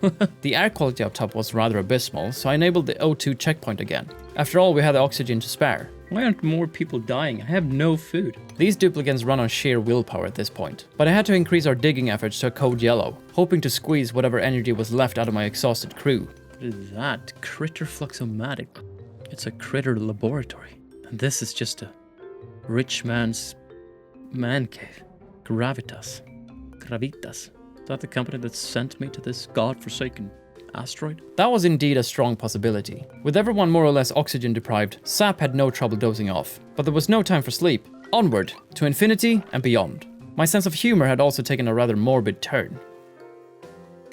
The air quality up top was rather abysmal, so I enabled the O2 checkpoint again. After all, we had the oxygen to spare. Why aren't more people dying? I have no food. These duplicants run on sheer willpower at this point, but I had to increase our digging efforts to a code yellow, hoping to squeeze whatever energy was left out of my exhausted crew. What is that? Critter Fluxomatic. It's a critter laboratory. And this is just a rich man's man cave. Gravitas. Is that the company that sent me to this godforsaken asteroid? That was indeed a strong possibility. With everyone more or less oxygen deprived, Sap had no trouble dozing off. But there was no time for sleep. Onward, to infinity and beyond. My sense of humor had also taken a rather morbid turn.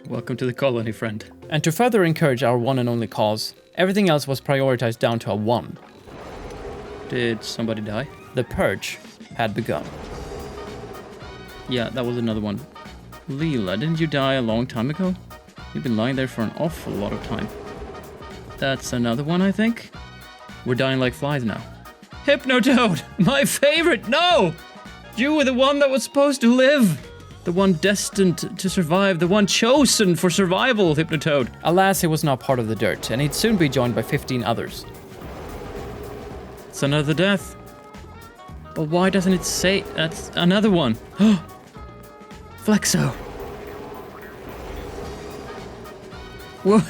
Welcome to the colony, friend. And to further encourage our one and only cause, everything else was prioritized down to a 1. Did somebody die? The purge had begun. Yeah, that was another one. Leela, didn't you die a long time ago? You've been lying there for an awful lot of time. That's another one, I think. We're dying like flies now. Hypnotoad! My favorite! No! You were the one that was supposed to live! The one destined to survive, the one chosen for survival, Hypnotoad. Alas, he was not part of the dirt, and he'd soon be joined by 15 others. It's another death. But why doesn't it say that's another one? Flexo. Whoa.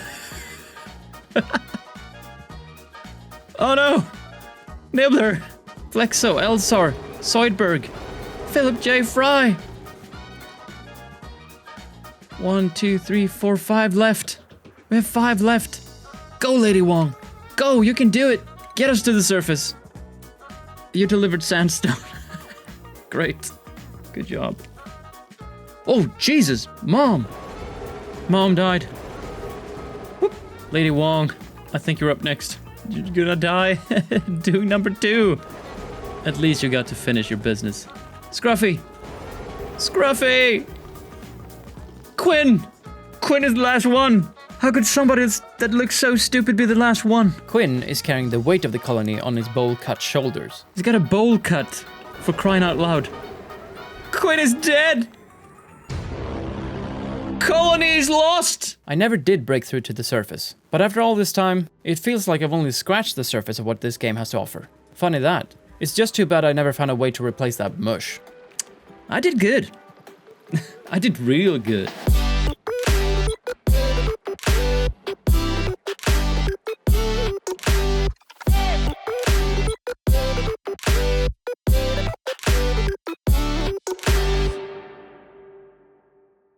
Oh no! Nibbler! Flexo, Elsor, Zoidberg, Philip J. Fry! 1, 2, 3, 4, 5 left. We have 5 left. Go, Lady Wong. Go, you can do it. Get us to the surface. You delivered sandstone. Great. Good job. Oh, Jesus. Mom. Mom died. Whoop. Lady Wong, I think you're up next. You're gonna die. Do number 2. At least you got to finish your business. Scruffy. Scruffy. Quinn. Quinn is the last one. How could somebody that looks so stupid be the last one? Quinn is carrying the weight of the colony on his bowl-cut shoulders. He's got a bowl cut, for crying out loud. Quinn is dead! Colony is lost! I never did break through to the surface, but after all this time, it feels like I've only scratched the surface of what this game has to offer. Funny that. It's just too bad I never found a way to replace that mush. I did good. I did real good.